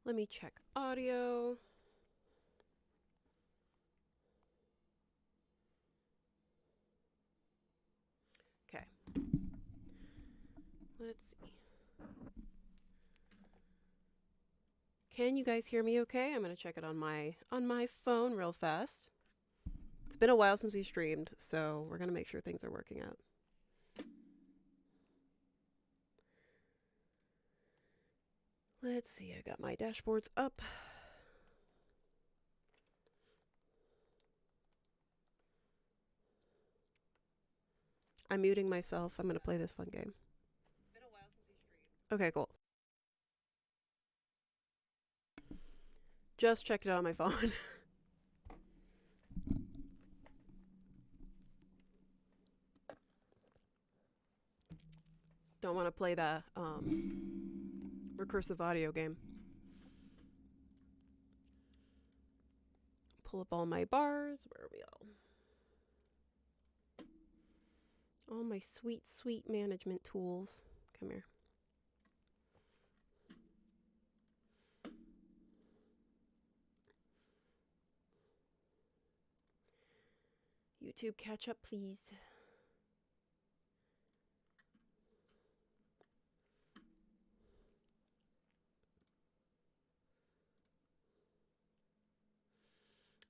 Let me check audio. Okay. Let's see. Can you guys hear me okay? I'm going to check it on my phone real fast. It's been a while since we streamed, so we're going to make sure things are working out. Let's see. I got my dashboards up. I'm muting myself. I'm going to play this fun game. It's been a while since we streamed. Okay, cool. Just checked it on my phone. Don't want to play the recursive audio game. Pull up all my bars. Where are we all? All my sweet, sweet management tools. Come here. YouTube, catch up, please.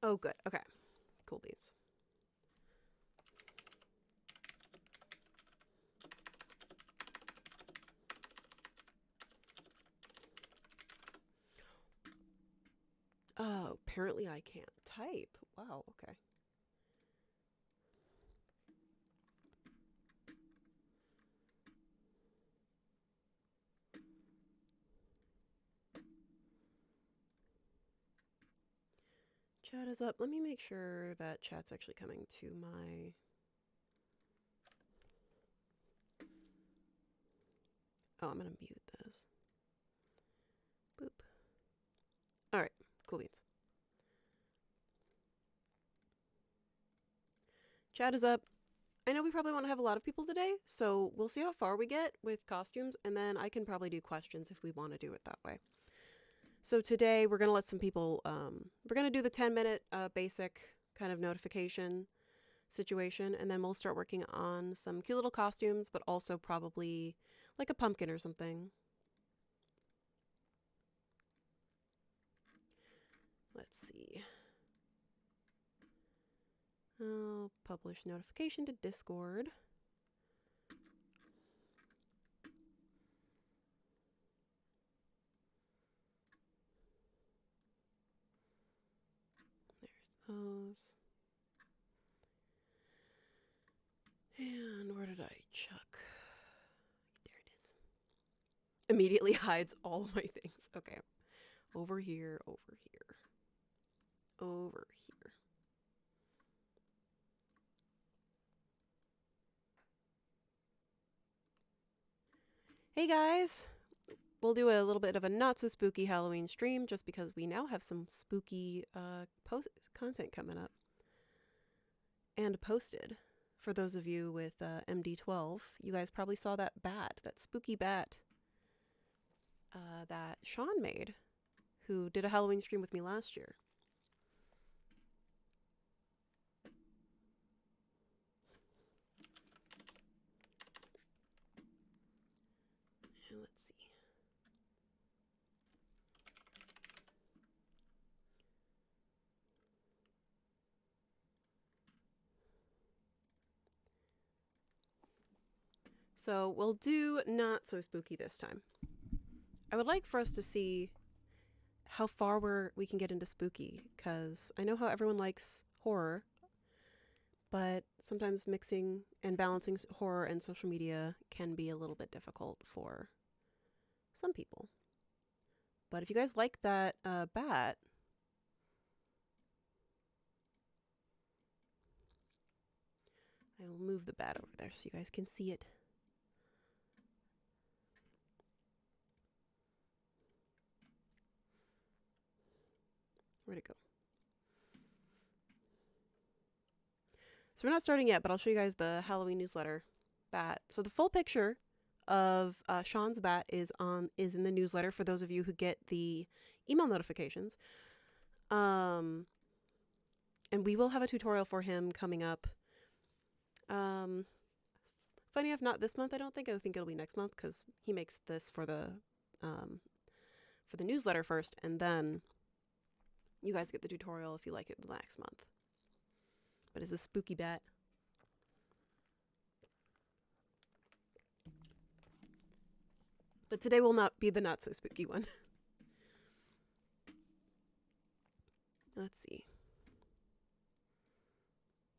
Oh, good. Okay. Cool beans. Oh, apparently I can't type. Wow, okay. Chat is up. Let me make sure that chat's actually coming to my... Oh, I'm going to mute this. Boop. All right, cool beans. Chat is up. I know we probably want to have a lot of people today, so we'll see how far we get with costumes, and then I can probably do questions if we want to do it that way. So today we're going to let some people, we're going to do the 10-minute basic kind of notification situation, and then we'll start working on some cute little costumes, but also probably like a pumpkin or something. Let's see. I'll publish notification to Discord. There's those. And where did I chuck? There it is. Immediately hides all of my things. Okay. Over here, over here. Over here. Hey guys! We'll do a little bit of a not so spooky Halloween stream just because we now have some spooky content coming up. And posted. For those of you with MD12, you guys probably saw that bat, that spooky bat that Sean made, who did a Halloween stream with me last year. And let's see. So we'll do not so spooky this time. I would like for us to see how far we can get into spooky, because I know how everyone likes horror, but sometimes mixing and balancing horror and social media can be a little bit difficult for some people. But if you guys like that bat, I will move the bat over there so you guys can see it. Where'd it go? So we're not starting yet, but I'll show you guys the Halloween newsletter bat. So the full picture of Sean's bat is in the newsletter for those of you who get the email notifications. And we will have a tutorial for him coming up. Funny enough, not this month, I don't think. I think it'll be next month because he makes this for the newsletter first, and then you guys get the tutorial if you like it the next month. But it's a spooky bat. But today will not be the not so spooky one. Let's see.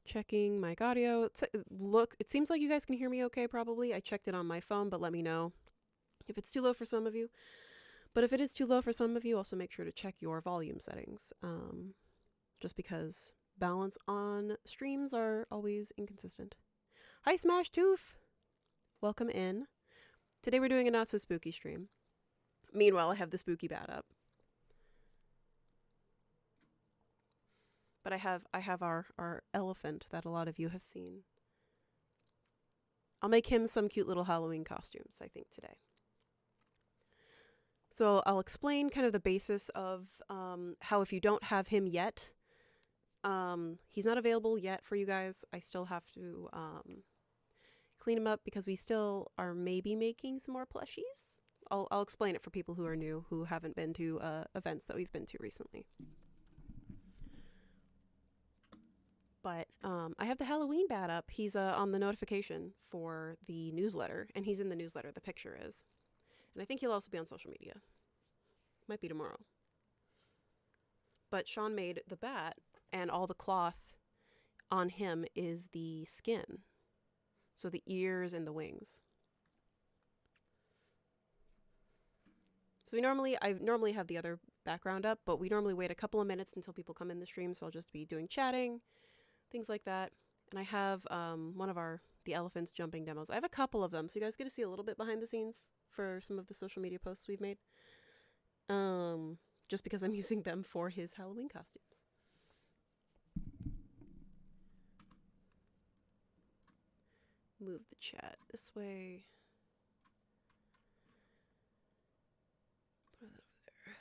Checking mic audio. It seems like you guys can hear me okay, probably. I checked it on my phone, but let me know if it's too low for some of you. But if it is too low for some of you, also make sure to check your volume settings. Just because balance on streams are always inconsistent. Hi, Smash Tooth! Welcome in. Today we're doing a not so spooky stream. Meanwhile, I have the spooky bat up. But I have our elephant that a lot of you have seen. I'll make him some cute little Halloween costumes, I think, today. So I'll explain kind of the basis of how if you don't have him yet, he's not available yet for you guys. I still have to clean him up because we still are maybe making some more plushies. I'll explain it for people who are new, who haven't been to events that we've been to recently. But I have the Halloween bat up. He's on the notification for the newsletter, and he's in the newsletter, the picture is. And I think he'll also be on social media. Might be tomorrow. But Sean made the bat, and all the cloth on him is the skin. So the ears and the wings. So I normally have the other background up, but we normally wait a couple of minutes until people come in the stream, so I'll just be doing chatting, things like that. And I have one of the elephants jumping demos. I have a couple of them, so you guys get to see a little bit behind the scenes for some of the social media posts we've made. Just because I'm using them for his Halloween costumes. Move the chat this way. Put it over there.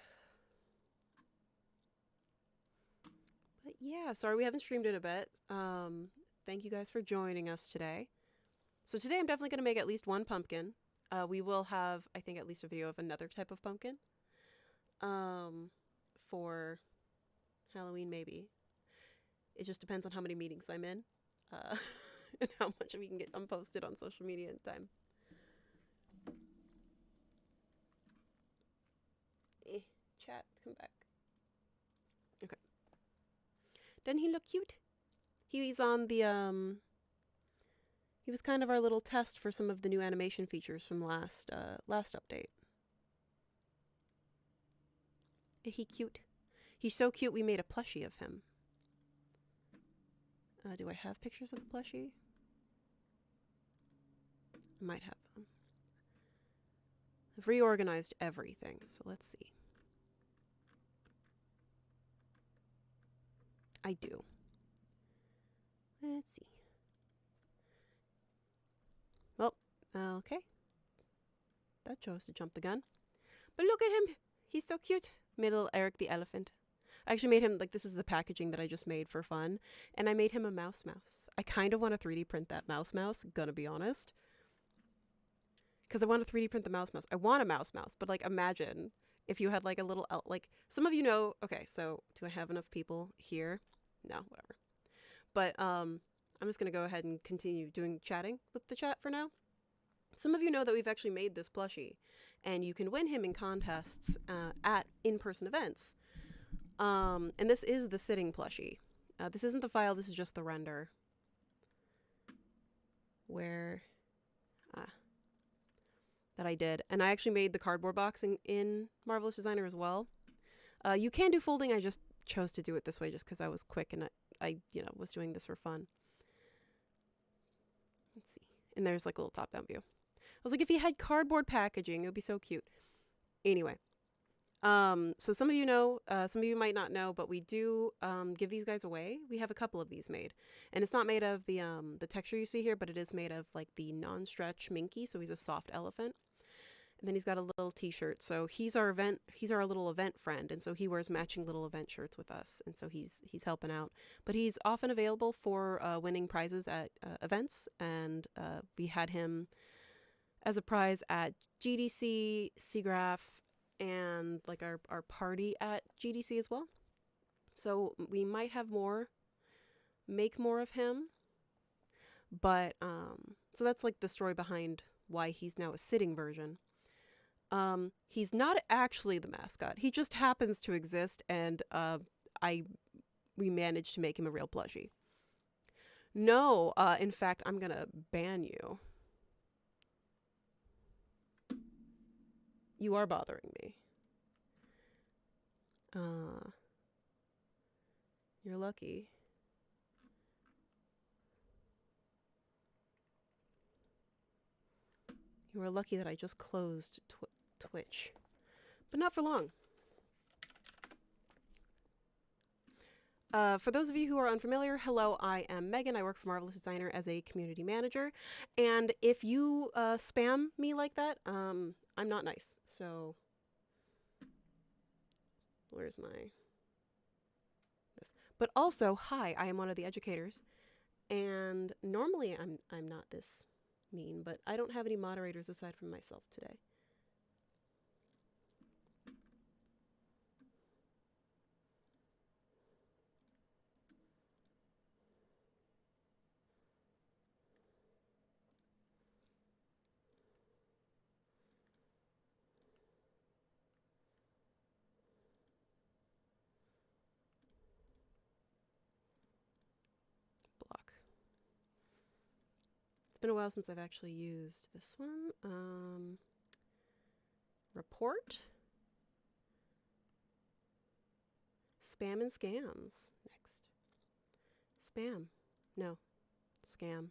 But yeah, sorry we haven't streamed in a bit. Thank you guys for joining us today. So today I'm definitely going to make at least one pumpkin. We will have, I think, at least a video of another type of pumpkin. For Halloween, maybe. It just depends on how many meetings I'm in. And how much we can get unposted on social media in time. Chat, come back. Okay. Doesn't he look cute? He's on the, he was kind of our little test for some of the new animation features from last update. Is he cute? He's so cute we made a plushie of him. Do I have pictures of the plushie? I might have them. I've reorganized everything, so let's see. I do. Let's see. Well, okay. That chose to jump the gun. But look at him! He's so cute. Made a little Eric the elephant. I actually made him, like, this is the packaging that I just made for fun. And I made him a mouse. I kind of want to 3D print that mouse, gonna be honest. Because I want to 3D print the mouse. I want a mouse, but, like, imagine if you had, like, a little, like, some of you know, okay, so do I have enough people here? No, whatever. But I'm just gonna go ahead and continue chatting with the chat for now. Some of you know that we've actually made this plushie, and you can win him in contests at in-person events. And this is the sitting plushie. This isn't the file, this is just the render. That I did. And I actually made the cardboard box in Marvelous Designer as well. You can do folding, I just chose to do it this way just because I was quick and I was doing this for fun. Let's see. And there's like a little top-down view. I was like, if you had cardboard packaging, it would be so cute. Anyway. So some of you know, some of you might not know, but we do give these guys away. We have a couple of these made. And it's not made of the texture you see here, but it is made of like the non-stretch minky, so he's a soft elephant. And then he's got a little t-shirt. So he's our little event friend, and so he wears matching little event shirts with us, and so he's helping out. But he's often available for winning prizes at events, and we had him as a prize at GDC, SIGGRAPH, and like our party at GDC as well. So we might have make more of him. But so that's like the story behind why he's now a sitting version. He's not actually the mascot. He just happens to exist, and we managed to make him a real plushie. No, in fact, I'm gonna ban you. You are bothering me. You're lucky. You were lucky that I just closed Twitch. But not for long. For those of you who are unfamiliar, hello, I am Megan. I work for Marvelous Designer as a community manager. And if you spam me like that, I'm not nice. So, where's my... this? But also, hi, I am one of the educators. And normally I'm not this mean, but I don't have any moderators aside from myself today. Block. It's been a while since I've actually used this one. Report. Spam and scams. Next. Spam. No. Scam.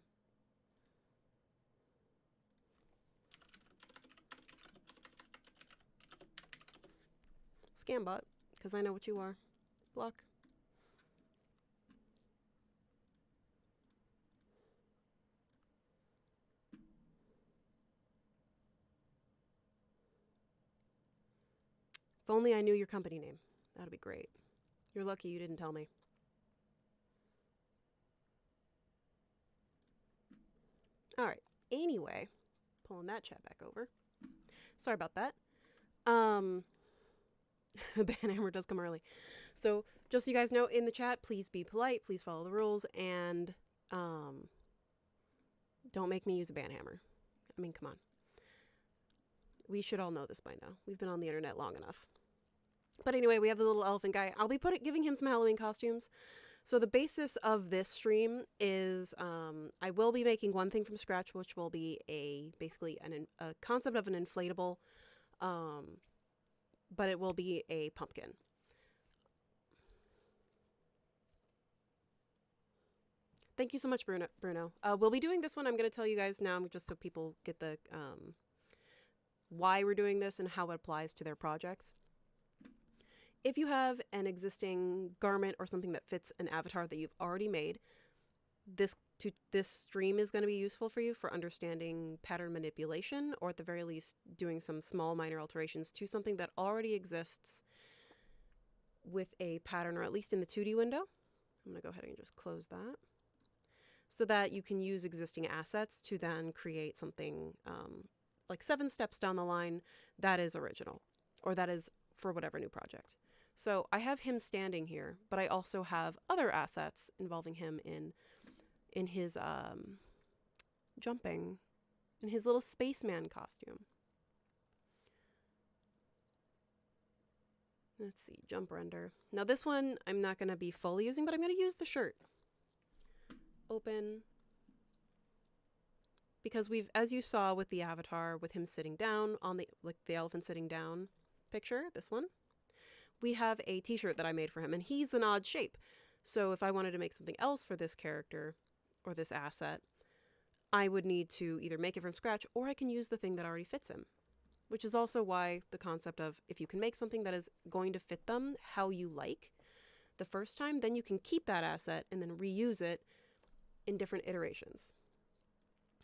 Scam bot, because I know what you are. Block. If only I knew your company name. That'd be great. You're lucky you didn't tell me. All right. Anyway, pulling that chat back over. Sorry about that. Banhammer does come early. So just so you guys know, in the chat, please be polite. Please follow the rules. And don't make me use a banhammer. I mean, come on. We should all know this by now. We've been on the internet long enough. But anyway, we have the little elephant guy. I'll be giving him some Halloween costumes. So the basis of this stream is I will be making one thing from scratch, which will be basically a concept of an inflatable, but it will be a pumpkin. Thank you so much, Bruno. We'll be doing this one. I'm going to tell you guys now, just so people get the why we're doing this and how it applies to their projects. If you have an existing garment or something that fits an avatar that you've already made, this stream is going to be useful for you for understanding pattern manipulation, or at the very least doing some small minor alterations to something that already exists with a pattern, or at least in the 2D window. I'm going to go ahead and just close that so that you can use existing assets to then create something like 7 steps down the line that is original, or that is for whatever new project. So I have him standing here, but I also have other assets involving him in his jumping, in his little spaceman costume. Let's see, jump render. Now this one I'm not going to be fully using, but I'm going to use the shirt. Open. Because we've, as you saw with the avatar, with him sitting down on the elephant sitting down picture, this one, we have a t-shirt that I made for him, and he's an odd shape. So if I wanted to make something else for this character or this asset, I would need to either make it from scratch, or I can use the thing that already fits him, which is also why the concept of if you can make something that is going to fit them how you like the first time, then you can keep that asset and then reuse it in different iterations.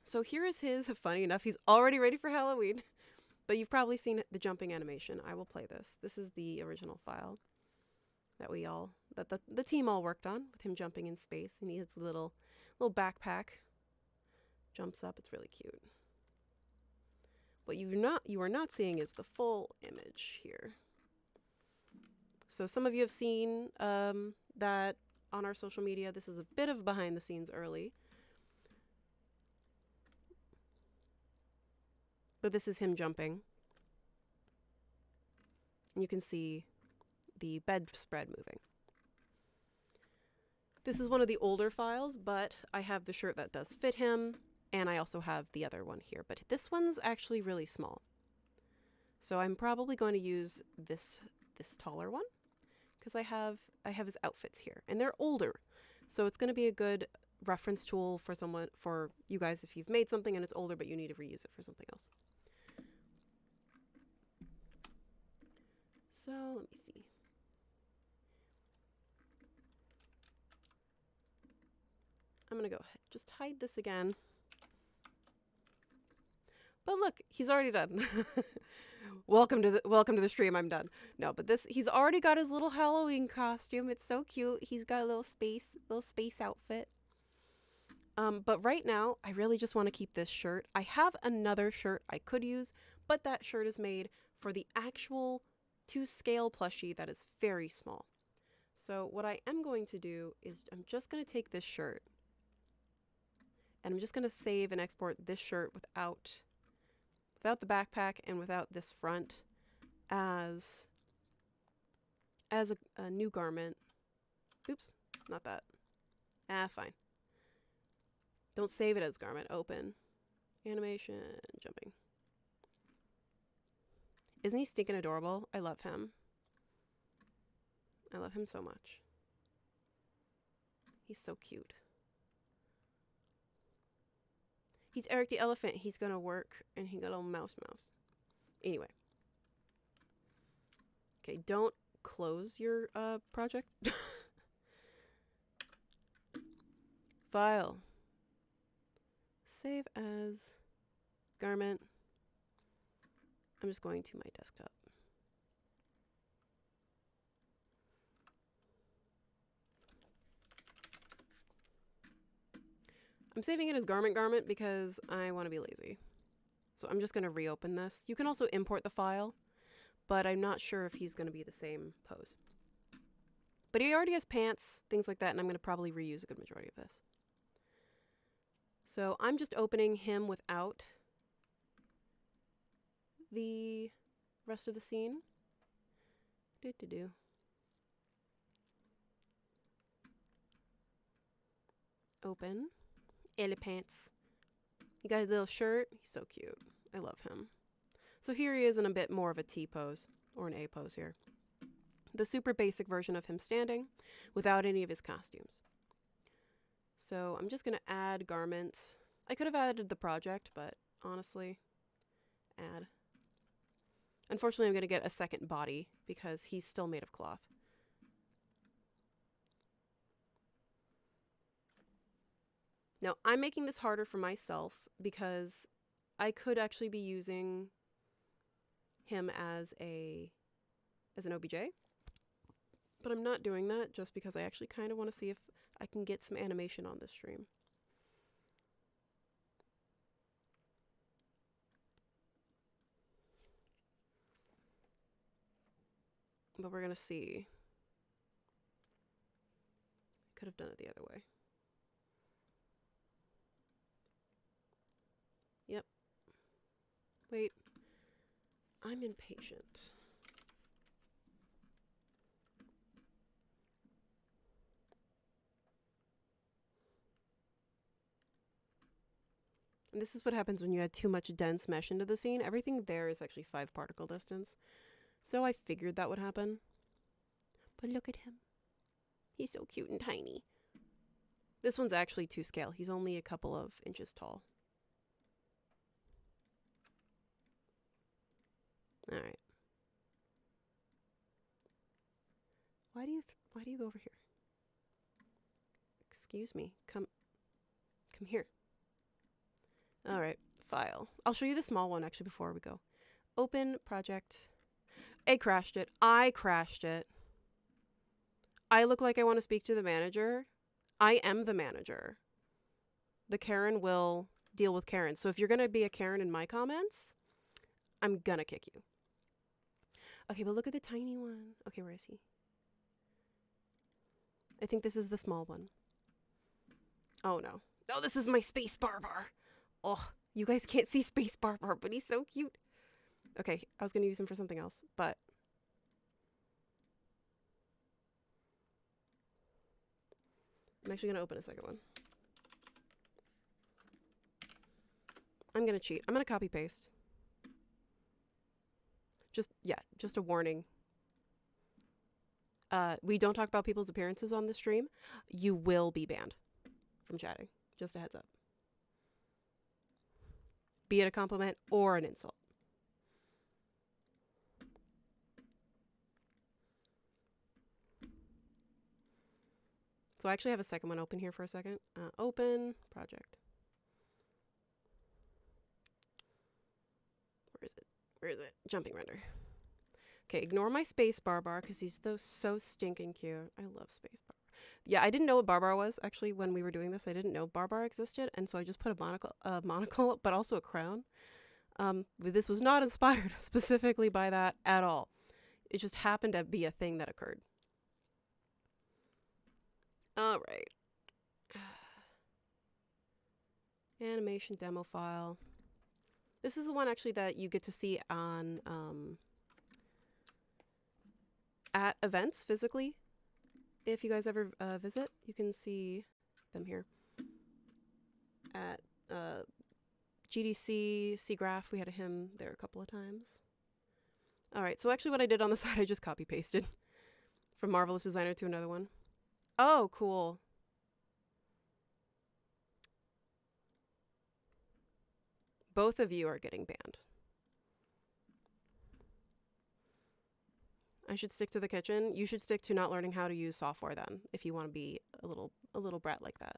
So here is his, funny enough, he's already ready for Halloween. But you've probably seen the jumping animation. I will play this. This is the original file that the team all worked on, with him jumping in space, and he has a little backpack. Jumps up. It's really cute. What you are not seeing is the full image here. So some of you have seen that on our social media. This is a bit of behind the scenes early. But this is him jumping. And you can see the bedspread moving. This is one of the older files, but I have the shirt that does fit him, and I also have the other one here. But this one's actually really small. So I'm probably going to use this taller one, because I have his outfits here, and they're older. So it's going to be a good reference tool for you guys if you've made something and it's older but you need to reuse it for something else. So let me see. I'm going to go ahead, just hide this again. But look, he's already done. Welcome to the stream. I'm done. No, but he's already got his little Halloween costume. It's so cute. He's got a little space outfit. But right now, I really just want to keep this shirt. I have another shirt I could use, but that shirt is made for the actual to scale plushie that is very small. So what I am going to do is I'm just going to take this shirt, and I'm just going to save and export this shirt without the backpack and without this front as a new garment. Oops, not that. Fine. Don't save it as garment. Open. Animation. Jumping. Isn't he stinking adorable? I love him. I love him so much. He's so cute. He's Eric the elephant. He's gonna work, and he got a little mouse. Anyway. Okay, don't close your project. File. Save as garment. I'm just going to my desktop. I'm saving it as garment because I want to be lazy. So I'm just going to reopen this. You can also import the file, but I'm not sure if he's going to be the same pose. But he already has pants, things like that, and I'm going to probably reuse a good majority of this. So I'm just opening him without the rest of the scene. Open. Pants. He got a little shirt. He's so cute. I love him. So here he is in a bit more of a T pose, or an A pose here. The super basic version of him standing without any of his costumes. So I'm just going to add garments. I could have added the project, but honestly, add. Unfortunately, I'm going to get a second body because he's still made of cloth. Now, I'm making this harder for myself because I could actually be using him as an OBJ, but I'm not doing that just because I actually kind of want to see if I can get some animation on this stream. But we're going to see. Could have done it the other way. Yep. Wait. I'm impatient. And this is what happens when you add too much dense mesh into the scene. Everything there is actually 5 particle distance. So I figured that would happen. But look at him. He's so cute and tiny. This one's actually to scale. He's only a couple of inches tall. All right. Why do you go over here? Excuse me. Come here. All right. File. I'll show you the small one actually before we go. open project. I crashed it. I crashed it. I look like I want to speak to the manager. I am the manager. The Karen will deal with Karen. So if you're going to be a Karen in my comments, I'm going to kick you. Okay, but look at the tiny one. Okay, where is he? I think this is the small one. Oh, no. Oh, this is my space barbar. Oh, you guys can't see space barbar, but he's so cute. Okay, I was going to use him for something else, but... I'm actually going to open a second one. I'm going to cheat. I'm going to copy paste. Just a warning. We don't talk about people's appearances on the stream. You will be banned from chatting. Just a heads up. Be it a compliment or an insult. So I actually have a second one open here for a second. Open project. Where is it? Where is it? Jumping render. Okay, ignore my space barbar because he's so stinking cute. I love space barbar. Yeah, I didn't know what barbar was actually when we were doing this. I didn't know barbar existed, and so I just put a monocle, but also a crown. This was not inspired specifically by that at all. It just happened to be a thing that occurred. All right. Animation demo file. This is the one actually that you get to see on at events physically. If you guys ever visit, you can see them here. At GDC, SIGGRAPH, we had him there a couple of times. All right, so actually what I did on the side, I just copy pasted from Marvelous Designer to another one. Oh, cool. Both of you are getting banned. I should stick to the kitchen. You should stick to not learning how to use software then, if you want to be a little brat like that.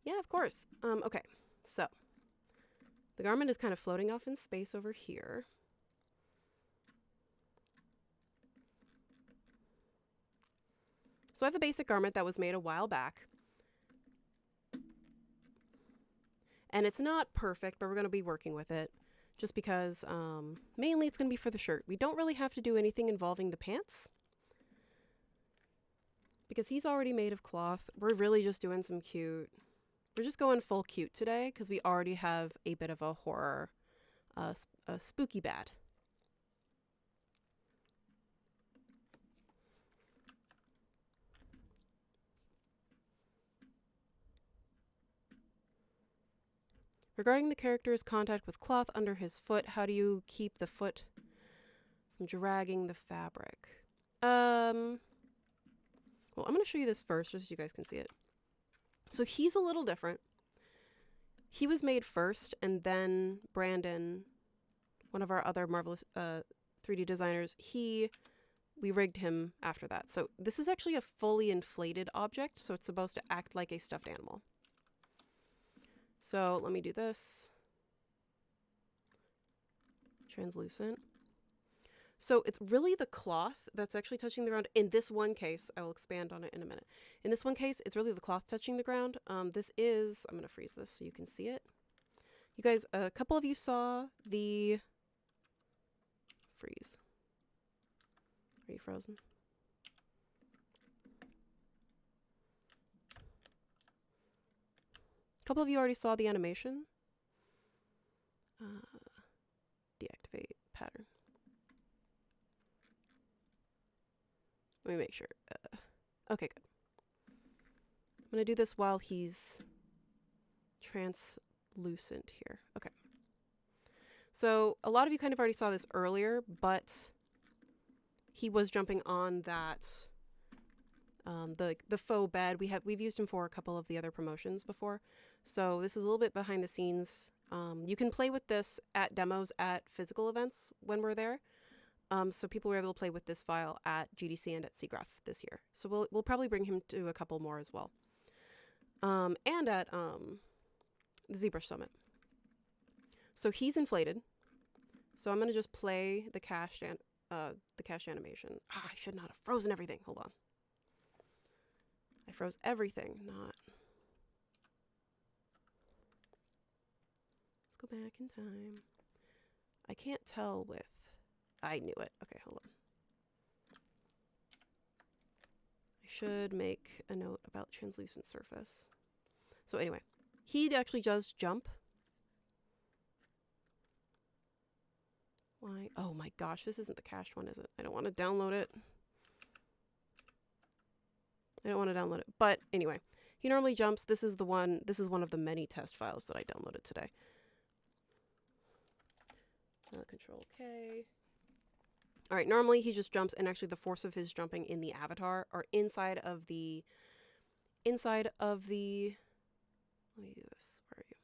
Yeah, of course. Okay, so the garment is kind of floating off in space over here. So I have a basic garment that was made a while back. And it's not perfect, but we're going to be working with it. Just because mainly it's going to be for the shirt. We don't really have to do anything involving the pants. Because he's already made of cloth. We're really just doing some cute... We're just going full cute today because we already have a bit of a horror, a spooky bad. Regarding the character's contact with cloth under his foot, how do you keep the foot from dragging the fabric? Well, I'm going to show you this first just so you guys can see it. So he's a little different. He was made first, and then Brandon, one of our other Marvelous 3D designers, we rigged him after that. So this is actually a fully inflated object, so it's supposed to act like a stuffed animal. So let me do this. Translucent. So it's really the cloth that's actually touching the ground. In this one case, I will expand on it in a minute. In this one case, it's really the cloth touching the ground. This is, I'm going to freeze this so you can see it. You guys, a couple of you saw the freeze. Are you frozen? A couple of you already saw the animation. Deactivate pattern. Let me make sure. Okay, good. I'm going to do this while he's translucent here. Okay. So a lot of you kind of already saw this earlier, but he was jumping on that, the faux bed. We've used him for a couple of the other promotions before. So this is a little bit behind the scenes. You can play with this at demos at physical events when we're there. So people were able to play with this file at GDC and at SIGGRAPH this year. So we'll probably bring him to a couple more as well. And at the ZBrush Summit. So he's inflated. So I'm going to just play the cached animation. Ah, I should not have frozen everything. Hold on. I froze everything, not. Let's go back in time. I can't tell with. I knew it. Okay, hold on. I should make a note about translucent surface. So anyway, he actually does jump. Why? Oh my gosh, this isn't the cached one, is it? I don't want to download it. I don't want to download it. But anyway, he normally jumps. This is one of the many test files that I downloaded today. Control K. All right, normally he just jumps, and actually the force of his jumping in the avatar or inside of the let me do this. Where are you?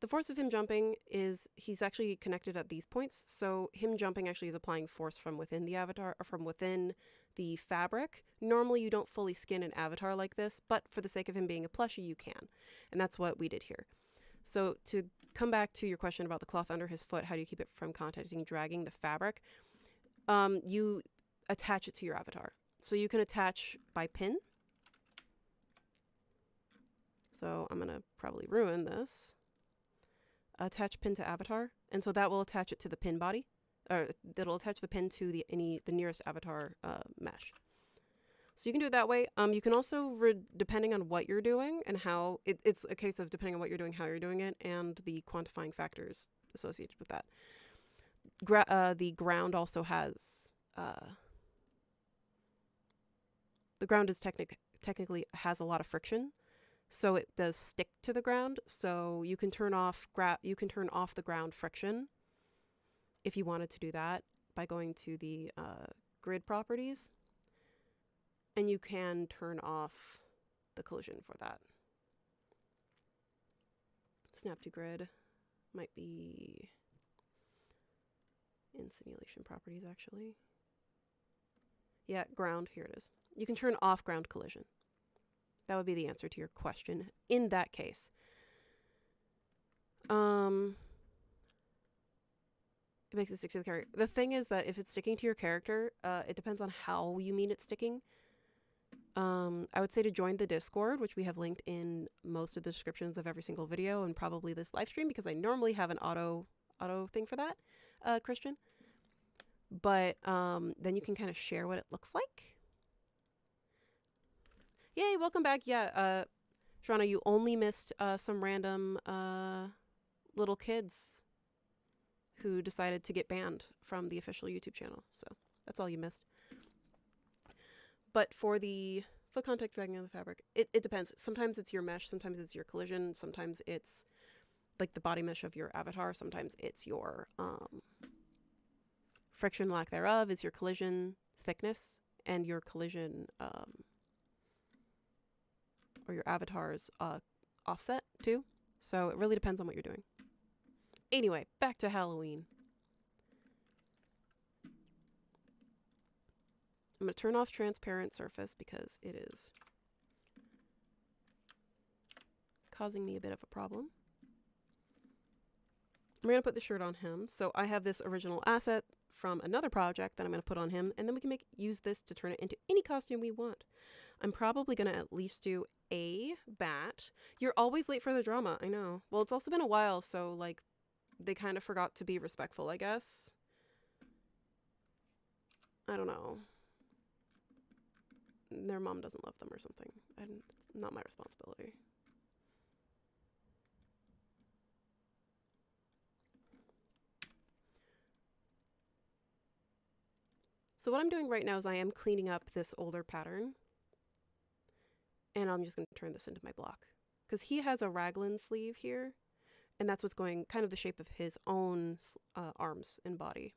The force of him jumping is he's actually connected at these points. So him jumping actually is applying force from within the avatar or from within the fabric. Normally you don't fully skin an avatar like this, but for the sake of him being a plushie, you can. And that's what we did here. So to come back to your question about the cloth under his foot, how do you keep it from contacting, dragging the fabric? You attach it to your avatar. So you can attach by pin. So I'm going to probably ruin this. Attach pin to avatar, and so that will attach it to the pin body, or that'll attach the pin to the nearest avatar mesh. So you can do it that way. You can also, depending on what you're doing and how, it's a case of depending on what you're doing, how you're doing it, and the quantifying factors associated with that. The ground also has, the ground is technically has a lot of friction. So it does stick to the ground. So you can turn off the ground friction if you wanted to do that by going to the grid properties, and you can turn off the collision for that. Snap to grid might be in simulation properties actually. Yeah, ground, here it is. You can turn off ground collision. That would be the answer to your question in that case. It makes it stick to the character. The thing is that if it's sticking to your character, it depends on how you mean it's sticking. I would say to join the Discord, which we have linked in most of the descriptions of every single video and probably this live stream, because I normally have an auto thing for that, Christian. But then you can kind of share what it looks like. Yay, welcome back. Yeah, Sharana, you only missed some random little kids who decided to get banned from the official YouTube channel. So that's all you missed. But for the foot contact dragging on the fabric, it depends. Sometimes it's your mesh, sometimes it's your collision, sometimes it's like the body mesh of your avatar, sometimes it's your friction lack thereof is your collision thickness and your collision or your avatar's offset too. So it really depends on what you're doing. Anyway, back to Halloween. I'm going to turn off transparent surface because it is causing me a bit of a problem. I'm going to put the shirt on him. So I have this original asset from another project that I'm going to put on him, and then we can use this to turn it into any costume we want. I'm probably going to at least do a bat. You're always late for the drama, I know. Well, it's also been a while, so like they kind of forgot to be respectful, I guess. I don't know. Their mom doesn't love them or something. It's not my responsibility. So what I'm doing right now is I am cleaning up this older pattern. And I'm just going to turn this into my block. Because he has a raglan sleeve here. And that's what's going, kind of the shape of his own arms and body.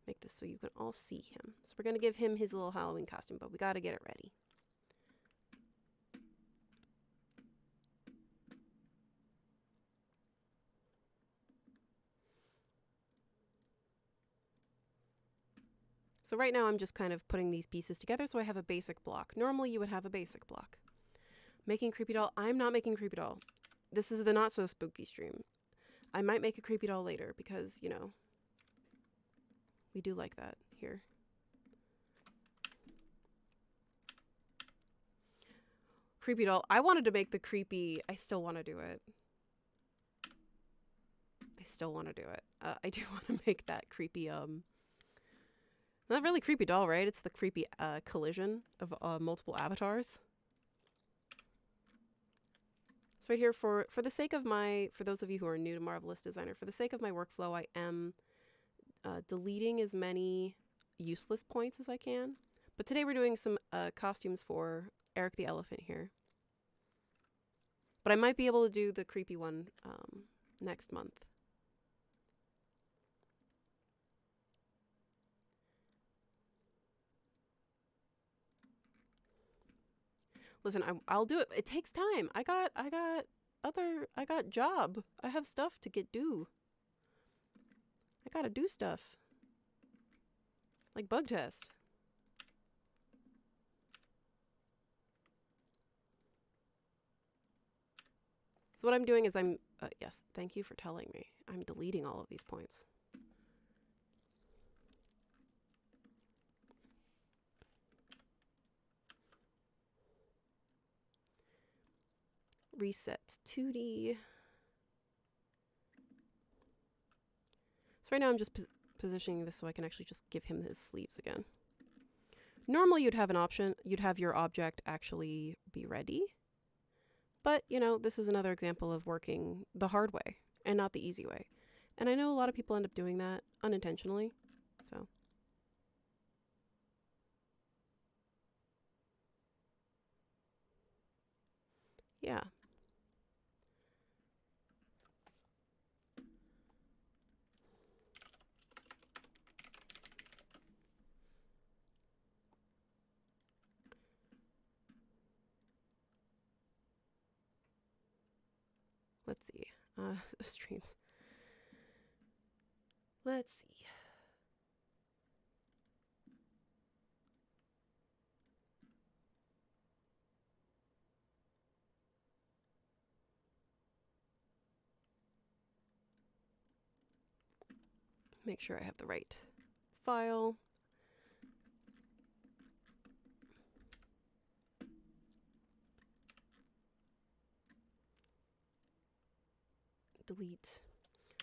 Make this so you can all see him. So we're going to give him his little Halloween costume, but we got to get it ready. So right now I'm just kind of putting these pieces together so I have a basic block. Normally you would have a basic block. Making creepy doll. I'm not making creepy doll. This is the not so spooky stream. I might make a creepy doll later because, you know, we do like that here. Creepy doll. I wanted to make the creepy. I still want to do it. I still want to do it. I do want to make that creepy, not really creepy doll, right? It's the creepy collision of multiple avatars. So right here, for the sake of for those of you who are new to Marvelous Designer, for the sake of my workflow, I am deleting as many useless points as I can. But today we're doing some costumes for Eric the Elephant here. But I might be able to do the creepy one next month. Listen, I'll do it. It takes time. I got job. I have stuff to do. I gotta do stuff. Like bug test. So what I'm doing is yes, thank you for telling me. I'm deleting all of these points. Reset 2D. So right now I'm just positioning this so I can actually just give him his sleeves again. Normally you'd have an option, you'd have your object actually be ready. But, you know, this is another example of working the hard way and not the easy way. And I know a lot of people end up doing that unintentionally, so. Yeah. Let's see. Streams. Let's see. Make sure I have the right file. Delete.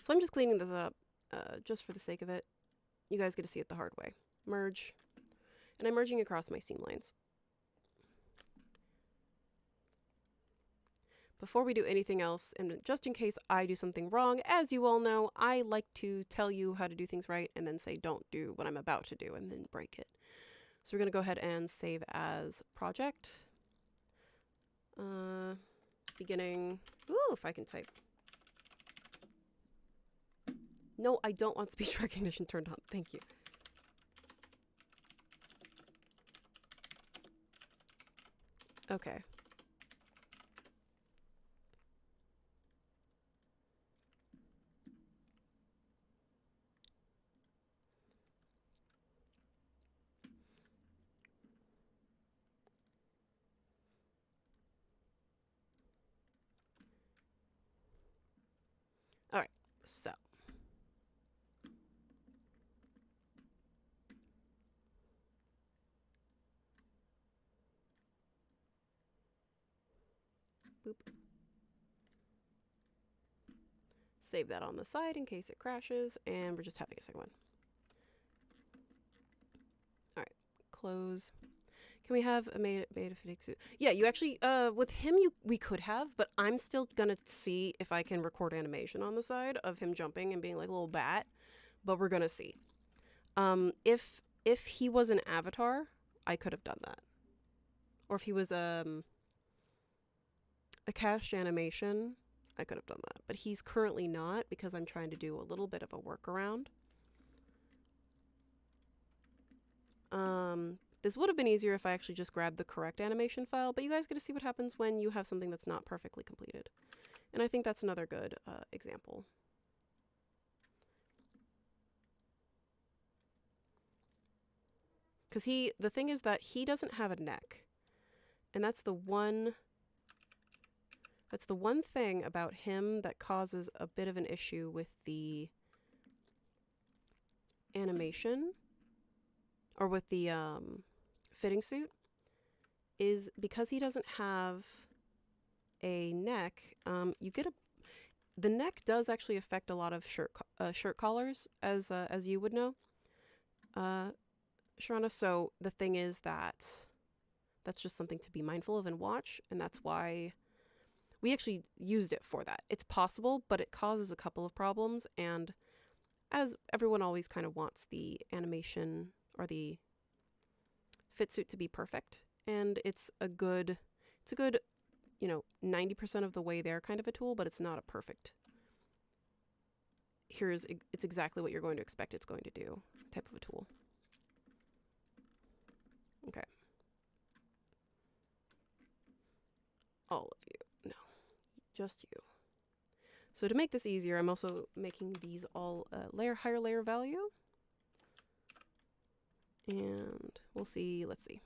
So I'm just cleaning this up just for the sake of it. You guys get to see it the hard way. Merge. And I'm merging across my seam lines. Before we do anything else, and just in case I do something wrong, as you all know, I like to tell you how to do things right and then say don't do what I'm about to do and then break it. So we're going to go ahead and save as project. Beginning. Ooh, if I can type. No, I don't want speech recognition turned on. Thank you. Okay. All right. So. Boop. Save that on the side in case it crashes, and we're just having a second one. All right, close. Can we have a beta fatigue suit? Yeah, you actually, with him, we could have, but I'm still gonna see if I can record animation on the side of him jumping and being like a little bat, but we're gonna see. If he was an avatar, I could have done that. Or if he was a cached animation, I could have done that. But he's currently not because I'm trying to do a little bit of a workaround. This would have been easier if I actually just grabbed the correct animation file, but you guys get to see what happens when you have something that's not perfectly completed. And I think that's another good example. Because the thing is that he doesn't have a neck. And that's the one That's the one thing about him that causes a bit of an issue with the animation or with the fitting suit, is because he doesn't have a neck. You get the neck does actually affect a lot of shirt collars, as you would know, Sharana. So the thing is that that's just something to be mindful of and watch, and that's why we actually used it for that. It's possible, but it causes a couple of problems, and as everyone always kind of wants the animation or the fit suit to be perfect, and it's a good, 90% of the way there kind of a tool, but it's not a perfect, it's exactly what you're going to expect it's going to do type of a tool. Okay. All of you. No, just you. So to make this easier, I'm also making these all higher layer value. And we'll see, let's see.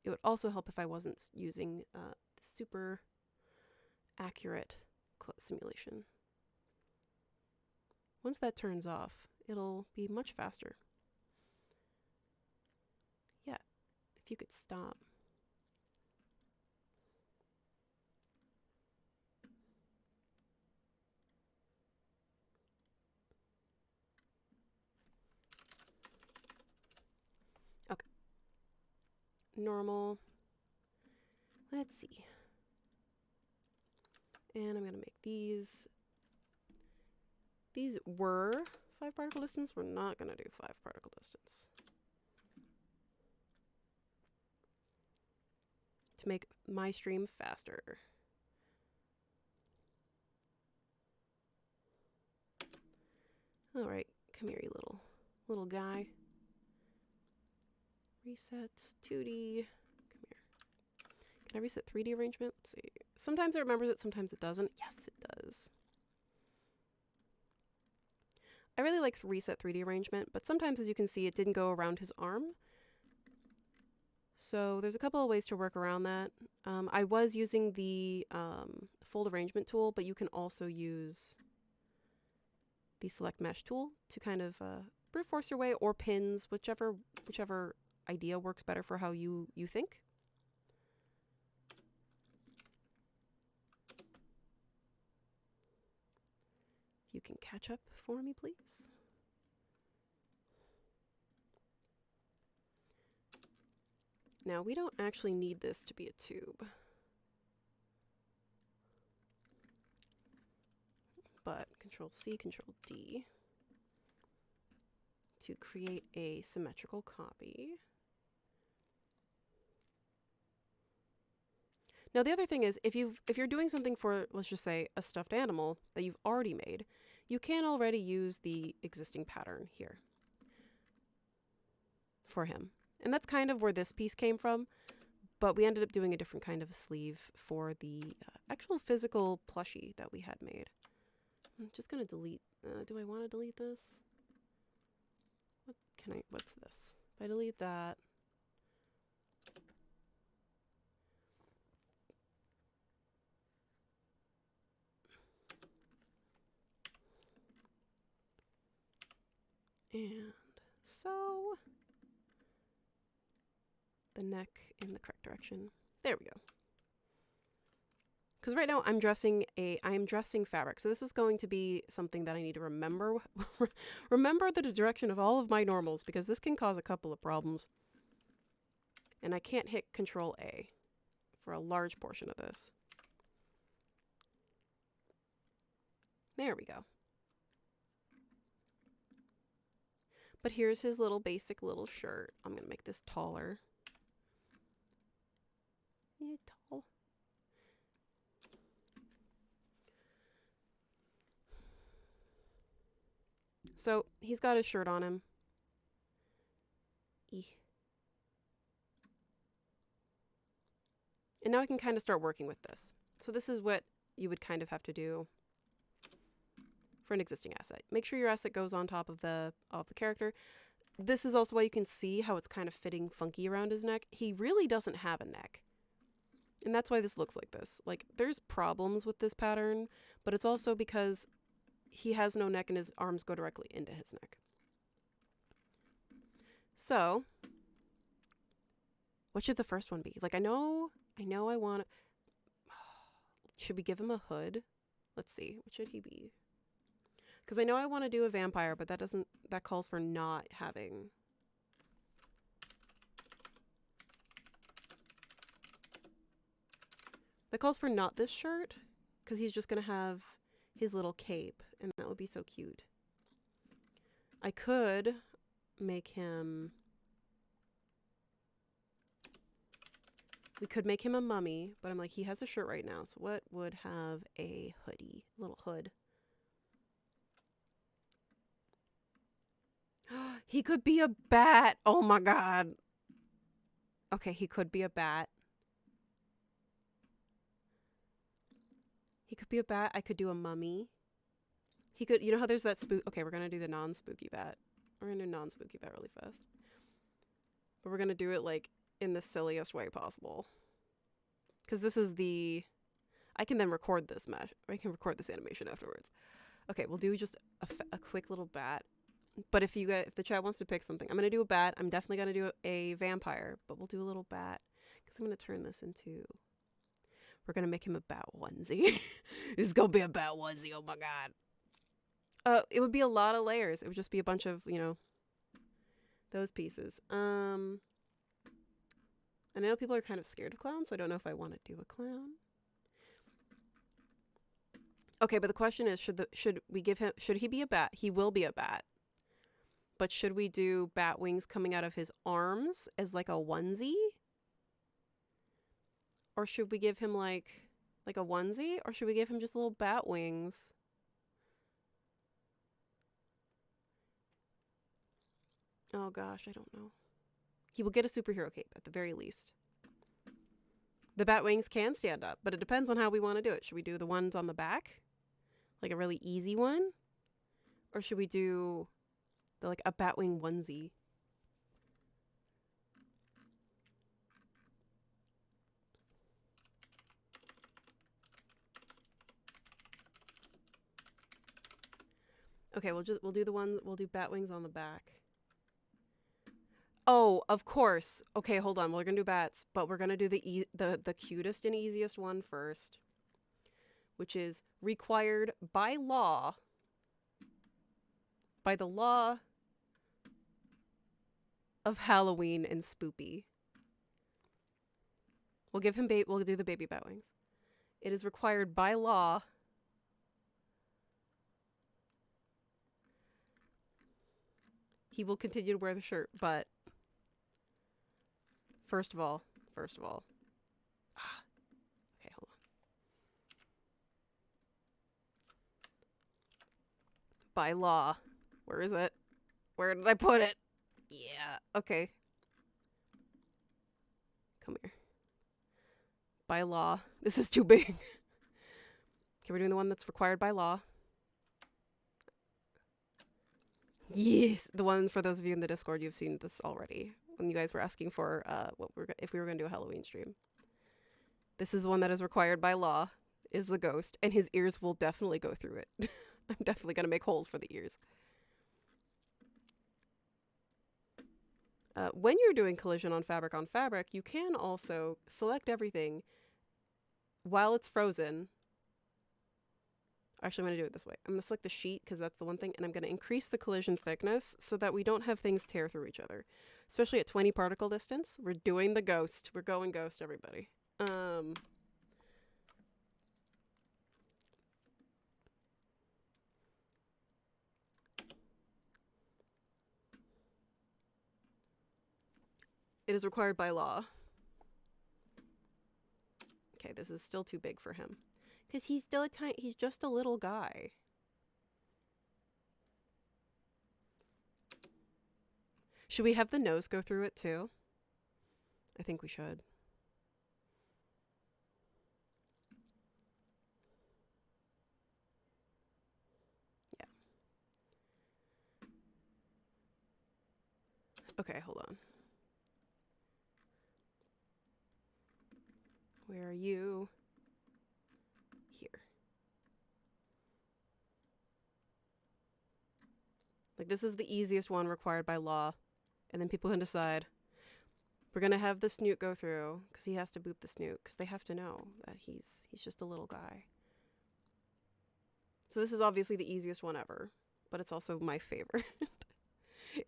It would also help if I wasn't using super accurate simulation. Once that turns off, it'll be much faster. Yeah, if you could stop. Okay. Normal. Let's see. And I'm going to make these. These were 5 particle distance. We're not going to do 5 particle distance. To make my stream faster. All right, come here, you little guy. Reset 2D. Come here. Can I reset 3D arrangement? Let's see. Sometimes it remembers it, sometimes it doesn't. Yes, it does. I really like reset 3D arrangement, but sometimes, as you can see, it didn't go around his arm. So there's a couple of ways to work around that. I was using the fold arrangement tool, but you can also use the select mesh tool to kind of brute force your way, or pins, whichever idea works better for how you think. If you can catch up for me, please. Now, we don't actually need this to be a tube. But Control C, Control D to create a symmetrical copy. Now, the other thing is, if you're doing something for, let's just say, a stuffed animal that you've already made, you can already use the existing pattern here for him. And that's kind of where this piece came from, but we ended up doing a different kind of sleeve for the actual physical plushie that we had made. I'm just going to delete, do I want to delete this? What's this? If I delete that, and so the neck in the correct direction. There we go. Because right now I'm dressing fabric. So this is going to be something that I need to remember. Remember the direction of all of my normals, because this can cause a couple of problems. And I can't hit Control A for a large portion of this. There we go. But here's his little basic little shirt. I'm going to make this taller. Yeah, tall. So he's got his shirt on him. And now I can kind of start working with this. So this is what you would kind of have to do for an existing asset. Make sure your asset goes on top of the character. This is also why you can see how it's kind of fitting funky around his neck. He really doesn't have a neck. And that's why this looks like this. Like, there's problems with this pattern, but it's also because he has no neck and his arms go directly into his neck. So, what should the first one be? Like, I know I want... Should we give him a hood? Let's see. What should he be? Because I know I want to do a vampire, but that calls for not having... That calls for not this shirt, because he's just going to have his little cape, and that would be so cute. I could make him... We could make him a mummy, but I'm like, he has a shirt right now, so what would have a hoodie? Little hood. He could be a bat! Oh my god! Okay, he could be a bat. He could be a bat. I could do a mummy. He could, you know how there's that spook... Okay, we're going to do the non-spooky bat. We're going to do non-spooky bat really fast. But we're going to do it, like, in the silliest way possible. Because this is the... I can then record this mesh. I can record this animation afterwards. Okay, we'll do just a quick little bat. But if the chat wants to pick something, I'm going to do a bat. I'm definitely going to do a vampire. But we'll do a little bat. Because I'm going to turn this into... We're going to make him a bat onesie. It's going to be a bat onesie. Oh my god. It would be a lot of layers. It would just be a bunch of, you know, those pieces. And I know people are kind of scared of clowns, so I don't know if I want to do a clown. Okay, but the question is, should he be a bat? He will be a bat. But should we do bat wings coming out of his arms as like a onesie? Or should we give him like a onesie? Or should we give him just little bat wings? Oh gosh, I don't know. He will get a superhero cape at the very least. The bat wings can stand up, but it depends on how we want to do it. Should we do the ones on the back? Like a really easy one? Or should we do like a bat wing onesie? Okay, we'll do bat wings on the back. Oh, of course. Okay, hold on. We're gonna do bats, but we're gonna do the cutest and easiest one first, which is required by law. By the law of Halloween and Spoopy. We'll give him we'll do the baby bat wings. It is required by law. He will continue to wear the shirt, but first of all. Okay, hold on. By law. Where is it? Where did I put it? Yeah, okay. Come here. By law. This is too big. Okay, we're doing the one that's required by law. Yes, the one for those of you in the Discord, you've seen this already when you guys were asking for if we were going to do a Halloween stream. This is the one that is required by law, is the ghost, and his ears will definitely go through it. I'm definitely going to make holes for the ears. When you're doing collision on fabric, you can also select everything while it's frozen. Actually, I'm going to do it this way. I'm going to select the sheet because that's the one thing, and I'm going to increase the collision thickness so that we don't have things tear through each other. Especially at 20 particle distance. We're doing the ghost. We're going ghost, everybody. It is required by law. Okay, this is still too big for him. Because he's still he's just a little guy. Should we have the nose go through it too? I think we should. Yeah. Okay, hold on. Where are you? Here. Like, this is the easiest one required by law. And then people can decide, we're going to have the snoot go through, because he has to boop the snoot, because they have to know that he's just a little guy. So this is obviously the easiest one ever, but it's also my favorite.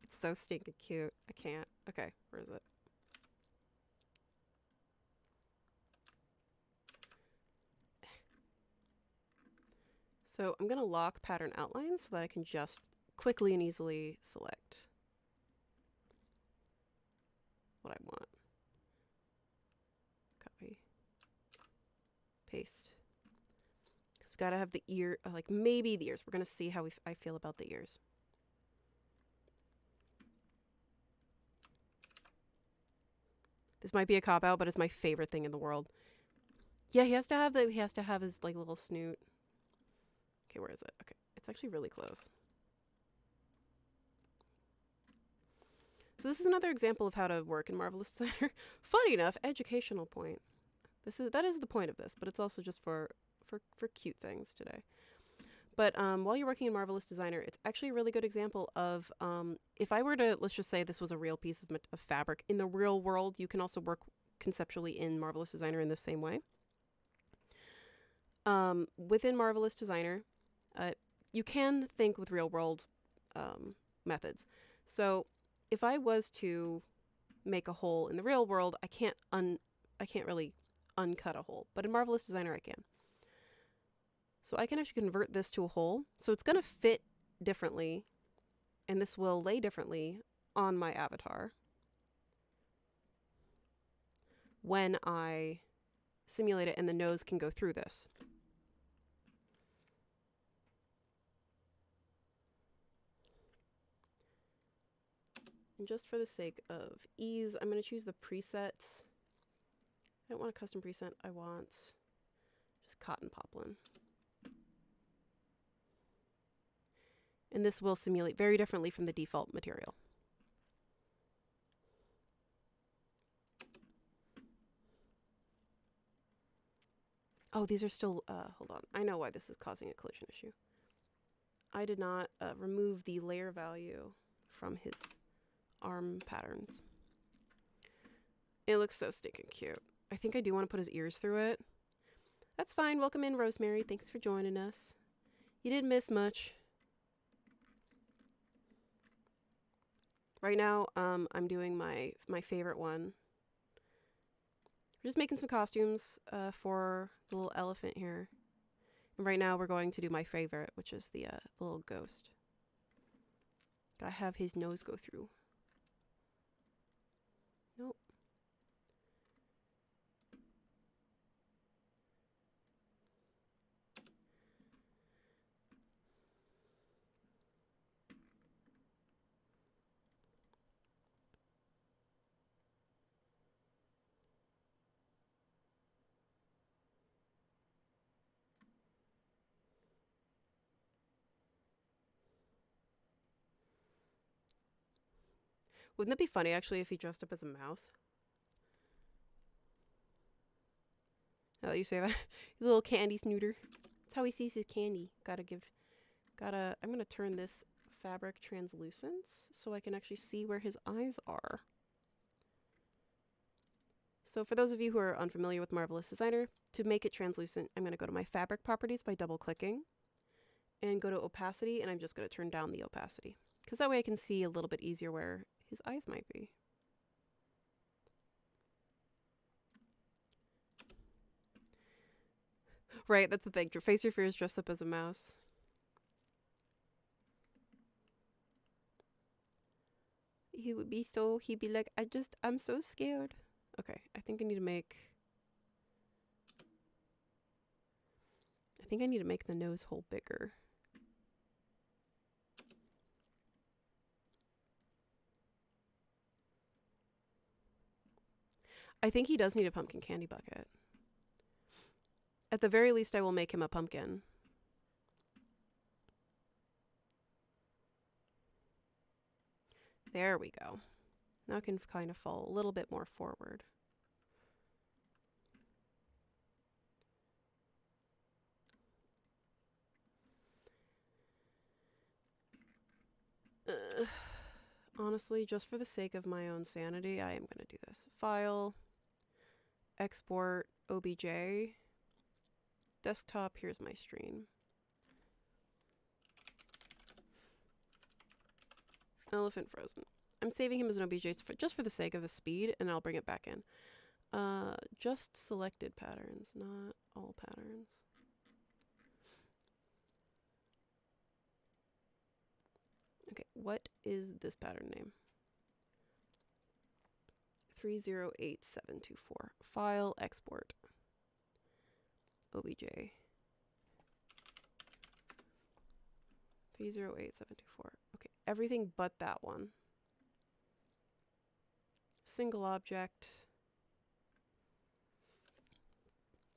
It's so stinking cute. I can't. Okay, where is it? So I'm going to lock pattern outline so that I can just quickly and easily select what I want. Copy. Paste. Because we've got to have the ear, like maybe the ears. We're going to see how I feel about the ears. This might be a cop-out, but it's my favorite thing in the world. Yeah, he has to have his like little snoot. Okay, where is it? Okay, it's actually really close. So this is another example of how to work in Marvelous Designer. Funny enough, educational point. That is the point of this, but it's also just for cute things today. But while you're working in Marvelous Designer, it's actually a really good example of if I were to, let's just say this was a real piece of fabric. In the real world, you can also work conceptually in Marvelous Designer in the same way. Within Marvelous Designer, you can think with real world methods. So if I was to make a hole in the real world, I can't really uncut a hole, but in Marvelous Designer I can. So I can actually convert this to a hole. So it's going to fit differently, and this will lay differently on my avatar when I simulate it, and the nose can go through this. And just for the sake of ease, I'm going to choose the presets. I don't want a custom preset. I want just cotton poplin. And this will simulate very differently from the default material. Oh, these are still, hold on. I know why this is causing a collision issue. I did not remove the layer value from his arm patterns. It looks so stinking cute. I think I do want to put his ears through it. That's fine. Welcome in, Rosemary. Thanks for joining us. You didn't miss much. Right now, I'm doing my favorite one. We're just making some costumes for the little elephant here. And right now, we're going to do my favorite, which is the little ghost. Gotta have his nose go through. Nope. Wouldn't it be funny, actually, if he dressed up as a mouse? Now that you say that. Little candy snooter. That's how he sees his candy. I'm gonna turn this fabric translucent so I can actually see where his eyes are. So for those of you who are unfamiliar with Marvelous Designer, to make it translucent, I'm gonna go to my fabric properties by double clicking and go to opacity, and I'm just gonna turn down the opacity, because that way I can see a little bit easier where his eyes might be. Right, that's the thing. Face Your Fears dressed up as a mouse. He'd be like, I'm so scared. Okay, I think I need to make the nose hole bigger. I think he does need a pumpkin candy bucket. At the very least, I will make him a pumpkin. There we go. Now it can kind of fall a little bit more forward. Honestly, just for the sake of my own sanity, I am going to do this. File, export, OBJ, desktop, here's my stream. Elephant frozen. I'm saving him as an OBJ just for the sake of the speed, and I'll bring it back in. Just selected patterns, not all patterns. Okay, what is this pattern name? 308724. File, export, OBJ. 308724. Okay, everything but that one. Single object.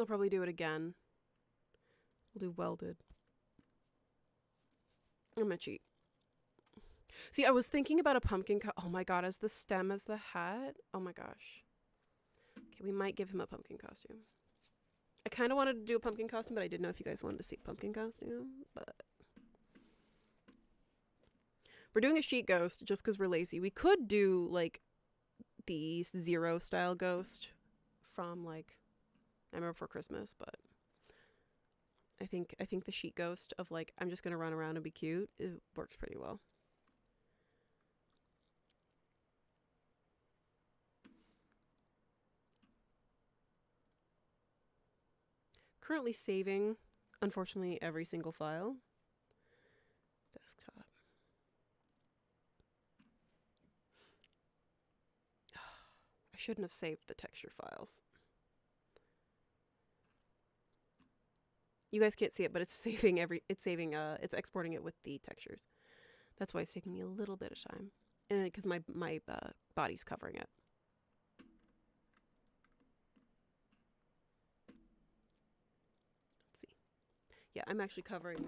I'll probably do it again. We'll do welded. I'm gonna cheat. See, I was thinking about a pumpkin oh my god, as the stem as the hat. Oh my gosh. Okay, we might give him a pumpkin costume. I kind of wanted to do a pumpkin costume, but I didn't know if you guys wanted to see a pumpkin costume. But we're doing a sheet ghost just because we're lazy. We could do like the Zero style ghost from like Nightmare Before Christmas, but I think the sheet ghost of like I'm just gonna run around and be cute, it works pretty well. Currently saving, unfortunately, every single file. Desktop. I shouldn't have saved the texture files. You guys can't see it, but it's saving it's exporting it with the textures. That's why it's taking me a little bit of time. And because my body's covering it. Let's see. Yeah, I'm actually covering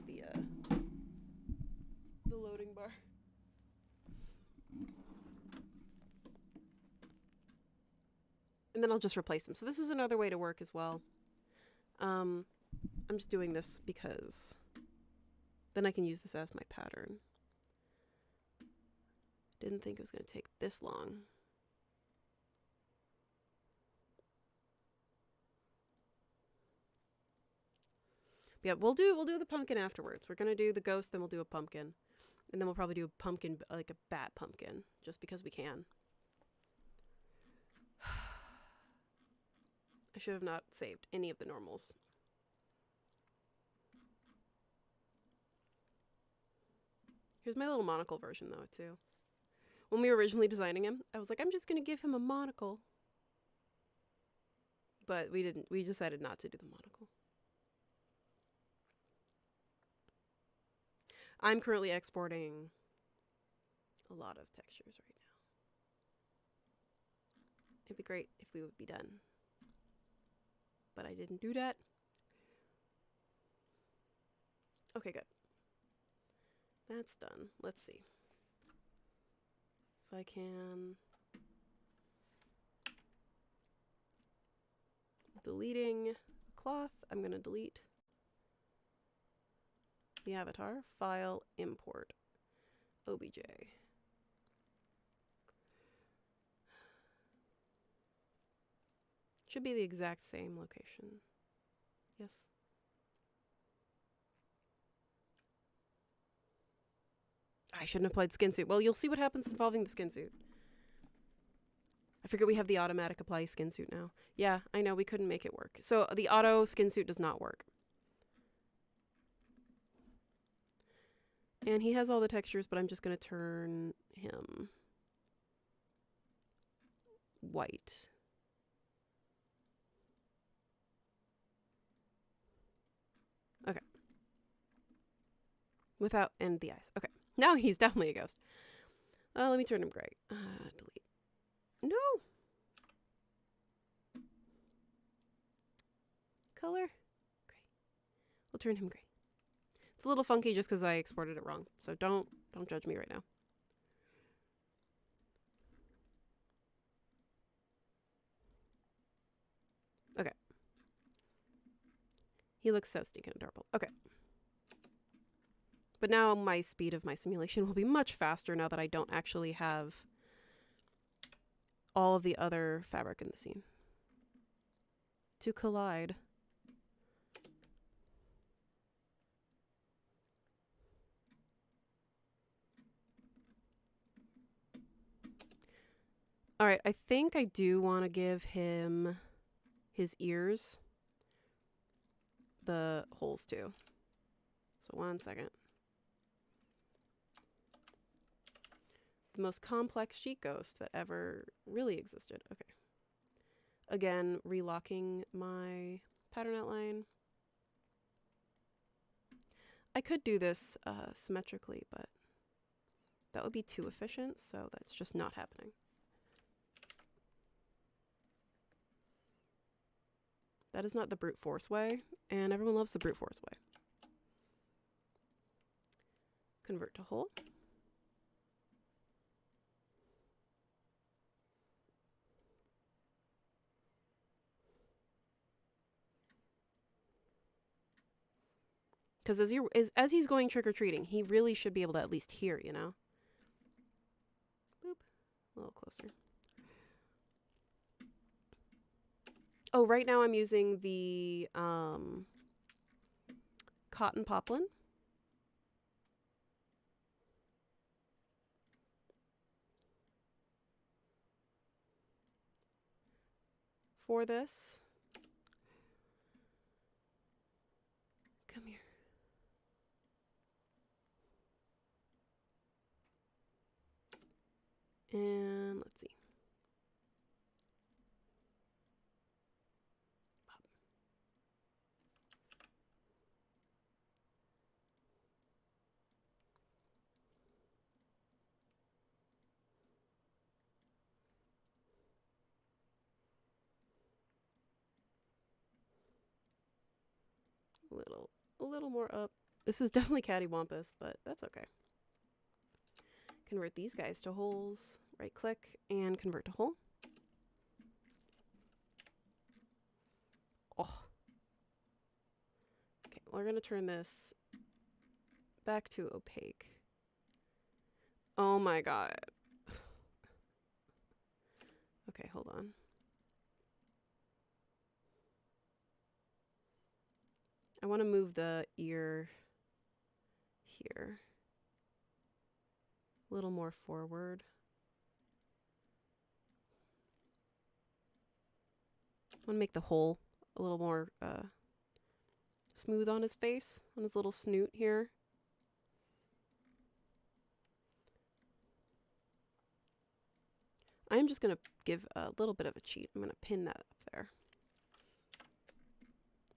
the loading bar. And then I'll just replace them. So this is another way to work as well. I'm just doing this because then I can use this as my pattern. Didn't think it was going to take this long. But yeah, we'll do the pumpkin afterwards. We're going to do the ghost, then we'll do a pumpkin. And then we'll probably do a pumpkin, like a bat pumpkin, just because we can. I should have not saved any of the normals. Here's my little monocle version, though, too. When we were originally designing him, I was like, I'm just going to give him a monocle. But we didn't. We decided not to do the monocle. I'm currently exporting a lot of textures right now. It'd be great if we would be done. But I didn't do that. Okay, good. That's done. Let's see. If I can... Deleting cloth. I'm going to delete the avatar. File, import, OBJ. Should be the exact same location. Yes. I shouldn't have played skin suit. Well, you'll see what happens involving the skin suit. I forget we have the automatic apply skin suit now. Yeah, I know, we couldn't make it work. So the auto skin suit does not work. And he has all the textures, but I'm just going to turn him white. Okay. Without, and the eyes. Okay. Now he's definitely a ghost. Let me turn him gray. Delete. No. Color. Gray. We'll turn him gray. It's a little funky just because I exported it wrong. So don't judge me right now. He looks so stinking adorable. Okay. But now my speed of my simulation will be much faster now that I don't actually have all of the other fabric in the scene to collide. All right, I think I do want to give him his ears the holes too. So 1 second. The most complex sheet ghost that ever really existed. Okay. Again, relocking my pattern outline. I could do this symmetrically, but that would be too efficient, so that's just not happening. That is not the brute force way, and everyone loves the brute force way. Convert to whole. Because as he's going trick-or-treating, he really should be able to at least hear, you know? Boop. A little closer. Oh, right now I'm using the cotton poplin. For this. Come here. And let's see. Pop. A little more up. This is definitely cattywampus, but that's okay. Convert these guys to holes. Right click and convert to hole. Oh. Okay, we're going to turn this back to opaque. Oh my god. Okay, hold on. I want to move the ear here. A little more forward. I want to make the hole a little more smooth on his face, on his little snoot here. I'm just going to give a little bit of a cheat. I'm going to pin that up there.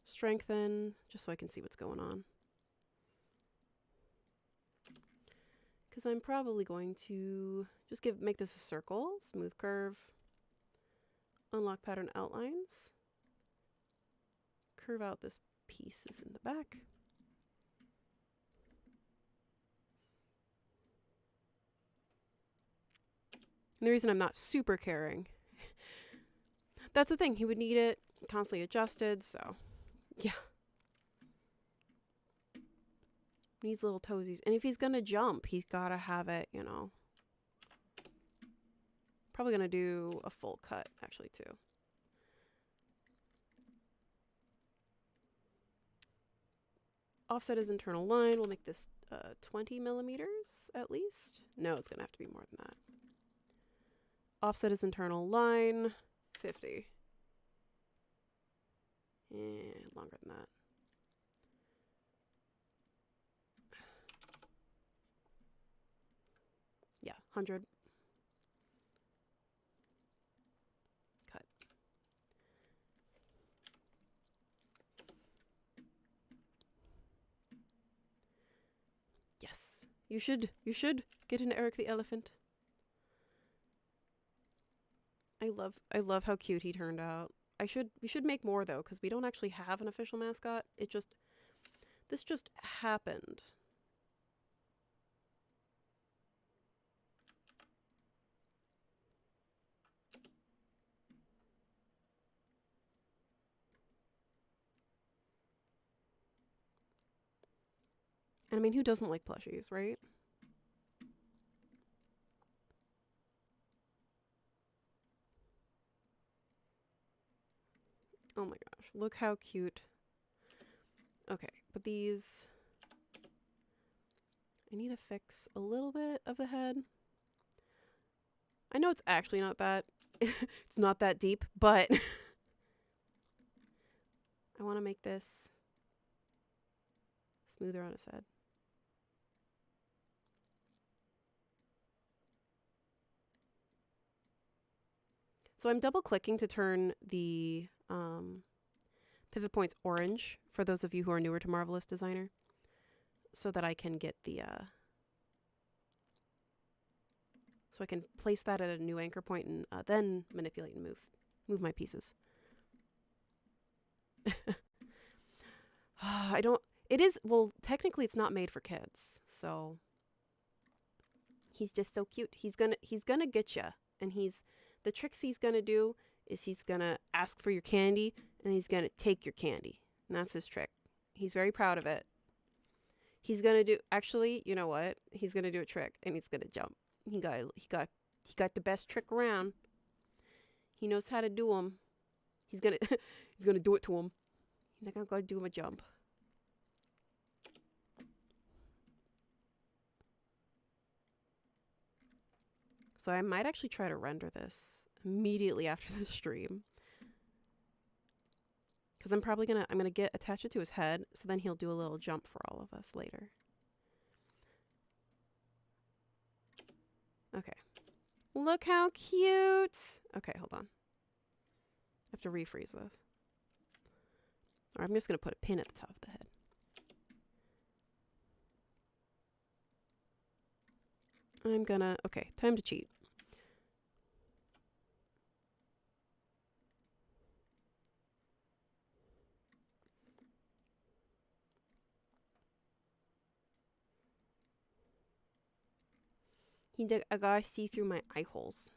Strengthen, just so I can see what's going on. Because I'm probably going to just make this a circle, smooth curve, unlock pattern outlines, curve out this pieces in the back. And the reason I'm not super caring, that's the thing, he would need it constantly adjusted, so yeah. Needs little toesies. And if he's gonna jump, he's gotta have it, you know. Probably gonna do a full cut, actually, too. Offset his internal line. We'll make this 20 millimeters, at least. No, it's gonna have to be more than that. Offset his internal line, 50. And longer than that. Yeah, 100. Cut. Yes. You should get into Eric the Elephant. I love how cute he turned out. We should make more though, because we don't actually have an official mascot. This just happened. And I mean, who doesn't like plushies, right? Oh my gosh, look how cute. Okay, but these, I need to fix a little bit of the head. I know it's actually not that, it's not that deep, but I want to make this smoother on his head. So I'm double clicking to turn the pivot points orange for those of you who are newer to Marvelous Designer, so that I can get the, so I can place that at a new anchor point and then manipulate and move my pieces. I don't, it is, well, technically it's not made for kids, so he's just so cute. He's gonna get you, and the tricks he's gonna do is he's gonna ask for your candy, and he's gonna take your candy, and that's his trick. He's very proud of it. He's gonna do, actually, you know what? He's gonna do a trick, and he's gonna jump. He got the best trick around. He knows how to do them. He's gonna he's gonna do it to him. He's not gonna go do him a jump. So I might actually try to render this immediately after the stream, because I'm gonna attach it to his head, so then he'll do a little jump for all of us later. Okay. Look how cute! Okay, hold on. I have to refreeze this. Or I'm just gonna put a pin at the top of the head. Okay, time to cheat. I gotta see through my eye holes.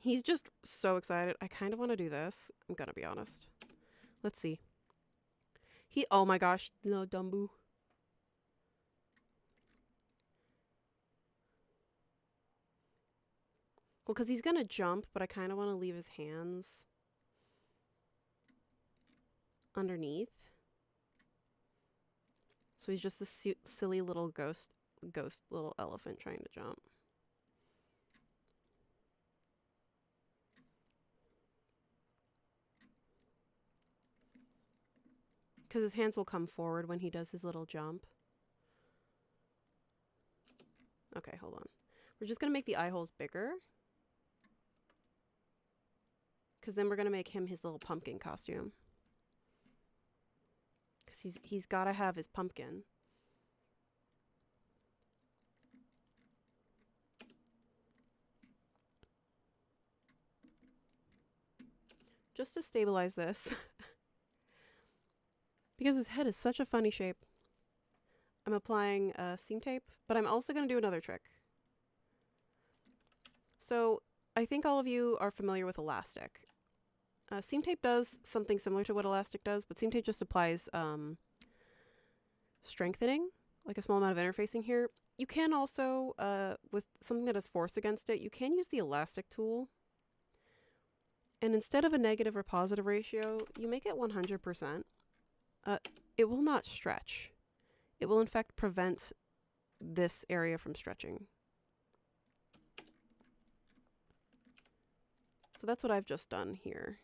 He's just so excited. I kind of want to do this. I'm gonna be honest. Let's see. Oh my gosh, no, Dumbo. Well, because he's gonna jump, but I kind of want to leave his hands underneath. So he's just this silly little ghost little elephant trying to jump. Because his hands will come forward when he does his little jump. Okay, hold on. We're just going to make the eye holes bigger, because then we're going to make him his little pumpkin costume. Because he's got to have his pumpkin. Just to stabilize this. Because his head is such a funny shape. I'm applying seam tape, but I'm also going to do another trick. So I think all of you are familiar with elastic. Seam tape does something similar to what elastic does, but seam tape just applies strengthening, like a small amount of interfacing here. You can also, with something that has force against it, you can use the elastic tool. And instead of a negative or positive ratio, you make it 100%. It will not stretch. It will in fact prevent this area from stretching. So that's what I've just done here.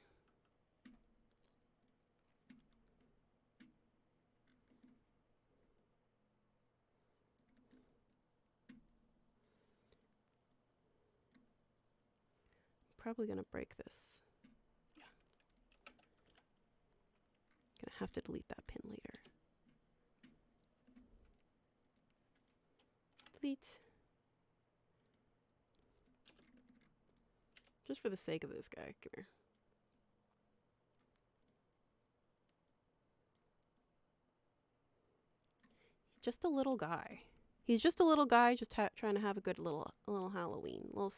Probably gonna break this. Yeah. Gonna have to delete that pin later. Delete. Just for the sake of this guy. Come here. He's just a little guy. He's just a little guy just trying to have a good little Halloween. A little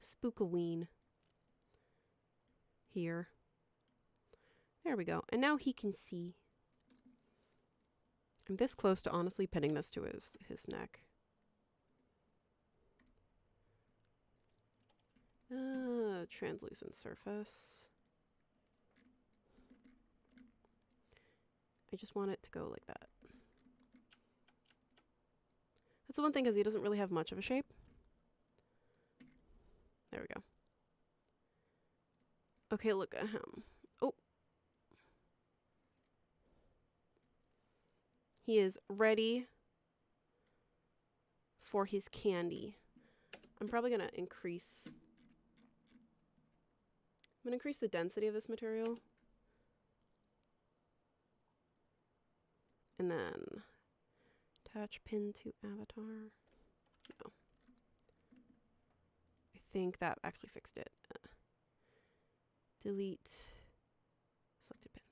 spookaween here. There we go. And now he can see. I'm this close to honestly pinning this to his neck. Translucent surface. I just want it to go like that. That's the one thing, because he doesn't really have much of a shape. There we go. Okay, look at him. Oh. He is ready for his candy. I'm probably going to increase... I'm going to increase the density of this material. And then attach pin to avatar. No. I think that actually fixed it. Delete selected pin.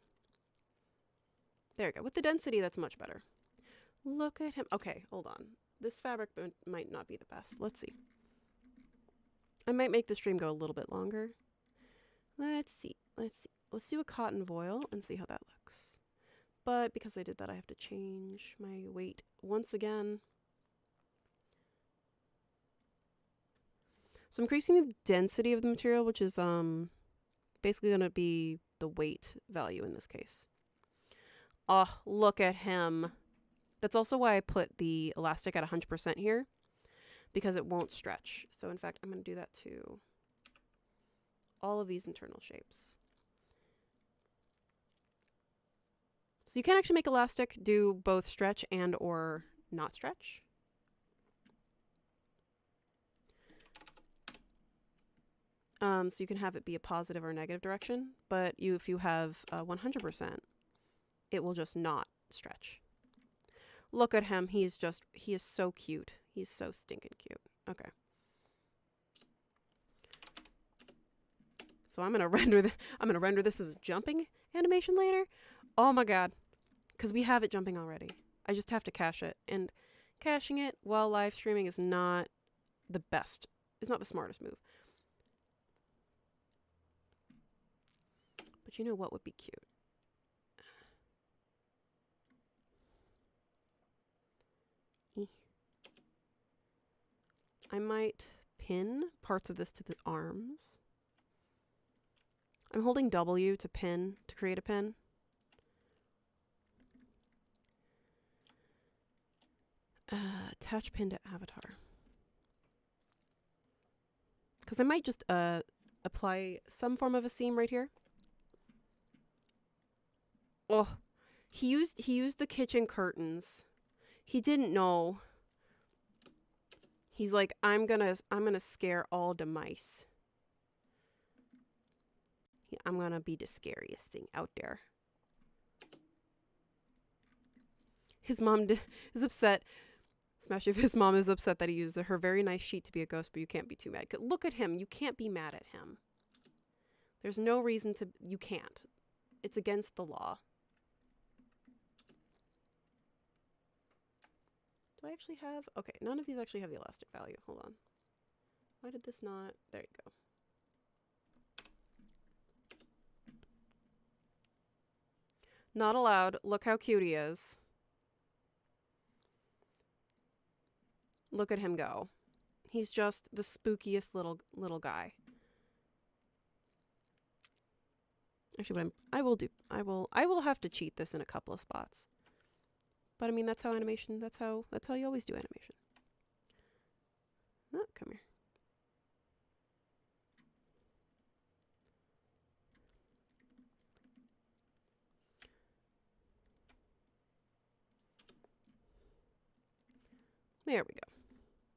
There we go. With the density, that's much better. Look at him. Okay, hold on. This fabric might not be the best. Let's see. I might make the stream go a little bit longer. Let's see. Let's do a cotton voile and see how that looks. But because I did that, I have to change my weight once again. So I'm increasing the density of the material, which is basically going to be the weight value in this case. Oh, look at him. That's also why I put the elastic at 100% here, because it won't stretch. So in fact, I'm going to do that to all of these internal shapes. So you can actually make elastic do both stretch and or not stretch. So you can have it be a positive or negative direction, but if you have 100%, it will just not stretch. Look at him. He is so cute. He's so stinking cute. Okay. So I'm gonna render this as a jumping animation later. Oh my god, because we have it jumping already. I just have to cache it, and caching it while live streaming is not the best. It's not the smartest move. But you know what would be cute? I might pin parts of this to the arms. I'm holding W to pin, to create a pin. Attach pin to avatar. Because I might just apply some form of a seam right here. Oh, he used the kitchen curtains. He didn't know. He's like, I'm gonna scare all the mice. I'm gonna be the scariest thing out there. His mom is upset. Smash if his mom is upset that he used her very nice sheet to be a ghost, but you can't be too mad. Look at him. You can't be mad at him. There's no reason to. You can't. It's against the law. Do I actually have? Okay, none of these actually have the elastic value. Hold on. Why did this not? There you go. Not allowed. Look how cute he is. Look at him go. He's just the spookiest little guy. Actually, I will have to cheat this in a couple of spots. But I mean, that's how animation, that's how you always do animation. Oh, come here. There we go.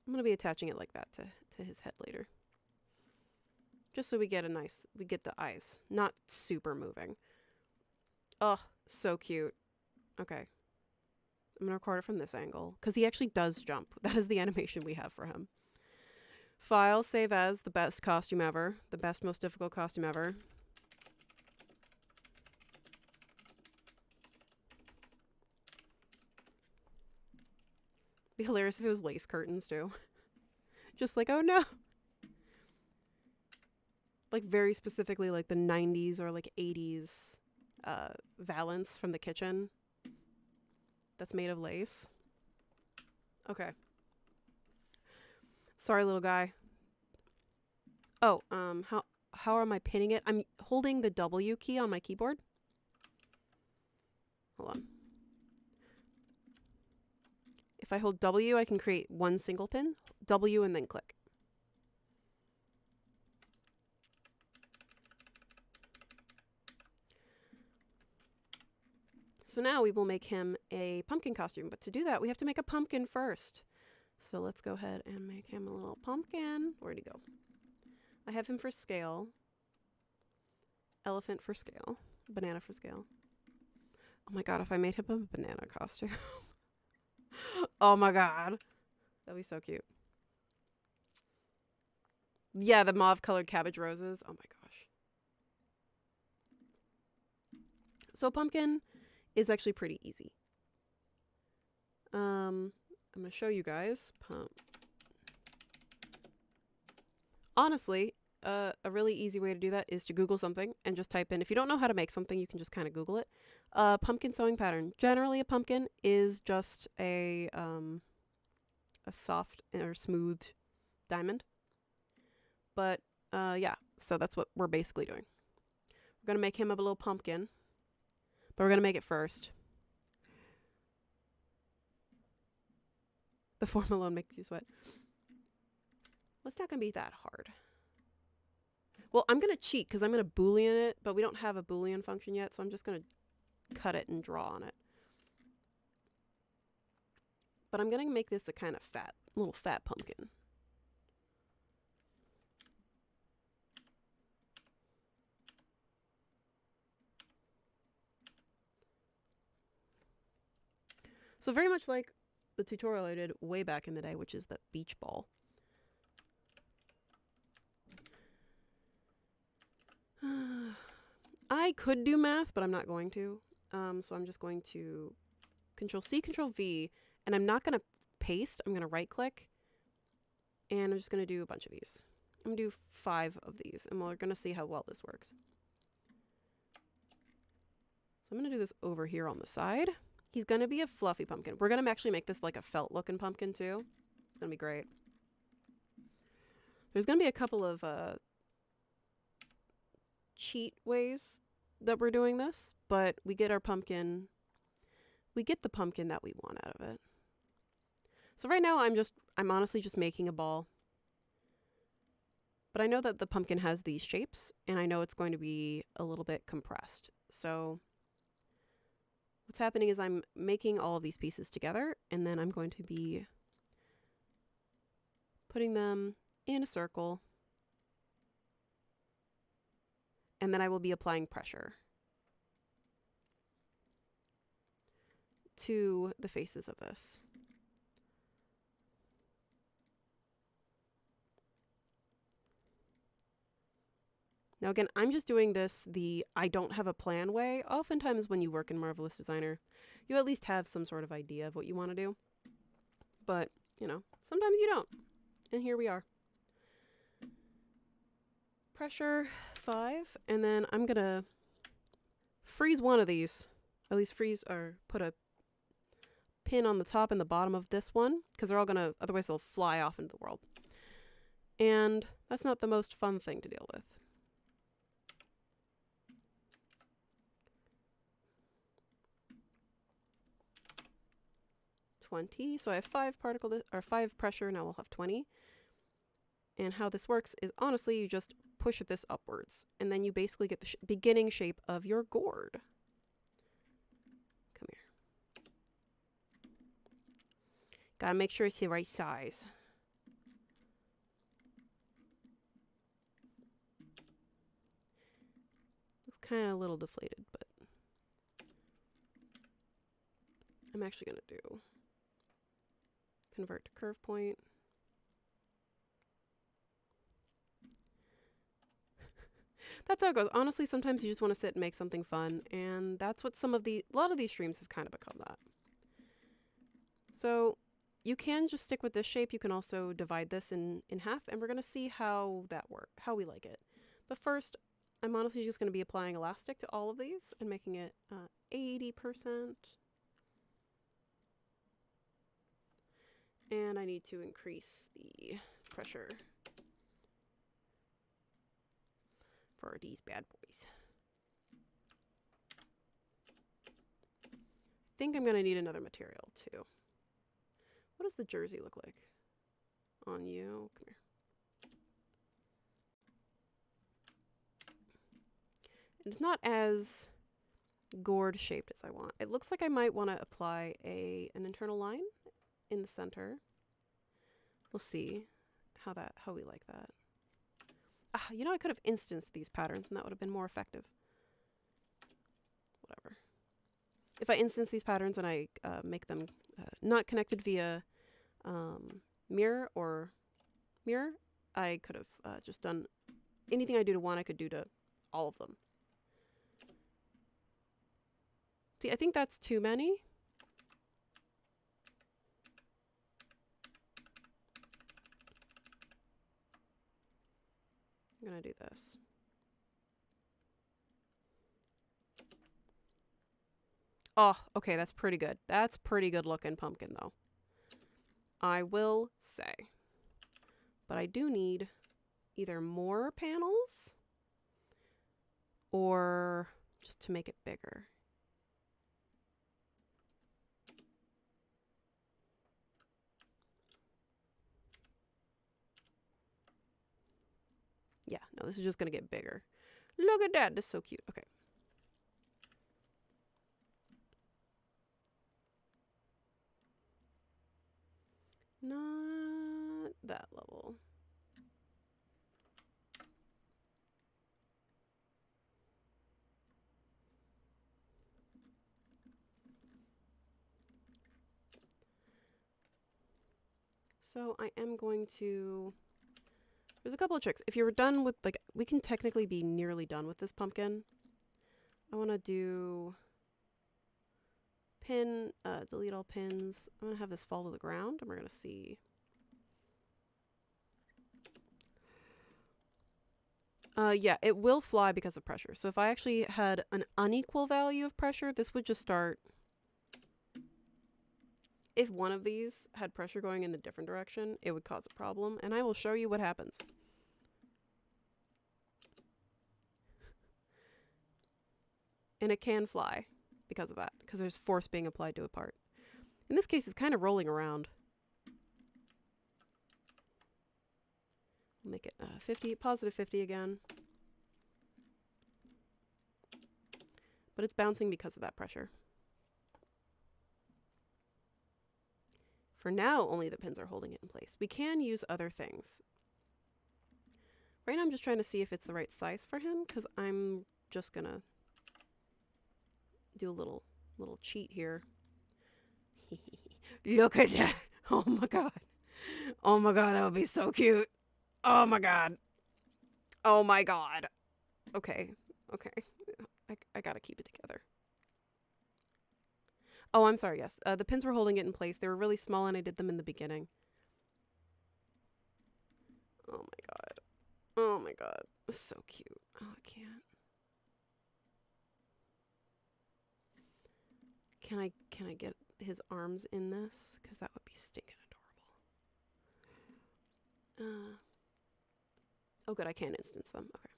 I'm going to be attaching it like that to his head later. Just so we get the eyes. Not super moving. Oh, so cute. Okay. I'm going to record it from this angle, because he actually does jump. That is the animation we have for him. File, save as, the best costume ever. The best, most difficult costume ever. Be hilarious if it was lace curtains too. Just like, oh no. Like very specifically like the 90s or like 80s valance from the kitchen that's made of lace. Okay. Sorry, little guy. Oh, how am I pinning it? I'm holding the W key on my keyboard. Hold on. If I hold W, I can create one single pin. W and then click. So now we will make him a pumpkin costume. But to do that, we have to make a pumpkin first. So let's go ahead and make him a little pumpkin. Where'd he go? I have him for scale. Elephant for scale. Banana for scale. Oh my god, if I made him a banana costume. Oh my god. That'd be so cute. Yeah, the mauve colored cabbage roses. Oh my gosh. So pumpkin is actually pretty easy. I'm going to show you guys. Honestly, a really easy way to do that is to Google something and just type in, if you don't know how to make something, you can just kind of Google it. Pumpkin sewing pattern. Generally, a pumpkin is just a soft or smooth diamond. But yeah, so that's what we're basically doing. We're going to make him a little pumpkin, but we're going to make it first. The form alone makes you sweat. Well, it's not going to be that hard. Well, I'm going to cheat because I'm going to Boolean it, but we don't have a Boolean function yet, so I'm just going to cut it and draw on it. But I'm going to make this a kind of little fat pumpkin. So very much like the tutorial I did way back in the day, which is the beach ball. I could do math, but I'm not going to. So I'm just going to Control-C, Control-V, and I'm not going to paste. I'm going to right-click, and I'm just going to do a bunch of these. I'm going to do 5 of these, and we're going to see how well this works. So I'm going to do this over here on the side. He's going to be a fluffy pumpkin. We're going to actually make this like a felt-looking pumpkin, too. It's going to be great. There's going to be a couple of cheat ways that we're doing this, but we get our pumpkin, we get the pumpkin that we want out of it. So right now I'm honestly just making a ball, but I know that the pumpkin has these shapes, and I know it's going to be a little bit compressed. So what's happening is I'm making all of these pieces together, and then I'm going to be putting them in a circle, and then I will be applying pressure to the faces of this. Now again, I'm just doing this the I don't have a plan way. Oftentimes when you work in Marvelous Designer, you at least have some sort of idea of what you want to do. But, you know, sometimes you don't. And here we are. Pressure 5, and then I'm gonna freeze one of these. At least freeze or put a pin on the top and the bottom of this one, because they're all gonna, otherwise they'll fly off into the world. And that's not the most fun thing to deal with. So I have 5 or 5 pressure, now we'll have 20. And how this works is, honestly, you just push this upwards, and then you basically get the beginning shape of your gourd. Come here. Gotta make sure it's the right size. It's kind of a little deflated, but I'm actually gonna do convert to curve point. That's how it goes. Honestly, sometimes you just want to sit and make something fun, and that's what a lot of these streams have kind of become that. So you can just stick with this shape. You can also divide this in half, and we're going to see how that works, how we like it. But first, I'm honestly just going to be applying elastic to all of these and making it 80%. And I need to increase the pressure for these bad boys. I think I'm going to need another material too. What does the jersey look like on you? Come here. And it's not as gourd shaped as I want. It looks like I might want to apply an internal line in the center. We'll see how we like that. Ah, you know, I could have instanced these patterns and that would have been more effective. Whatever. If I instance these patterns and I make them not connected via mirror, I could have just done anything I do to one, I could do to all of them. See, I think that's too many. I'm gonna do this. Oh, okay, that's pretty good. That's pretty good looking pumpkin though, I will say. But I do need either more panels or just to make it bigger. Yeah, no, this is just gonna get bigger. Look at that, that's so cute. Okay. Not that level. So I am going to, there's a couple of tricks. If you're done with, like, we can technically be nearly done with this pumpkin. I want to do pin, delete all pins. I'm going to have this fall to the ground and we're going to see. Yeah, it will fly because of pressure. So if I actually had an unequal value of pressure, this would just start. If one of these had pressure going in the different direction, it would cause a problem, and I will show you what happens. And it can fly because of that, because there's force being applied to a part. In this case, it's kind of rolling around. We'll make it 50, positive 50 again. But it's bouncing because of that pressure. For now, only the pins are holding it in place. We can use other things. Right now, I'm just trying to see if it's the right size for him, because I'm just going to do a little cheat here. Look at that. Oh my god. Oh my god, that would be so cute. Oh my god. Oh my god. Okay. Okay. I gotta keep it together. Oh, I'm sorry, yes. The pins were holding it in place. They were really small and I did them in the beginning. Oh my god. Oh my god. So cute. Oh, I can't. Can I get his arms in this? Because that would be stinking adorable. Oh good, I can't instance them. Okay.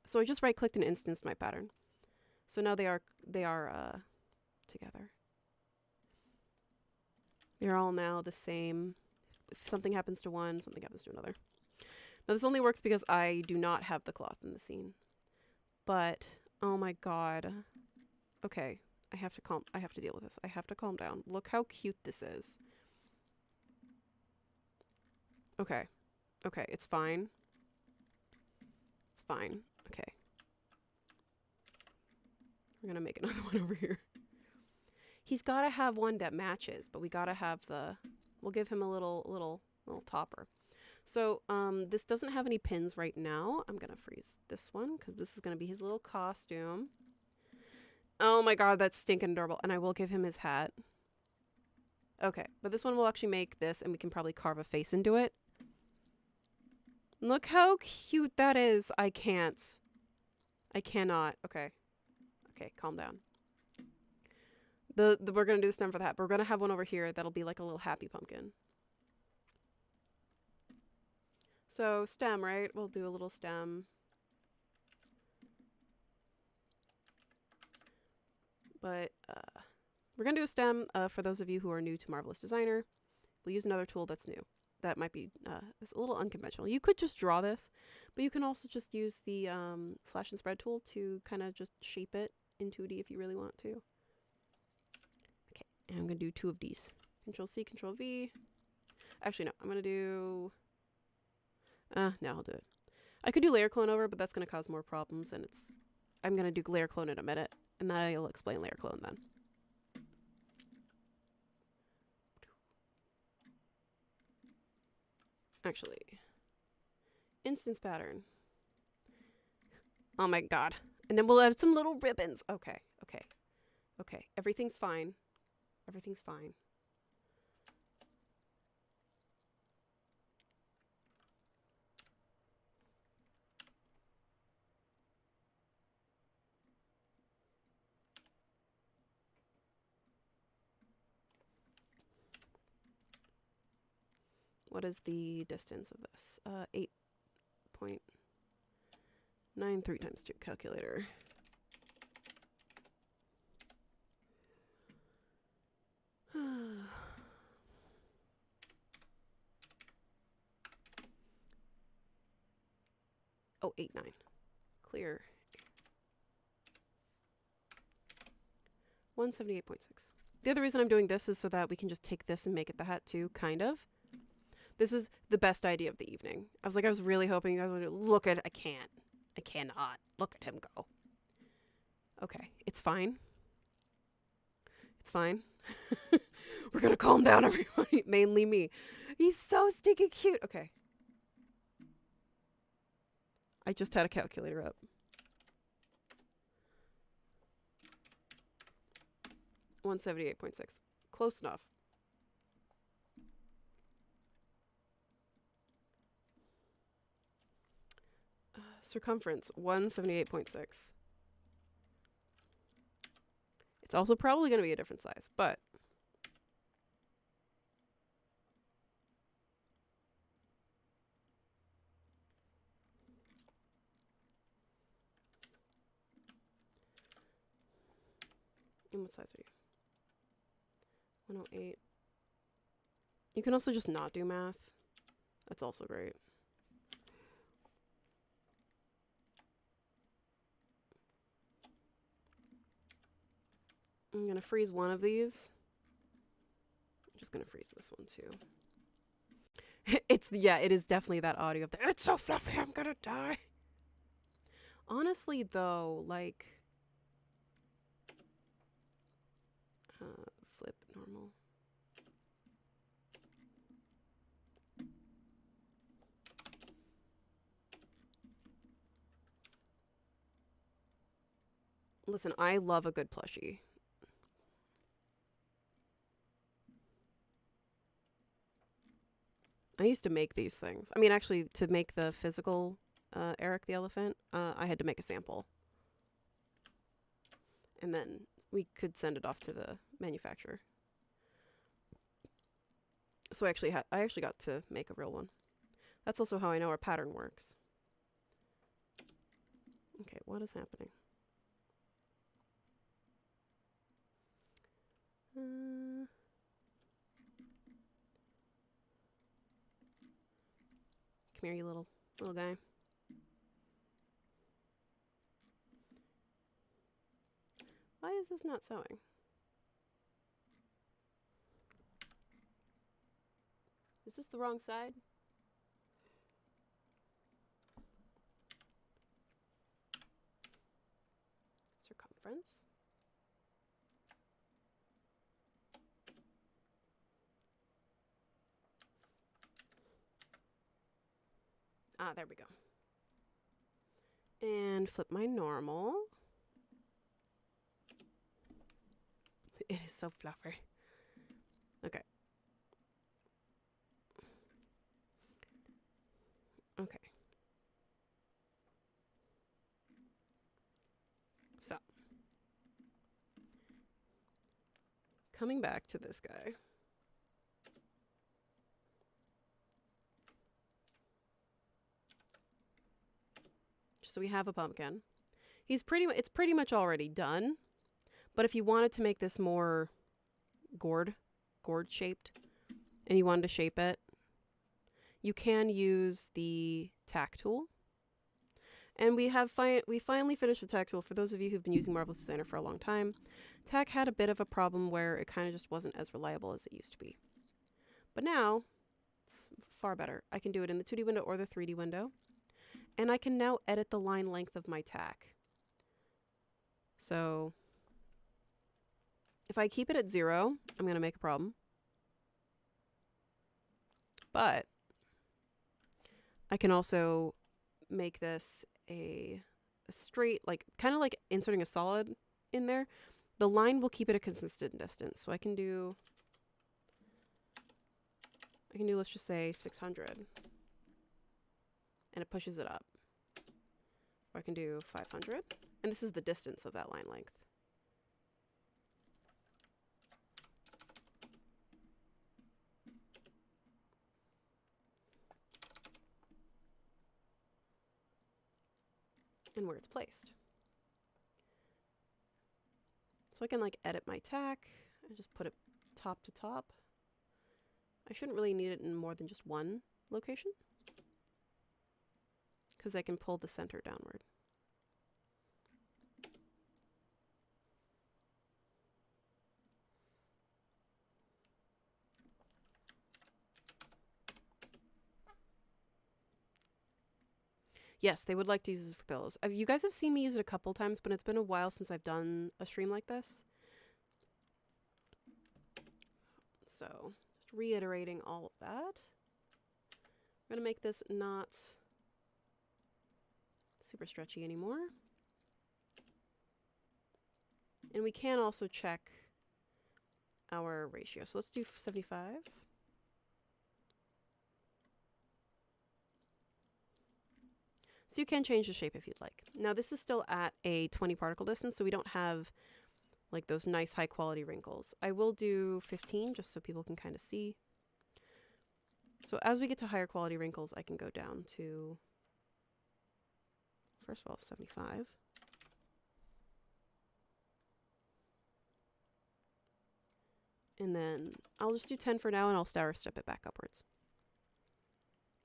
So I just right-clicked and instanced my pattern. So now they are together. They're all now the same. If something happens to one, something happens to another. Now this only works because I do not have the cloth in the scene. But oh my god. Okay, I have to deal with this. I have to calm down. Look how cute this is. Okay. Okay, it's fine. It's fine. Okay. We're gonna make another one over here. He's gotta have one that matches, but we gotta have we'll give him a little topper. So this doesn't have any pins right now. I'm gonna freeze this one because this is gonna be his little costume. Oh my god, that's stinking adorable. And I will give him his hat. Okay, but this one will actually make this and we can probably carve a face into it. Look how cute that is. I can't. I cannot. Okay. Okay, calm down. We're gonna do the stem for that, but we're gonna have one over here that'll be like a little happy pumpkin. So stem, right? We'll do a little stem. But we're gonna do a stem for those of you who are new to Marvelous Designer. We'll use another tool that's new. That might be it's a little unconventional. You could just draw this, but you can also just use the slash and spread tool to kind of just shape it in 2D if you really want to. Okay, and I'm gonna do 2 of these. Control C, Control V. Actually, no, I'm gonna do. No, I'll do it. I could do layer clone over, but that's gonna cause more problems, and I'm gonna do layer clone in a minute, and I'll explain layer clone then. Actually, instance pattern. Oh my god. And then we'll add some little ribbons. Okay, okay, okay. Everything's fine. Everything's fine. What is the distance of this? 8.93 times 2 calculator. Oh, 8.9. Clear. 178.6. The other reason I'm doing this is so that we can just take this and make it the hat too, kind of. This is the best idea of the evening. I was really hoping you guys would look at it. I can't. I cannot. Look at him go. Okay, it's fine. It's fine. We're gonna calm down, everybody. Mainly me. He's so stinky cute. Okay. I just had a calculator up. 178.6. Close enough. Circumference 178.6. It's also probably going to be a different size, but and what size are you? 108. You can also just not do math. That's also great. I'm going to freeze one of these. I'm just going to freeze this one too. Yeah, it is definitely that audio of the, it's so fluffy, I'm going to die. Honestly, though, like, flip normal. Listen, I love a good plushie. I used to make these things. I mean, actually, to make the physical Eric the elephant, I had to make a sample. And then we could send it off to the manufacturer. So I actually got to make a real one. That's also how I know our pattern works. Okay, what is happening? Come here, you little guy. Why is this not sewing? Is this the wrong side? Circumference. Ah, there we go. And flip my normal. It is so fluffy. Okay. Okay. coming back to this guy. So we have a pumpkin. It's pretty much already done. But if you wanted to make this more gourd shaped, and you wanted to shape it, you can use the tack tool. And we finally finished the tack tool. For those of you who've been using Marvelous Designer for a long time, tack had a bit of a problem where it kind of just wasn't as reliable as it used to be. But now, it's far better. I can do it in the 2D window or the 3D window. And I can now edit the line length of my tack. So if I keep it at 0, I'm going to make a problem. But I can also make this a straight, like kind of like inserting a solid in there. The line will keep it a consistent distance. So I can do, let's just say 600. And it pushes it up. Or I can do 500. And this is the distance of that line length. And where it's placed. So I can like edit my tack and just put it top to top. I shouldn't really need it in more than just one location, because I can pull the center downward. Yes, they would like to use this for pillows. You guys have seen me use it a couple times, but it's been a while since I've done a stream like this. So, just reiterating all of that. I'm going to make this not super stretchy anymore. And we can also check our ratio. So let's do 75. So you can change the shape if you'd like. Now this is still at a 20 particle distance, so we don't have like those nice high quality wrinkles. I will do 15 just so people can kind of see. So as we get to higher quality wrinkles, I can go down to, first of all, 75. And then I'll just do 10 for now, and I'll stair step it back upwards.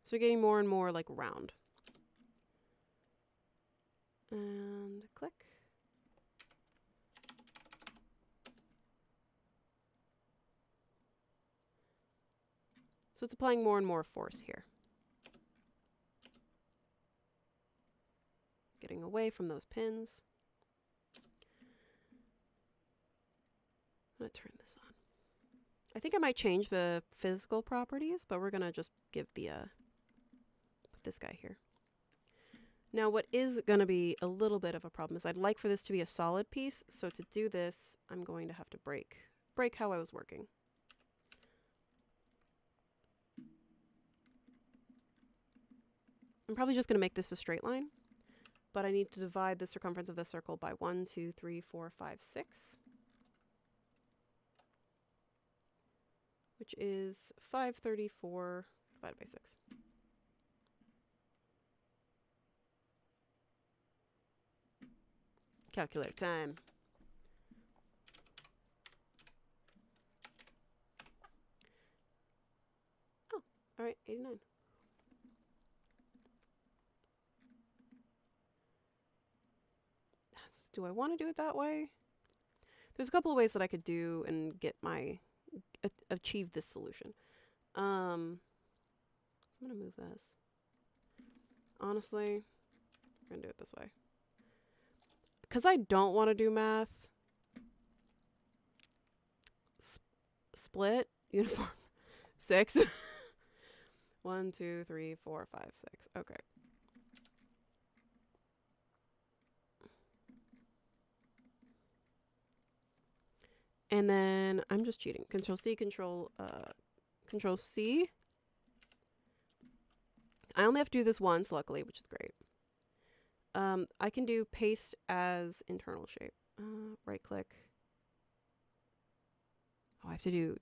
So we're getting more and more like round. And click. So it's applying more and more force here. Getting away from those pins. I'm going to turn this on. I think I might change the physical properties, but we're going to just give the, put this guy here. Now what is going to be a little bit of a problem is I'd like for this to be a solid piece. So to do this, I'm going to have to break how I was working. I'm probably just going to make this a straight line, but I need to divide the circumference of the circle by 1, 2, 3, 4, 5, 6, which is 534 divided by 6. Calculator time. Oh, all right, 89. Do I want to do it that way? There's a couple of ways that I could do and get my achieve this solution. I'm gonna move this. Honestly, I'm gonna do it this way. Because I don't want to do math. Split, uniform, 6. 1, 2, 3, 4, 5, 6. Okay. And then I'm just cheating. Control C, Control C. I only have to do this once, luckily, which is great. I can do paste as internal shape. Right click. Oh, I have to do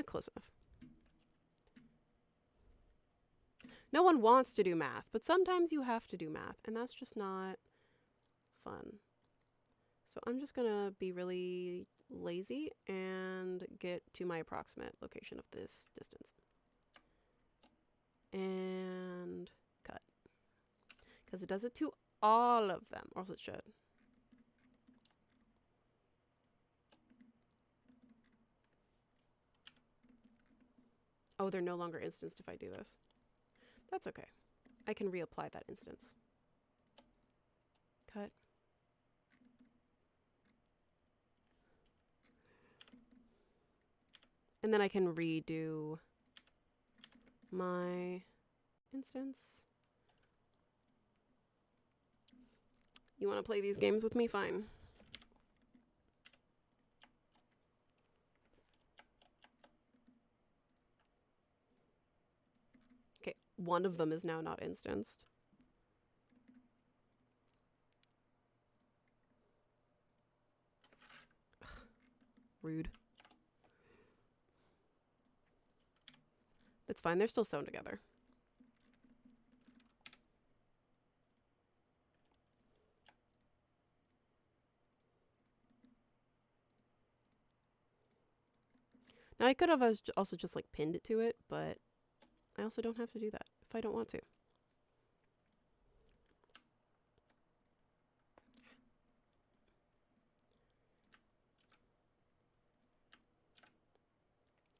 close enough. No one wants to do math, but sometimes you have to do math, and that's just not fun. So I'm just gonna be really lazy and get to my approximate location of this distance. And cut. Because it does it to all of them, or else it should. Oh, they're no longer instanced if I do this. That's okay. I can reapply that instance. Cut. And then I can redo my instance. You want to play these games with me? Fine. Okay, one of them is now not instanced. Ugh, rude. It's fine, they're still sewn together. Now I could have also just like pinned it to it, but I also don't have to do that if I don't want to.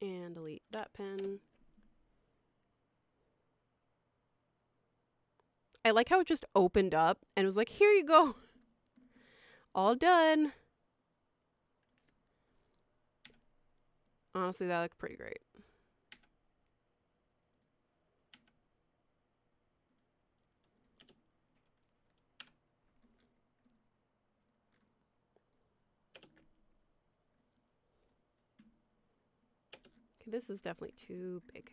And delete that pin. I like how it just opened up and was like, here you go. All done. Honestly, that looked pretty great. Okay, this is definitely too big.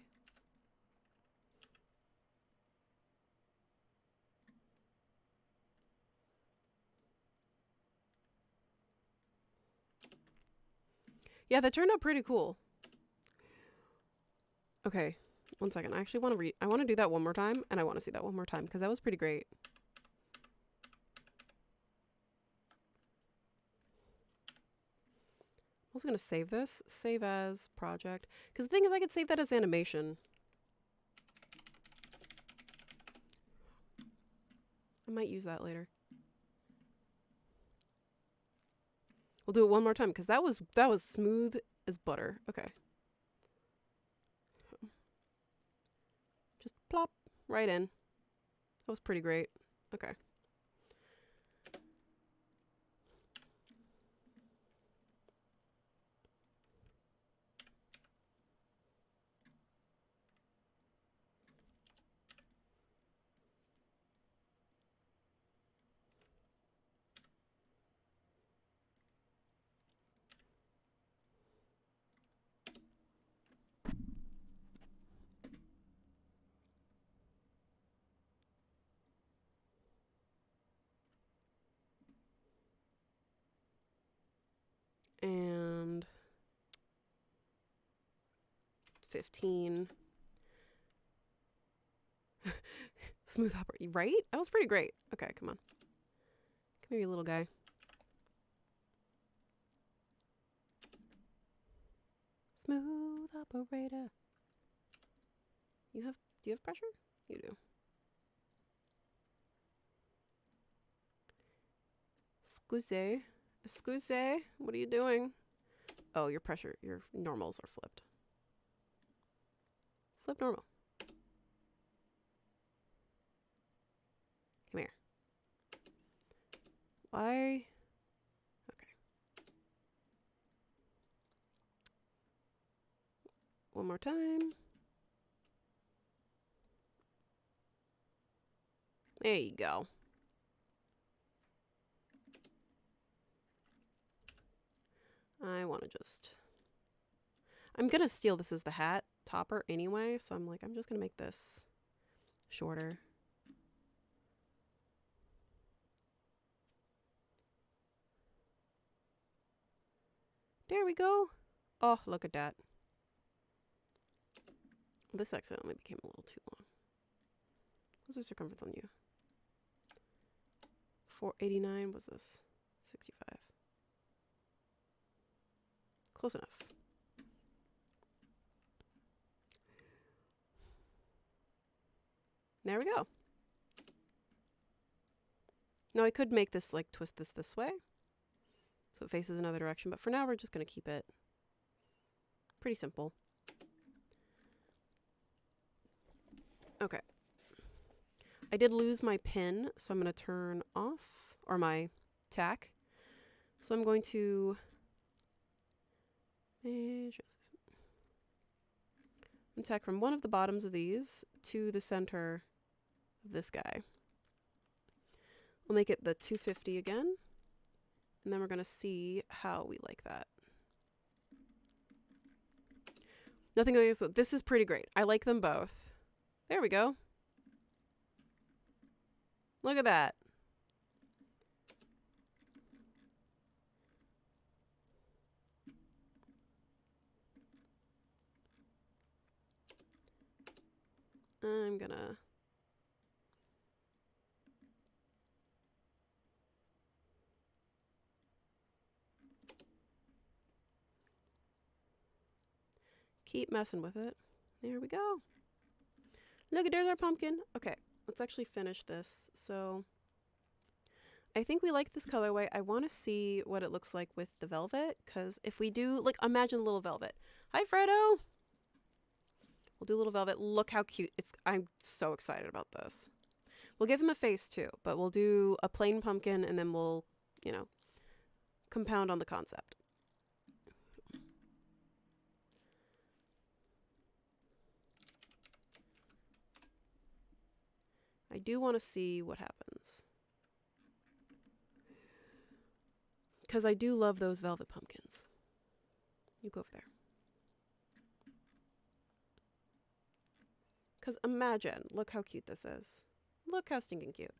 Yeah, that turned out pretty cool. Okay, one second. I actually want to I want to do that one more time, and I want to see that one more time because that was pretty great. I was gonna save this, save as project, because the thing is I could save that as animation. I might use that later. We'll do it one more time because that was smooth as butter. Okay. Just plop right in. That was pretty great. Okay. And 15. Smooth operator, right? That was pretty great. Okay, come on. Come here, you little guy. Smooth operator. Do you have pressure? You do. Excuse. Excuse. What are you doing? Oh, your normals are flipped. Flip normal. Come here. Why? Okay. One more time. There you go. I want to just... I'm going to steal this as the hat topper anyway, so I'm like, I'm just going to make this shorter. There we go. Oh, look at that. This accidentally became a little too long. What's the circumference on you? 489 was this? 65. Close enough. There we go. Now I could make this, like, twist this way, so it faces another direction, but for now we're just going to keep it pretty simple. Okay. I did lose my pin, so I'm going to turn off, or my tack. So I'm going to tack from one of the bottoms of these to the center of this guy. We'll make it the 250 again, and then we're going to see how we like that. Nothing like this. This is pretty great. I like them both. There we go. Look at that. I'm gonna keep messing with it. There we go. Look at, there's our pumpkin. Okay, let's actually finish this. So I think we like this colorway. I want to see what it looks like with the velvet, because if we do, like, imagine a little velvet. Hi, Fredo. We'll do a little velvet. Look how cute. I'm so excited about this. We'll give him a face too, but we'll do a plain pumpkin and then we'll, you know, compound on the concept. I do want to see what happens, because I do love those velvet pumpkins. You go over there. Because imagine, look how cute this is. Look how stinking cute.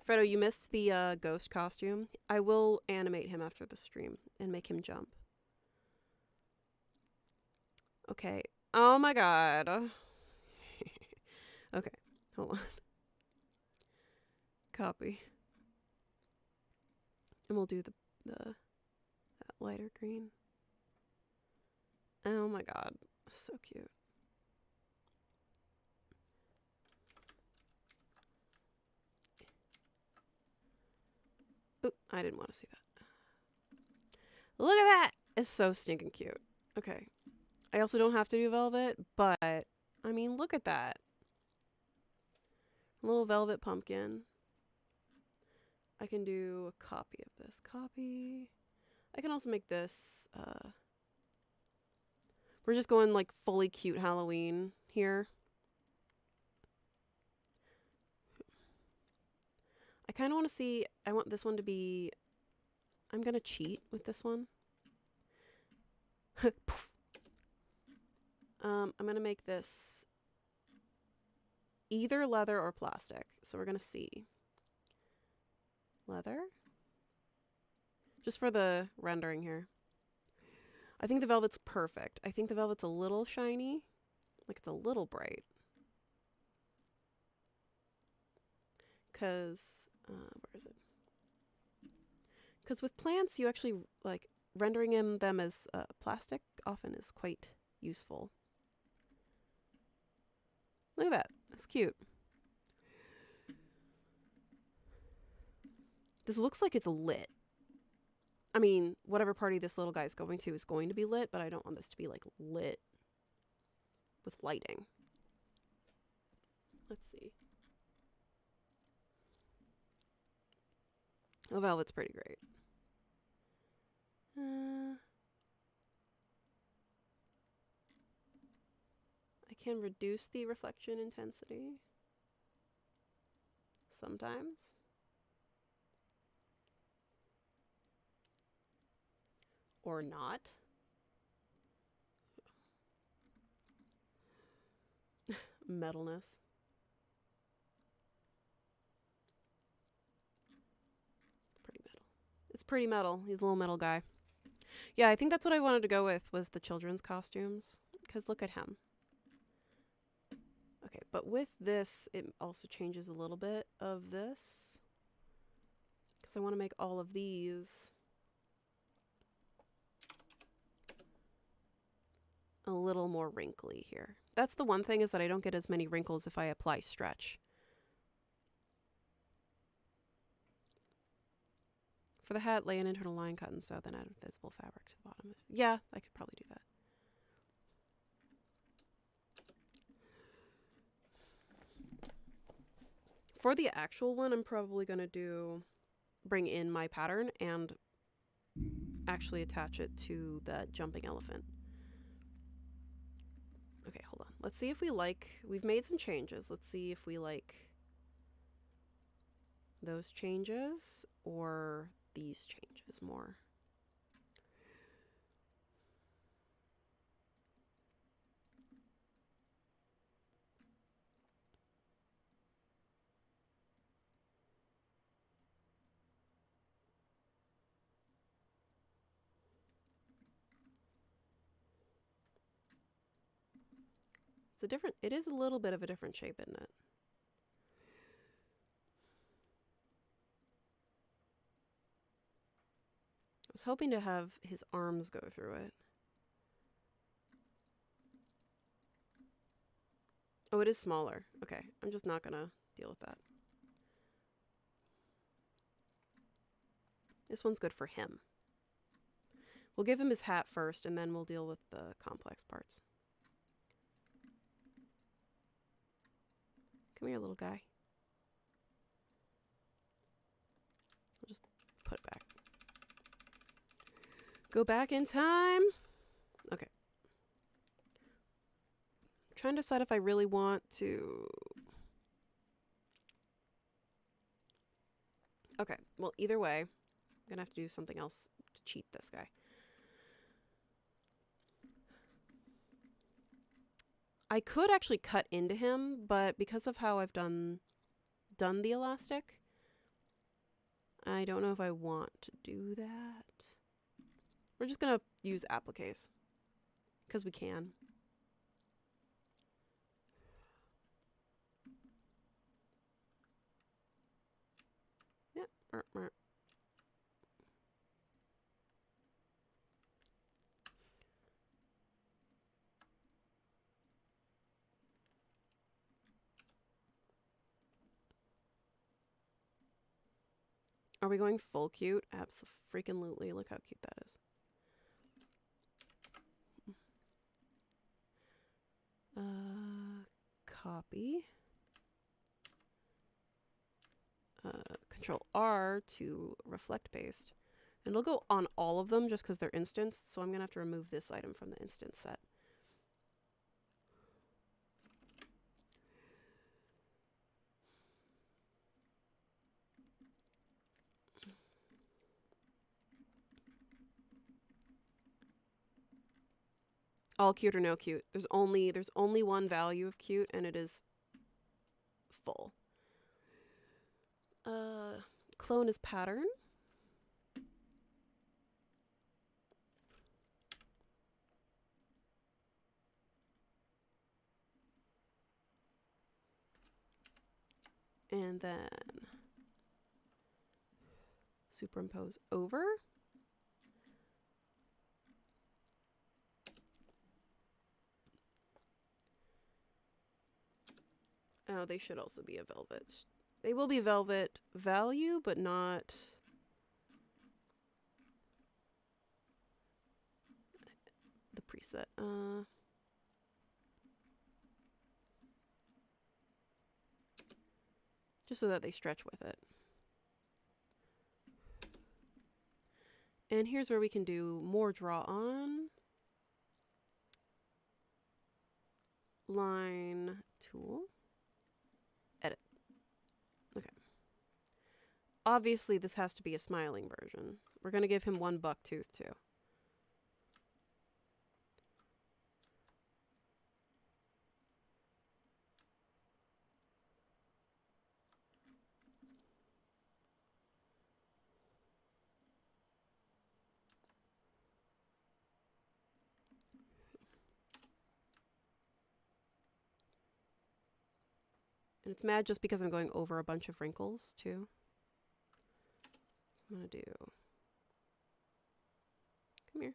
Fredo, you missed the ghost costume. I will animate him after the stream and make him jump. Okay. Oh my god. Okay, hold on. Copy. And we'll do that lighter green. Oh my god. So cute. Oop, I didn't want to see that. Look at that! It's so stinking cute. Okay. I also don't have to do velvet, but, I mean, look at that. A little velvet pumpkin. I can do a copy of this. Copy. I can also make this, we're just going, like, fully cute Halloween here. I kind of want to see, I want this one to be, I'm going to cheat with this one. I'm going to make this either leather or plastic. So we're going to see. Leather? Just for the rendering here. I think the velvet's perfect. I think the velvet's a little shiny. Like, it's a little bright. Because, where is it? Because with plants, you actually, like, rendering them as plastic often is quite useful. Look at that. That's cute. This looks like it's lit. I mean, whatever party this little guy's going to is going to be lit, but I don't want this to be, like, lit with lighting. Let's see. Oh, velvet's pretty great. I can reduce the reflection intensity sometimes. Or not. Metalness. It's pretty metal. It's pretty metal. He's a little metal guy. Yeah, I think that's what I wanted to go with, was the children's costumes. Because look at him. Okay, but with this, it also changes a little bit of this. Because I want to make all of these a little more wrinkly here. That's the one thing, is that I don't get as many wrinkles if I apply stretch. For the hat, lay an internal line cut and sew, then add visible fabric to the bottom. Yeah, I could probably do that. For the actual one, I'm probably going to bring in my pattern and actually attach it to the jumping elephant. Okay, hold on. Let's see if we like... We've made some changes. Let's see if we like those changes or these changes more. It's a different... It is a little bit of a different shape, isn't it? I was hoping to have his arms go through it. Oh, it is smaller. Okay, I'm just not gonna deal with that. This one's good for him. We'll give him his hat first, and then we'll deal with the complex parts. Come here, little guy. I'll just put it back. Go back in time. Okay. I'm trying to decide if I really want to... Okay, well, either way, I'm gonna have to do something else to cheat this guy. I could actually cut into him, but because of how I've done the elastic, I don't know if I want to do that. We're just gonna use appliques because we can. Yeah. Are we going full cute? Abso-freaking-lutely. Look how cute that is. Copy. Control R to reflect paste. And it'll go on all of them just because they're instanced, so I'm going to have to remove this item from the instance set. All cute or no cute. There's only one value of cute, and it is full. Clone is pattern. And then superimpose over. Oh, they should also be a velvet. They will be velvet value, but not... the preset. Just so that they stretch with it. And here's where we can do more draw on. Line tool. Edit. Okay. Obviously, this has to be a smiling version. We're going to give him one buck tooth, too. And it's mad just because I'm going over a bunch of wrinkles too. So I'm gonna do, come here.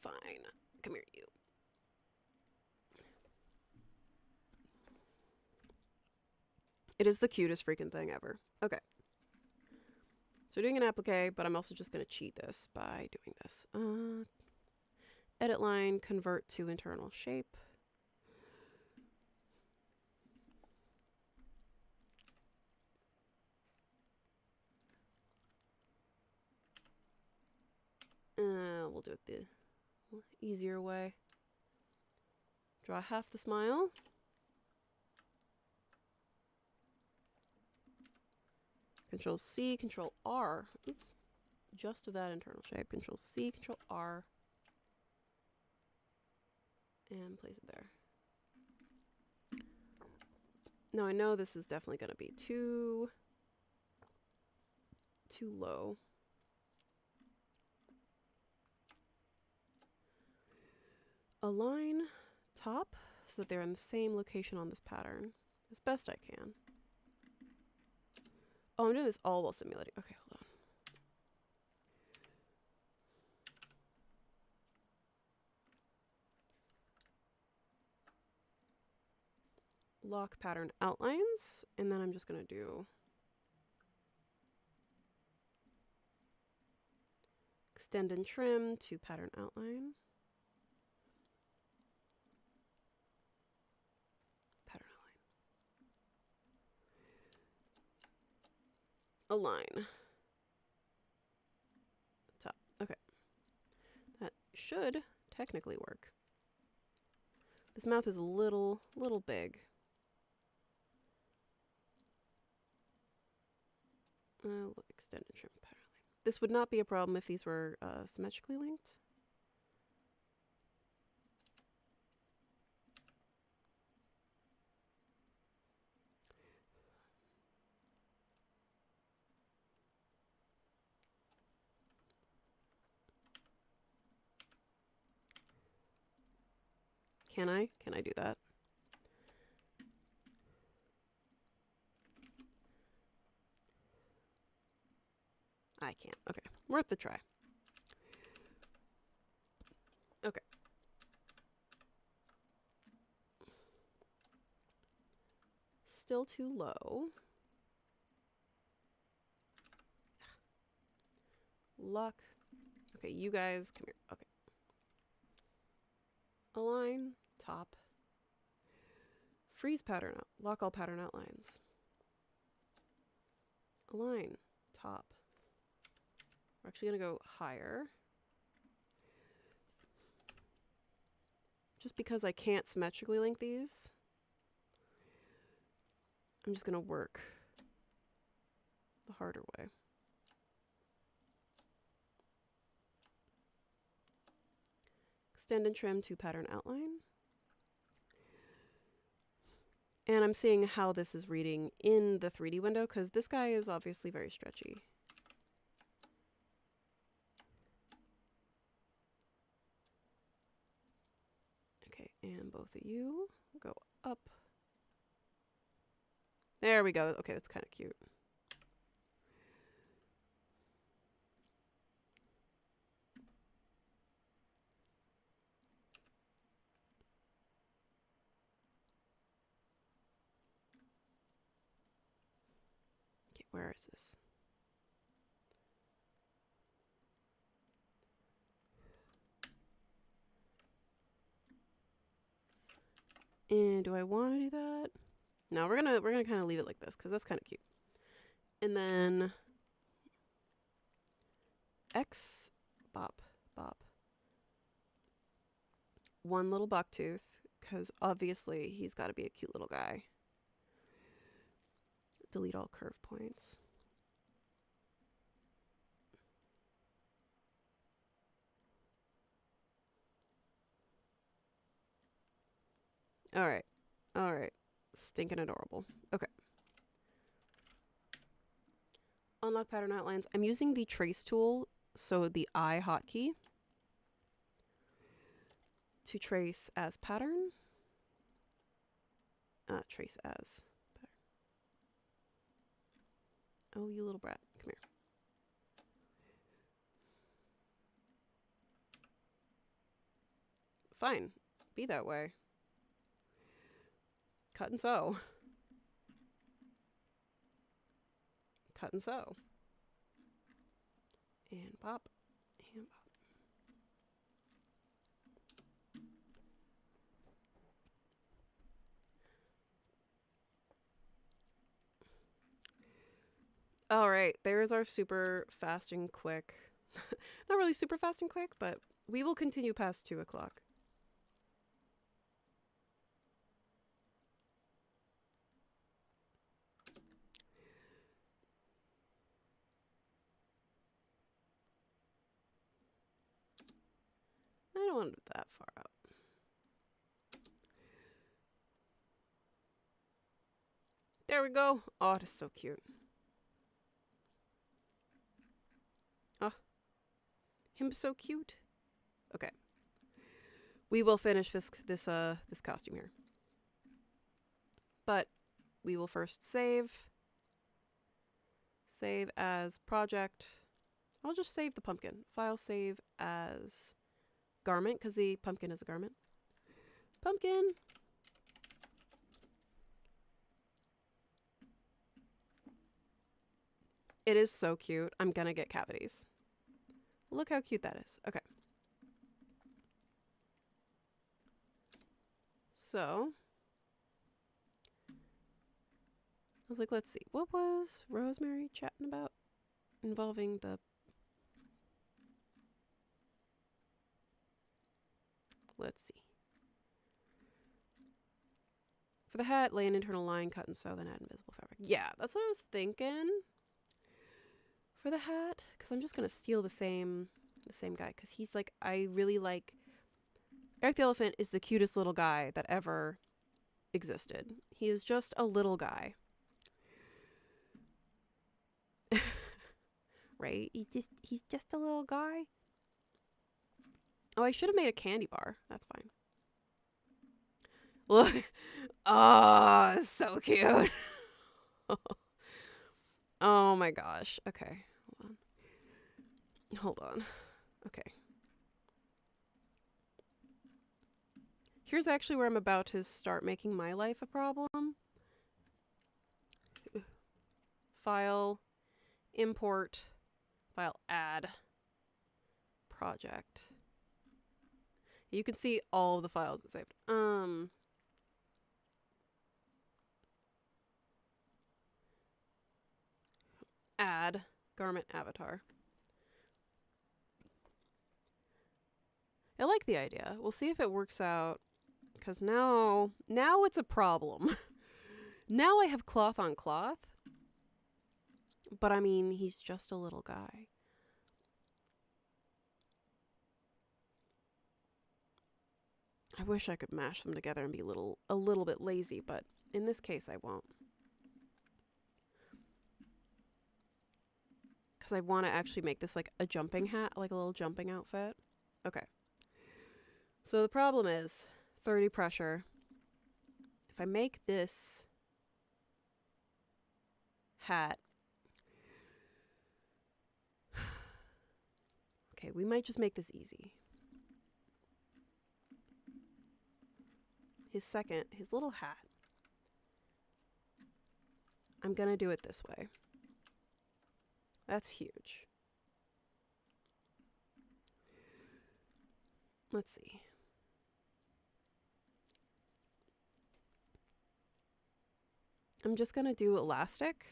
Fine. Come here, you. It is the cutest freaking thing ever. Okay. So doing an applique, but I'm also just going to cheat this by doing this. Edit line, convert to internal shape. We'll do it the easier way. Draw half the smile. Control C, Control R. Oops. Just of that internal shape. Control C, Control R. And place it there. Now I know this is definitely going to be too low. Align top so that they're in the same location on this pattern as best I can. Oh, I'm doing this all while simulating. Okay, hold on. Lock pattern outlines, and then I'm just going to do extend and trim to pattern outline. Pattern outline. Align. Top. Okay. That should technically work. This mouth is a little big. Extend and trim pattern line. This would not be a problem if these were symmetrically linked. Can I? Can I do that? I can't. Okay. Worth the try. Okay. Still too low. Lock. Okay, you guys, come here. Okay. Align, top. Freeze pattern out. Lock all pattern outlines. Align, top. We're actually going to go higher. Just because I can't symmetrically link these, I'm just going to work the harder way. Extend and trim to pattern outline. And I'm seeing how this is reading in the 3D window because this guy is obviously very stretchy. Okay, and both of you go up. There we go. Okay, that's kind of cute. Okay, where is this? And do I want to do that? No, we're gonna kind of leave it like this because that's kind of cute. And then X, bop, bop. One little buck tooth because obviously he's got to be a cute little guy. delete all curve points. All right. All right. Stinking adorable. Okay. Unlock pattern outlines. I'm using the trace tool, so the I hotkey, to trace as pattern. Trace as pattern. Oh, you little brat. Come here. Fine. Be that way. Cut and sew. Cut and sew. And pop. And pop. All right, there's our super fast and quick. Not really super fast and quick, but we will continue past 2 o'clock. I don't want it that far out. There we go. Oh, it is so cute. Oh, him so cute. Okay, we will finish this costume here, but we will first save. Save as project. I'll just save the pumpkin. File save as garment because the pumpkin is a garment. Pumpkin. It is so cute. I'm gonna get cavities. Look how cute that is. Okay. So, I was like, let's see. What was Rosemary chatting about involving the... Let's see. For the hat, lay an internal line, cut and sew, then add invisible fabric. Yeah, that's what I was thinking. For the hat, because I'm just gonna steal the same guy, because he's like, I really like... Eric the Elephant is the cutest little guy that ever existed. He is just a little guy. Right? He's just a little guy. Oh, I should have made a candy bar. That's fine. Look. Oh, so cute. Oh my gosh. Okay. Hold on. Hold on. Okay. Here's actually where I'm about to start making my life a problem. File, import, file, add, project. You can see all the files it saved. Add garment avatar. I like the idea. We'll see if it works out. Because now it's a problem. Now I have cloth on cloth. But I mean, he's just a little guy. I wish I could mash them together and be a little bit lazy, but in this case I won't. Because I want to actually make this like a jumping hat, like a little jumping outfit. Okay. So the problem is 30 pressure. If I make this hat... Okay, we might just make this easy. His little hat. I'm gonna do it this way. That's huge. Let's see. I'm just gonna do elastic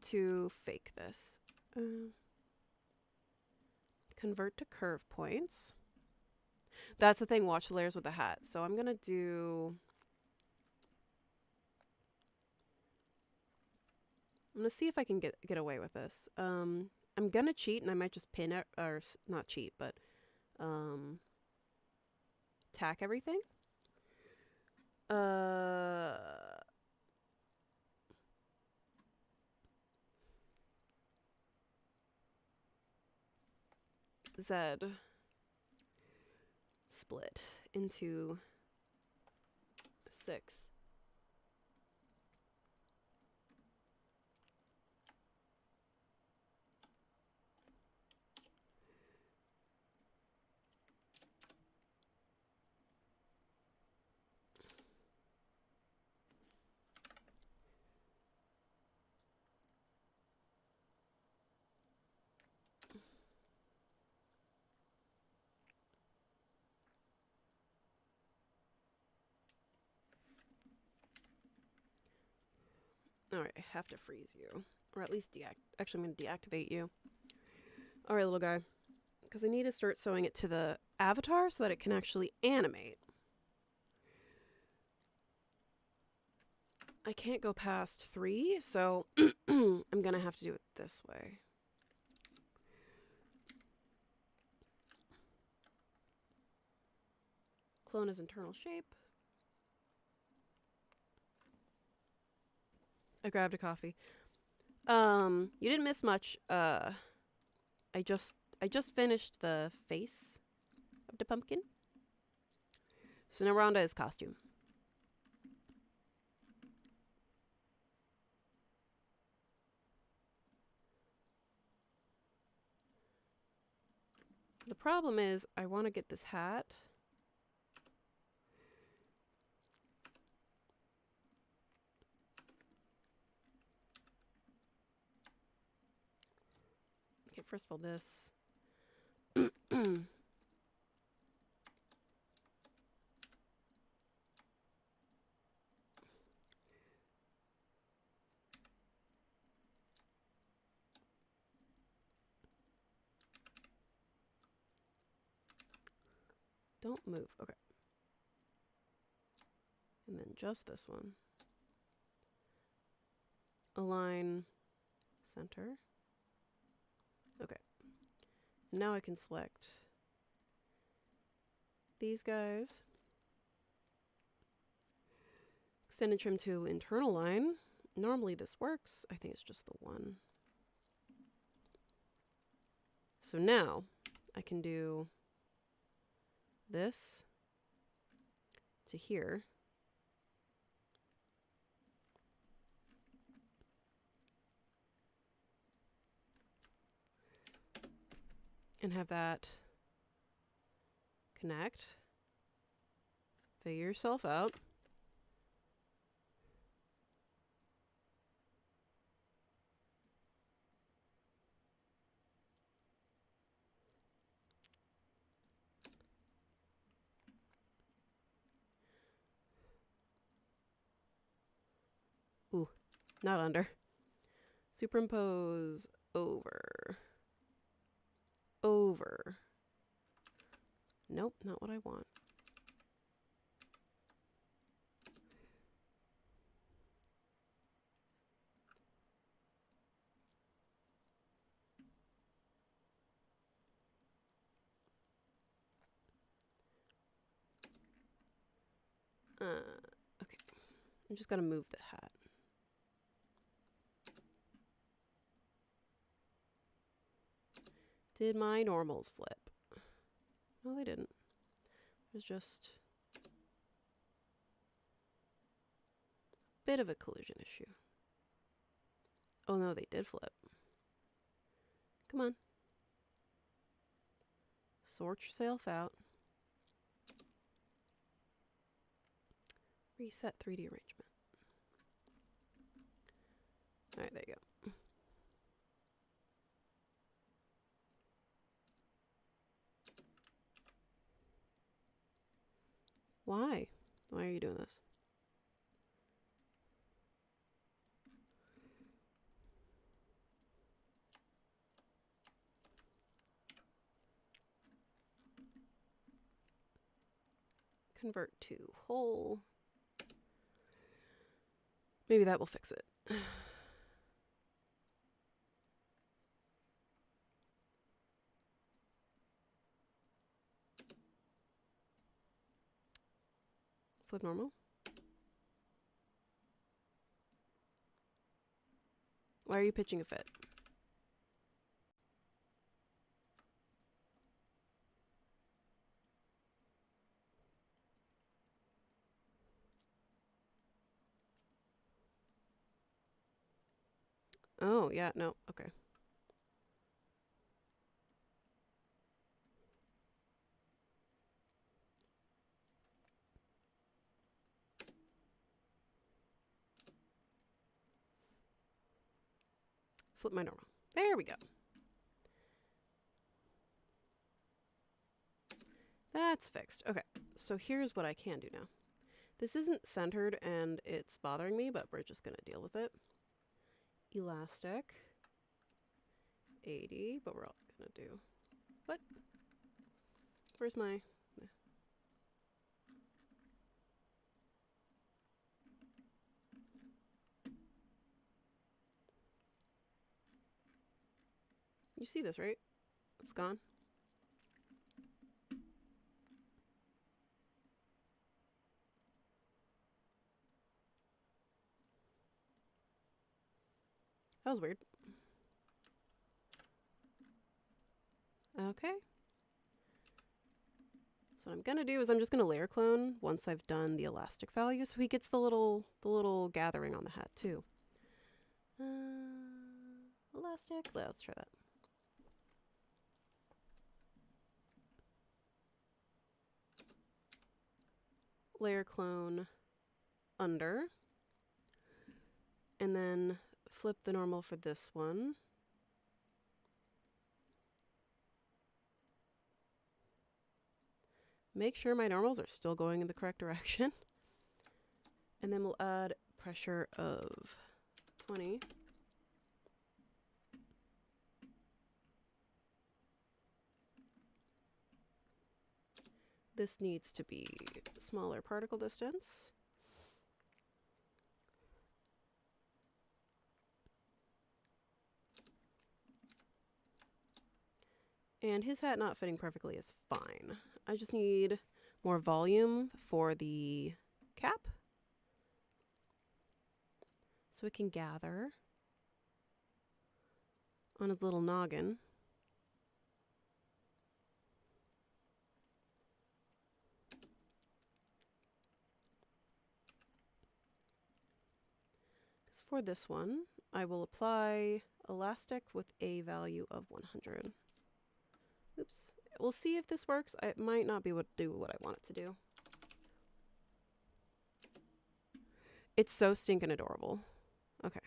to fake this. Convert to curve points. That's the thing, watch the layers with the hat. So I'm gonna do I'm gonna see if I can get away with this. I'm gonna cheat, and I might just pin it, or not cheat, but tack everything. Z split into 6. Alright, I have to freeze you. Or at least actually, I'm going to deactivate you. Alright, little guy. Because I need to start sewing it to the avatar so that it can actually animate. I can't go past 3, so I'm going to have to do it this way. Clone his internal shape. I grabbed a coffee. You didn't miss much. I just finished the face of the pumpkin. So now we're on to his costume. The problem is I want to get this hat. Okay, first of all, this. Don't move. Okay. And then just this one. Align center. Okay. Now I can select these guys. Extend and trim to internal line. Normally this works. I think it's just the one. So now I can do this to here. And have that connect. Figure yourself out. Ooh, not under. Superimpose over. Over. Nope, not what I want. Okay. I'm just gonna move the hat. Did my normals flip? No, they didn't. It was just a bit of a collision issue. Oh no, they did flip. Come on. Sort yourself out. Reset 3D arrangement. Alright, there you go. Why? Why are you doing this? Convert to whole. Maybe that will fix it. Flip normal. Why are you pitching a fit? Oh, yeah, no, okay. Flip my normal. There we go. That's fixed. Okay, so here's what I can do now. This isn't centered and it's bothering me, but we're just going to deal with it. Elastic. 80, but we're all going to do... What? Where's my... You see this, right? It's gone. That was weird. Okay. So what I'm gonna do is I'm just gonna layer clone once I've done the elastic value, so he gets the little gathering on the hat too. Elastic. Let's try that. Layer clone under, and then flip the normal for this one. Make sure my normals are still going in the correct direction. And then we'll add pressure of 20. This needs to be smaller particle distance. And his hat not fitting perfectly is fine. I just need more volume for the cap, so it can gather on his little noggin. Because for this one, I will apply elastic with a value of 100. Oops. We'll see if this works. It might not be able to do what I want it to do. It's so stinking adorable. Okay.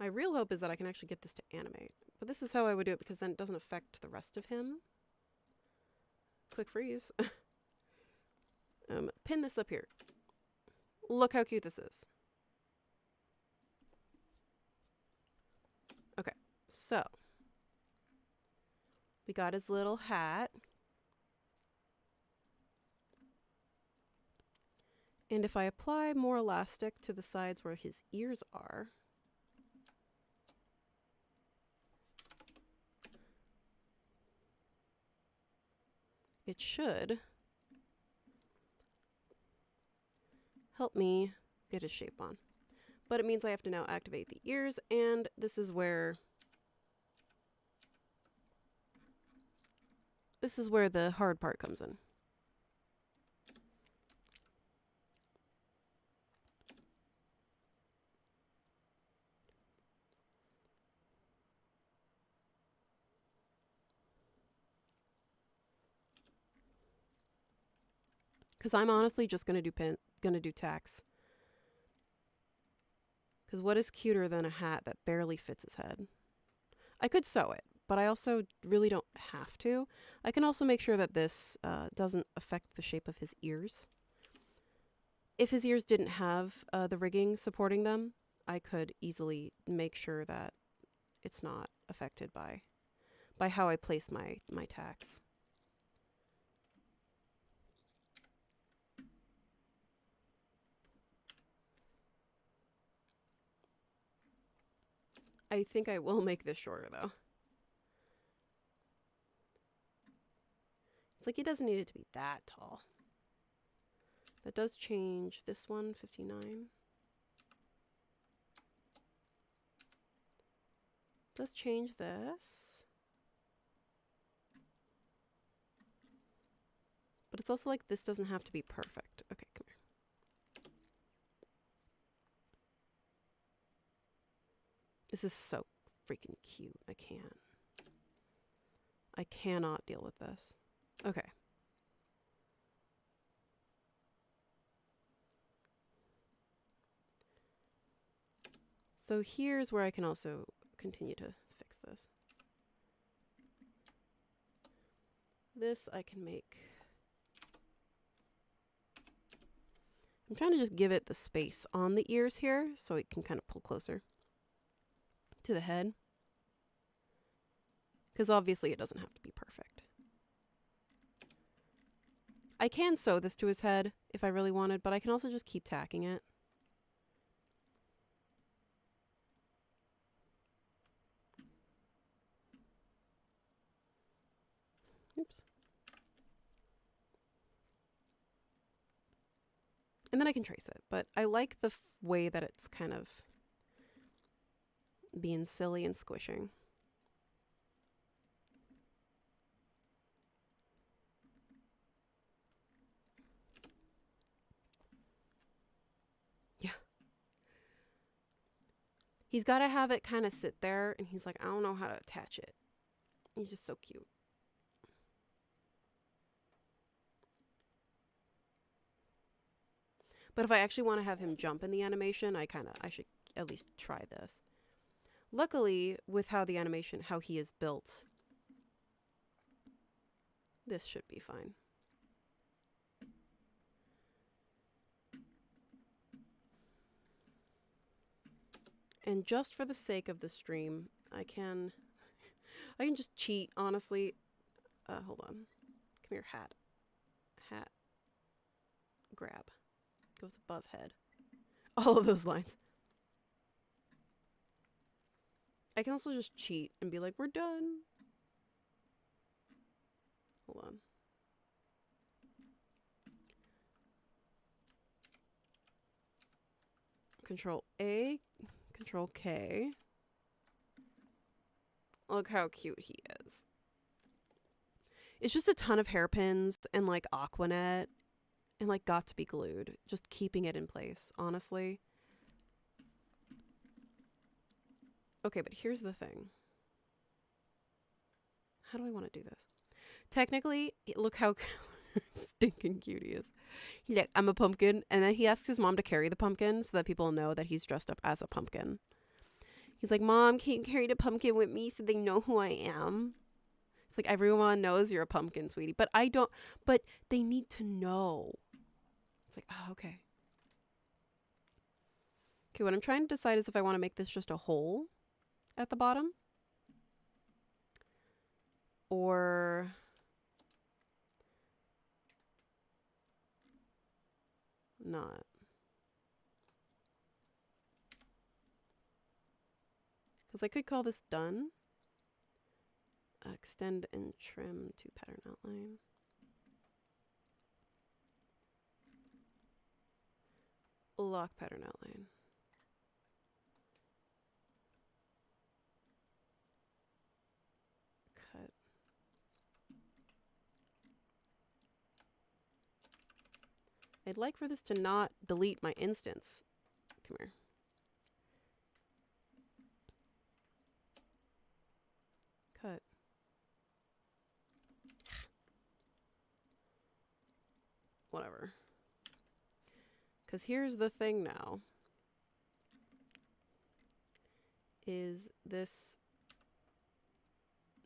My real hope is that I can actually get this to animate. But this is how I would do it because then it doesn't affect the rest of him. Quick freeze. Pin this up here. Look how cute this is. Okay, so we got his little hat. And if I apply more elastic to the sides where his ears are, it should help me get his shape on. But it means I have to now activate the ears, and this is where the hard part comes in. Because I'm honestly just gonna do tacks. Because what is cuter than a hat that barely fits his head? I could sew it, but I also really don't have to. I can also make sure that this doesn't affect the shape of his ears. If his ears didn't have the rigging supporting them, I could easily make sure that it's not affected by how I place my tacks. I think I will make this shorter though. It's like he doesn't need it to be that tall. That does change this one, 59. Does change this. But it's also like this doesn't have to be perfect. Okay, come here. This is so freaking cute. I can't. I cannot deal with this. Okay. So here's where I can also continue to fix this. This I can make. I'm trying to just give it the space on the ears here so it can kind of pull closer to the head. Because obviously it doesn't have to be perfect. I can sew this to his head if I really wanted, but I can also just keep tacking it. Oops. And then I can trace it, but I like the way that it's kind of being silly and squishing. Yeah. He's got to have it kind of sit there, and he's like, I don't know how to attach it. He's just so cute. But if I actually want to have him jump in the animation, I should at least try this. Luckily, with how he is built, this should be fine. And just for the sake of the stream, I can just cheat, honestly. Hold on. Come here, hat. Hat. Grab. Goes above head. All of those lines. I can also just cheat and be like, we're done. Hold on. Control A, Control K. Look how cute he is. It's just a ton of hairpins and like Aquanet and like got to be glued. Just keeping it in place, honestly. Okay, but here's the thing. How do I want to do this? Technically, look how stinking cute he is. He's like, I'm a pumpkin. And then he asks his mom to carry the pumpkin so that people know that he's dressed up as a pumpkin. He's like, Mom, can you carry the pumpkin with me so they know who I am? It's like, everyone knows you're a pumpkin, sweetie. But I don't, but they need to know. It's like, oh, okay. Okay, what I'm trying to decide is if I want to make this just a hole at the bottom. Or not. Because I could call this done. Extend and trim to pattern outline. Lock pattern outline. Cut. I'd like for this to not delete my instance. Come here. Cut. Whatever. Because here's the thing now. Is this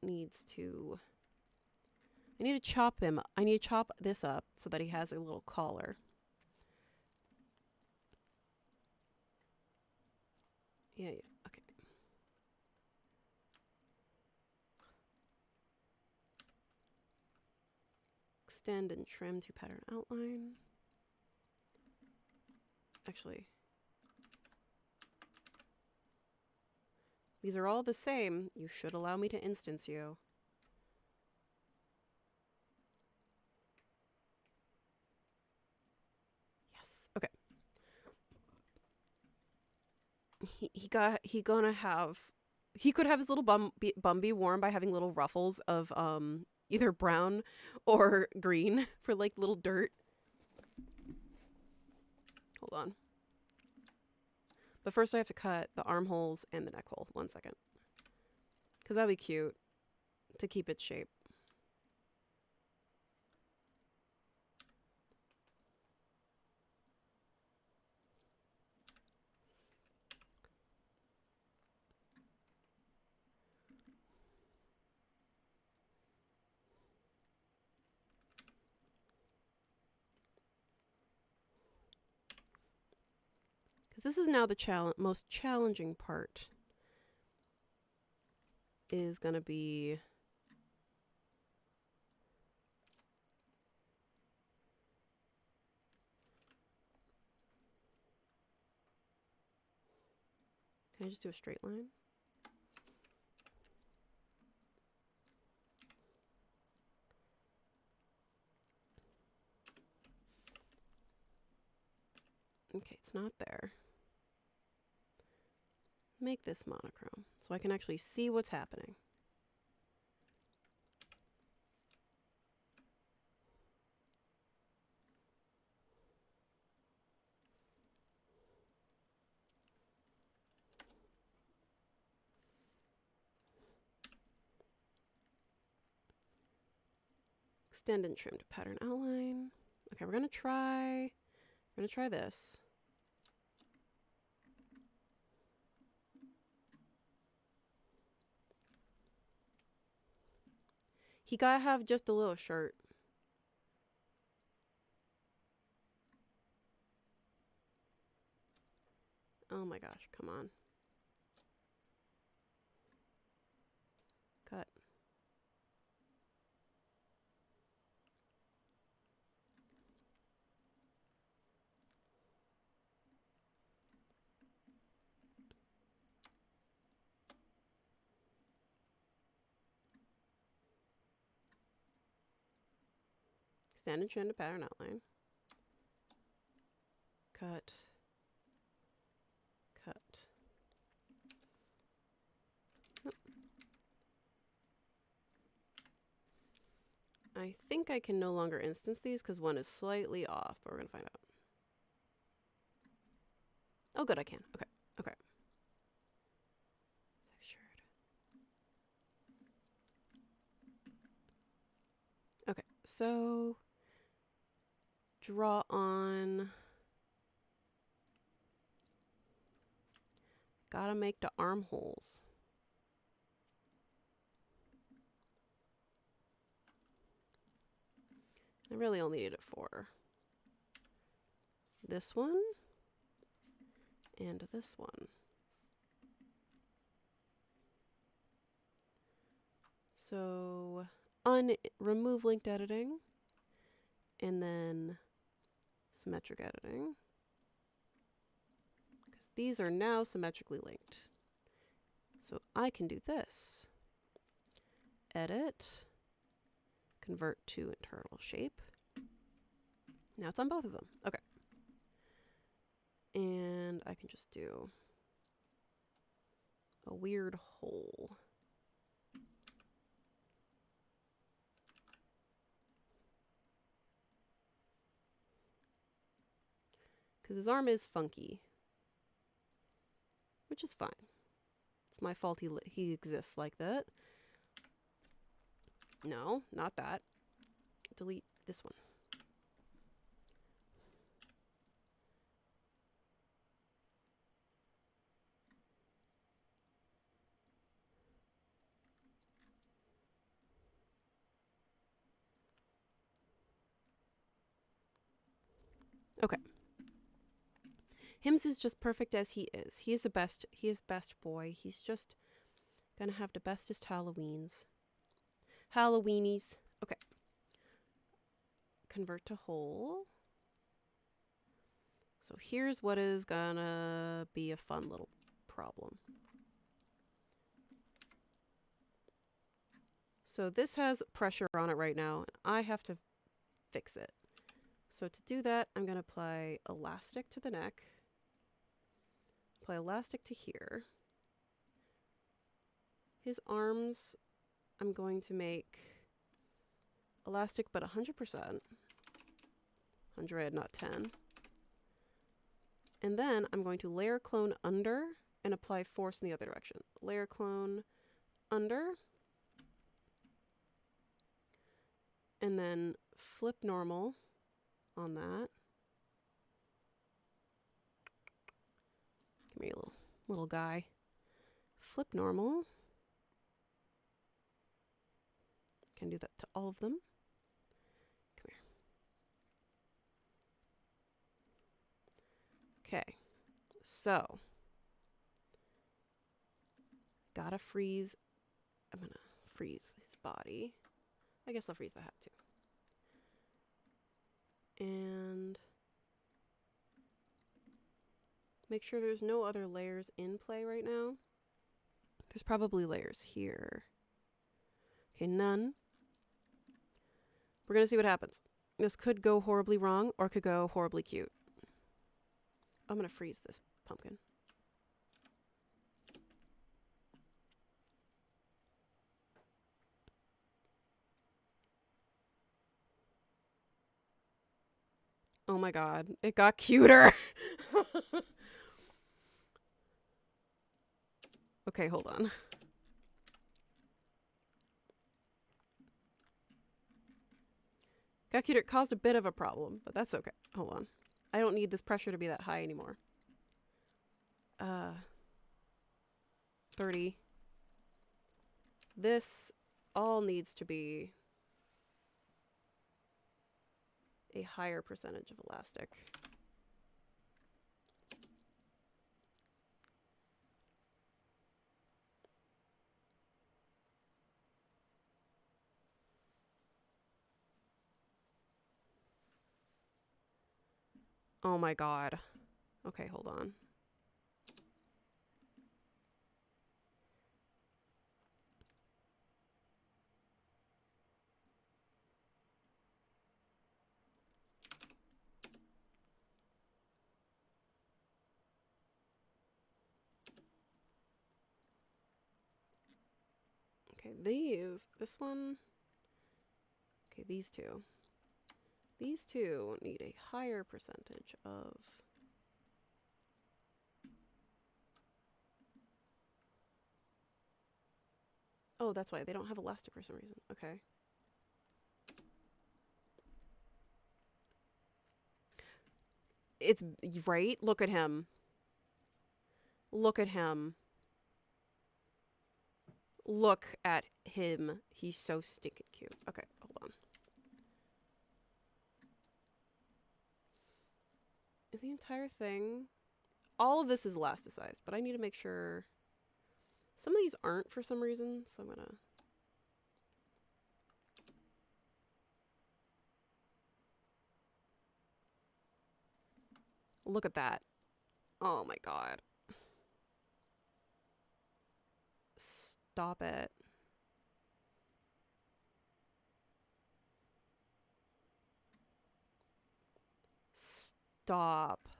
needs to... I need to chop him. I need to chop this up so that he has a little collar. Yeah, okay. Extend and trim to pattern outline. Actually, These are all the same. You should allow me to instance you. Yes. Okay. He could have his little bum be warm by having little ruffles of either brown or green for like little dirt. Hold on. But first I have to cut the armholes and the neck hole. 1 second. Because that'd be cute to keep its shape. Because this is now the most challenging part. Is going to be... Can I just do a straight line? Okay, it's not there. Make this monochrome so I can actually see what's happening. Extend and trim to pattern outline. Okay, we're gonna try this. He gotta have just a little shirt. Oh my gosh, come on. Cut. Extend and trim to pattern outline. Cut. Cut. I think I can no longer instance these because one is slightly off, but we're going to find out. Oh, good, I can. Okay, okay. Textured. Okay, so draw on. Gotta make the armholes. I really only need it for this one and this one. So remove linked editing and then symmetric editing. Because these are now symmetrically linked. So I can do this. Edit. Convert to internal shape. Now it's on both of them. Okay. And I can just do a weird hole. Because his arm is funky. Which is fine. It's my fault he exists like that. No, not that. Delete this one. Okay. Hims is just perfect as he is. He is the best. He is best boy. He's just gonna have the bestest Halloweens. Halloweenies. Okay. Convert to whole. So here's what is gonna be a fun little problem. So this has pressure on it right now, and I have to fix it. So to do that, I'm going to apply elastic to the neck, apply elastic to here. His arms, I'm going to make elastic, but 100%. 100, not 10. And then I'm going to layer clone under and apply force in the other direction. Layer clone under. And then flip normal on that. Give me a little guy. Flip normal. Can do that to all of them. Come here. Okay. So, gotta freeze. I'm gonna freeze his body. I guess I'll freeze the hat too. And make sure there's no other layers in play right now. There's probably layers here. Okay, none. We're gonna see what happens. This could go horribly wrong or could go horribly cute. I'm gonna freeze this pumpkin. Oh my god, it got cuter. Okay, hold on. Got cuter. It caused a bit of a problem, but that's okay. Hold on. I don't need this pressure to be that high anymore. 30. This all needs to be a higher percentage of elastic. Oh my god. Okay, hold on. Okay, this one, okay, these two. These two need a higher percentage of... Oh, that's why they don't have elastic for some reason. Okay. It's right. Look at him. Look at him. Look at him. He's so stinking cute. Okay, hold on. Is the entire thing... All of this is elasticized, but I need to make sure... Some of these aren't for some reason, so I'm gonna... Look at that. Oh my god. Stop it. Stop.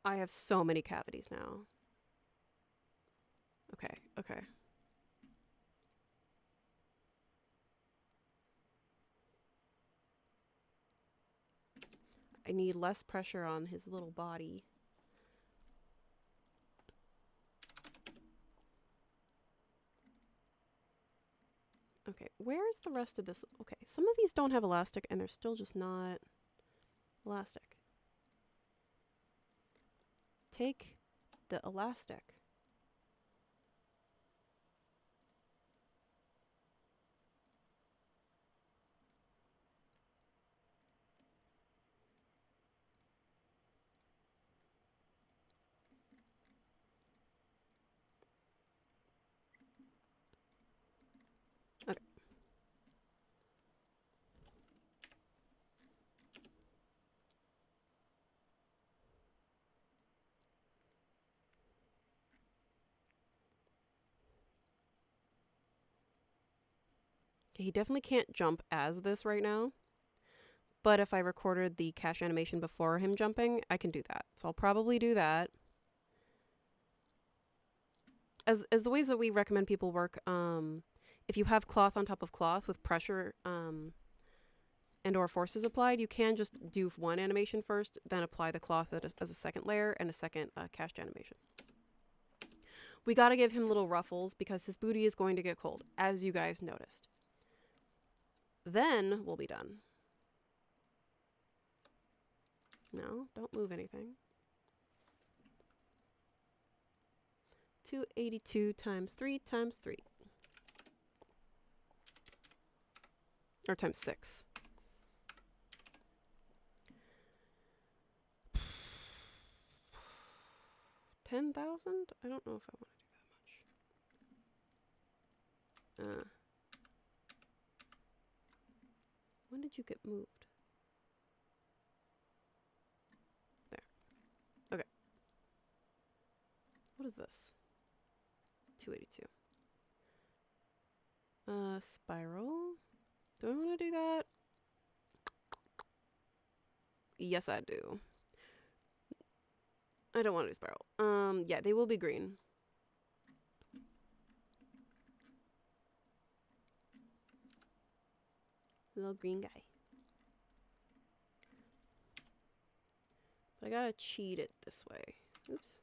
I have so many cavities now. Okay, okay. I need less pressure on his little body. Okay, where's the rest of this? Okay, some of these don't have elastic and they're still just not elastic. Take the elastic. Okay. Okay, he definitely can't jump as this right now. But if I recorded the cache animation before him jumping, I can do that. So I'll probably do that. As the ways that we recommend people work, if you have cloth on top of cloth with pressure and or forces applied, you can just do one animation first, then apply the cloth as a second layer and a second cached animation. We got to give him little ruffles because his booty is going to get cold, as you guys noticed. Then we'll be done. No, don't move anything. 282 times 3 times 3. Or times 6. $10,000? I don't know if I want to do that much. When did you get moved? There. Okay. What is this? 282. Spiral. Do I want to do that? Yes, I do. I don't want to do spiral. Yeah, they will be green. Little green guy. But I gotta cheat it this way. Oops.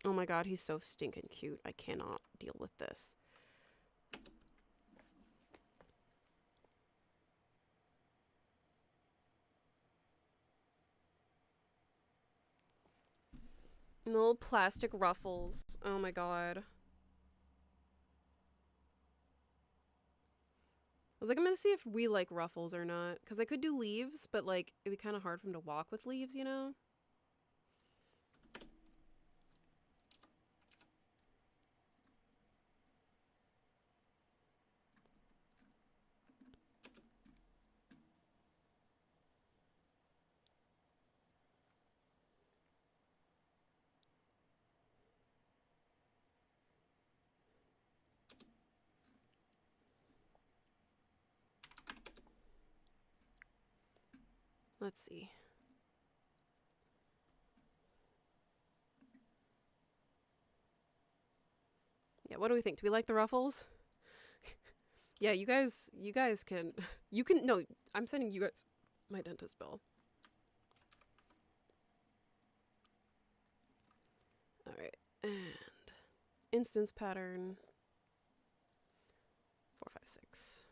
Oh my god, he's so stinking cute. I cannot deal with this. Little plastic ruffles. Oh my god. I was like, I'm gonna see if we like ruffles or not. Because I could do leaves, but like, it'd be kind of hard for him to walk with leaves, you know? Let's see. Yeah, what do we think? Do we like the ruffles? Yeah, you guys can, no, I'm sending you guys my dentist bill. All right, and instance pattern, 4, 5, 6.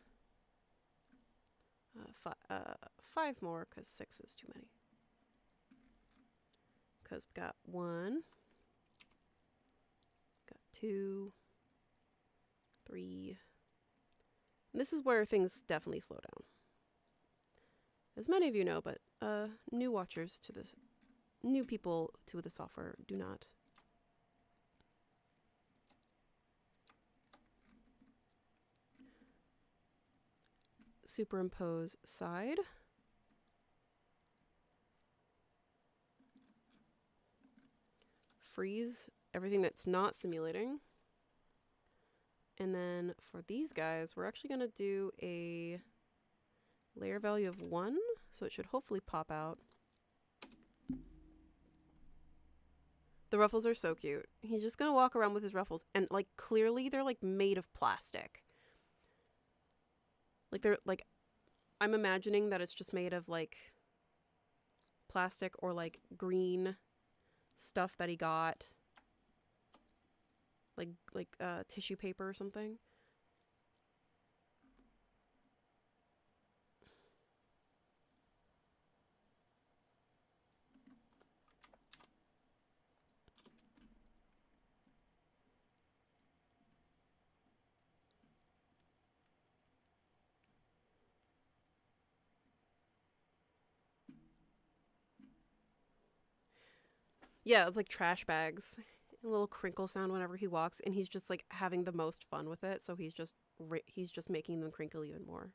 5 more, because 6 is too many. Because we got 1, got 2, 3. And this is where things definitely slow down. As many of you know, but new watchers to this, new people to the software do not. Superimpose side. Freeze everything that's not simulating. And then for these guys, we're actually going to do a layer value of 1, so it should hopefully pop out. The ruffles are so cute. He's just going to walk around with his ruffles, and like clearly they're like made of plastic. Like they're like, I'm imagining that it's just made of like plastic or like green stuff that he got. Like tissue paper or something. Yeah, it's like trash bags. A little crinkle sound whenever he walks, and he's just like having the most fun with it, so he's just making them crinkle even more.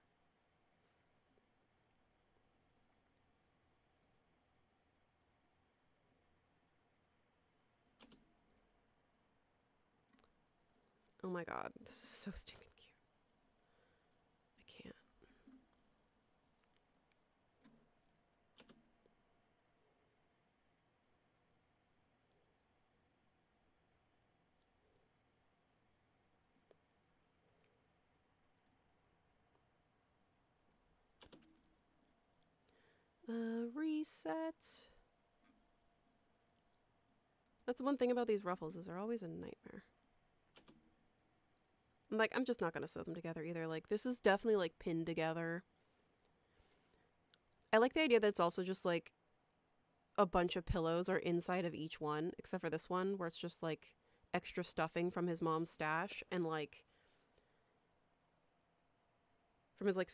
Oh my god, this is so stinking cute. I can't. Reset. That's one thing about these ruffles is they're always a nightmare. Like, I'm just not going to sew them together either. Like, this is definitely, like, pinned together. I like the idea that it's also just, like, a bunch of pillows are inside of each one, except for this one, where it's just, like, extra stuffing from his mom's stash and, like, from his, like,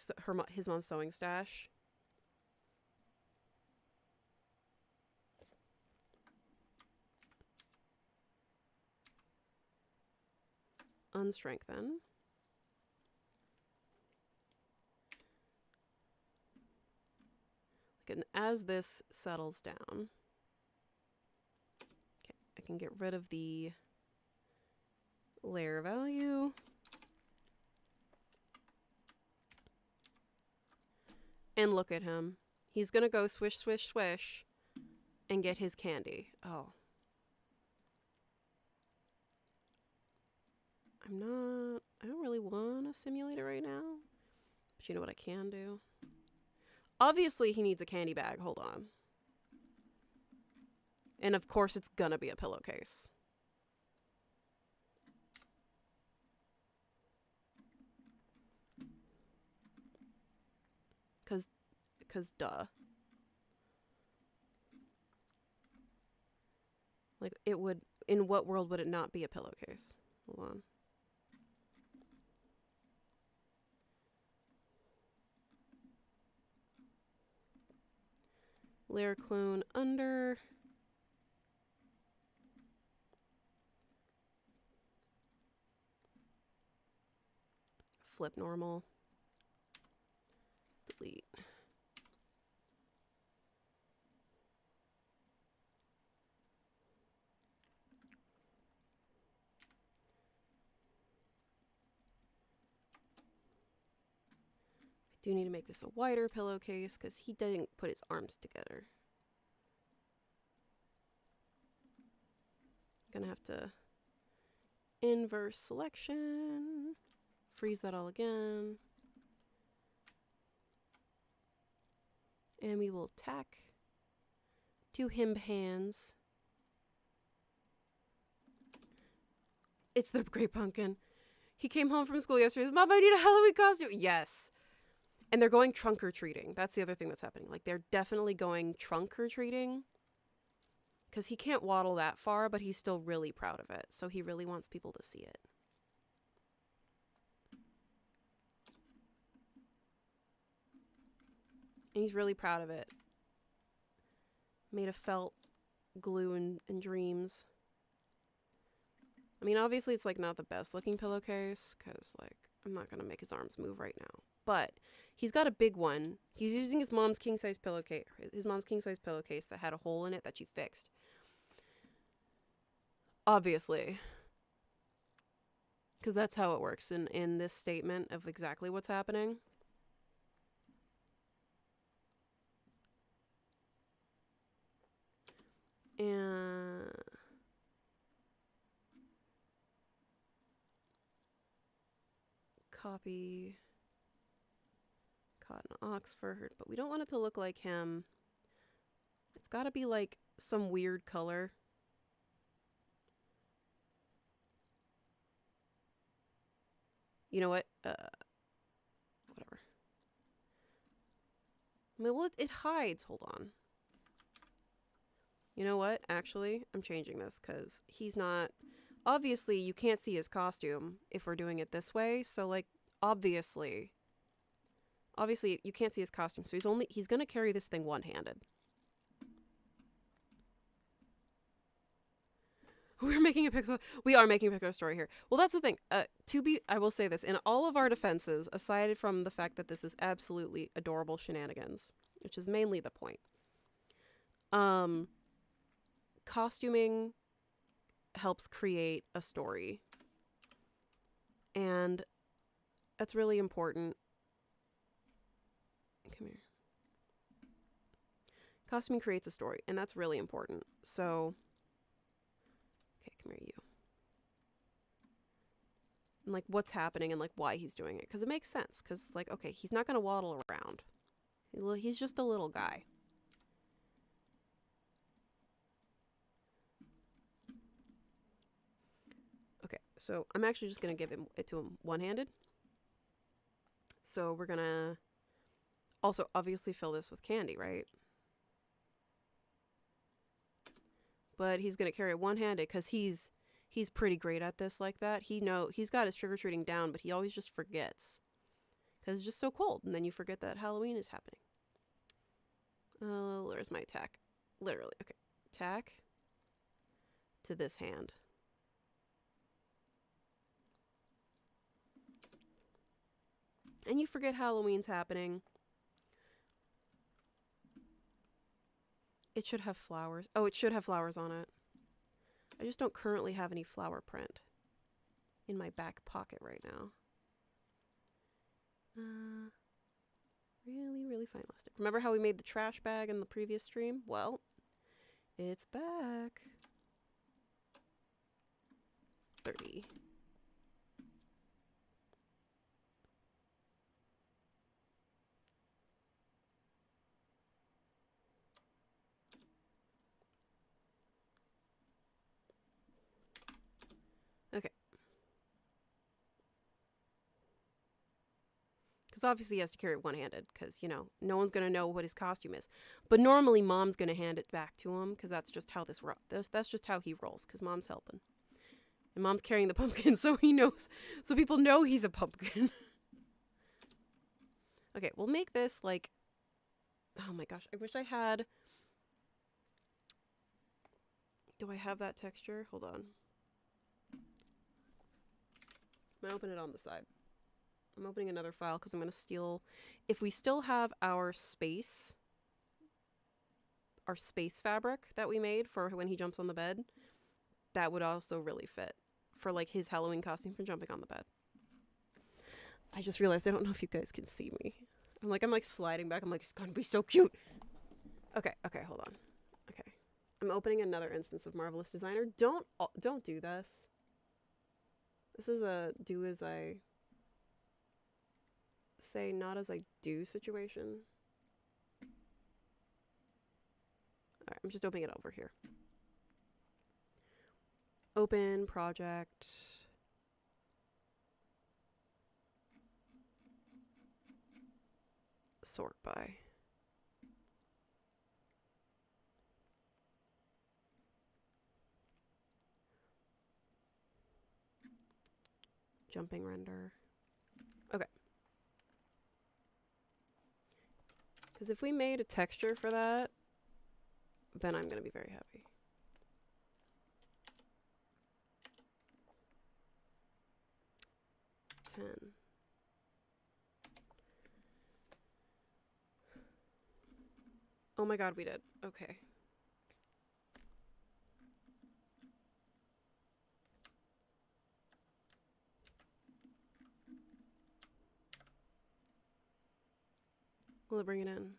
his mom's sewing stash. Unstrengthen. And as this settles down, okay, I can get rid of the layer value. And look at him. He's gonna go swish, swish, swish and get his candy. Oh. I don't really want to simulate it right now. But you know what I can do? Obviously, he needs a candy bag. Hold on. And of course, it's gonna be a pillowcase. Cause duh. Like, it would, in what world would it not be a pillowcase? Hold on. Layer clone under. Flip normal. Delete. I do need to make this a wider pillowcase because he didn't put his arms together. Gonna have to inverse selection, freeze that all again, and we will tack 2 him hands. It's the Great Pumpkin. He came home from school yesterday. Mom, I need a Halloween costume. Yes. And they're going trunk or treating. That's the other thing that's happening. Like, they're definitely going trunk or treating. Because he can't waddle that far, but he's still really proud of it. So he really wants people to see it. And he's really proud of it. Made of felt, glue, and dreams. I mean, obviously it's, like, not the best looking pillowcase. Because, like, I'm not going to make his arms move right now. But he's got a big one. He's using his mom's king-size pillowcase. His mom's king-size pillowcase that had a hole in it that she fixed. Obviously. Because that's how it works in this statement of exactly what's happening. And copy Cotton Oxford, but we don't want it to look like him. It's got to be like some weird color. You know what? Whatever. I mean, well, it hides. Hold on. You know what? Actually, I'm changing this because he's not... Obviously, you can't see his costume if we're doing it this way. So, like, obviously, you can't see his costume. So he's going to carry this thing one-handed. We are making a Pixar story here. Well, that's the thing. I will say this. In all of our defenses, aside from the fact that this is absolutely adorable shenanigans, which is mainly the point, costuming helps create a story. And that's really important. Come here. Costuming creates a story, and that's really important. So, okay, come here, you. And like what's happening and like why he's doing it, because it makes sense. Because like, okay, he's not gonna waddle around. He's just a little guy. Okay, so I'm actually just gonna give it to him one-handed. So we're gonna also obviously fill this with candy, right? But he's gonna carry it one-handed because he's pretty great at this like that. He's got his trick-or-treating down, but he always just forgets because it's just so cold, and then you forget that Halloween is happening. Where's my tack? Literally, okay, tack to this hand. And you forget Halloween's happening. It should have flowers. Oh, it should have flowers on it. I just don't currently have any flower print in my back pocket right now. Really, really fine elastic. Remember how we made the trash bag in the previous stream? Well, it's back. 30. Okay. Because obviously he has to carry it one-handed because, you know, no one's going to know what his costume is. But normally mom's going to hand it back to him because that's just how that's just how he rolls because mom's helping. And mom's carrying the pumpkin so he knows, so people know he's a pumpkin. Okay, we'll make this like, oh my gosh, I wish I had, do I have that texture? Hold on. I'm gonna open it on the side. I'm opening another file because I'm gonna steal, if we still have our space fabric that we made for when he jumps on the bed, that would also really fit for like his Halloween costume for jumping on the bed. I just realized I don't know if you guys can see me. I'm like sliding back. I'm like, it's gonna be so cute. Okay, hold on. Okay. I'm opening another instance of Marvelous Designer. Don't do this. This is a do as I say, not as I do situation. Alright, I'm just opening it over here. Open, project. Sort by. Jumping render. Okay. Because if we made a texture for that, then I'm going to be very happy. Oh my god, we did. Okay. Will it bring it in?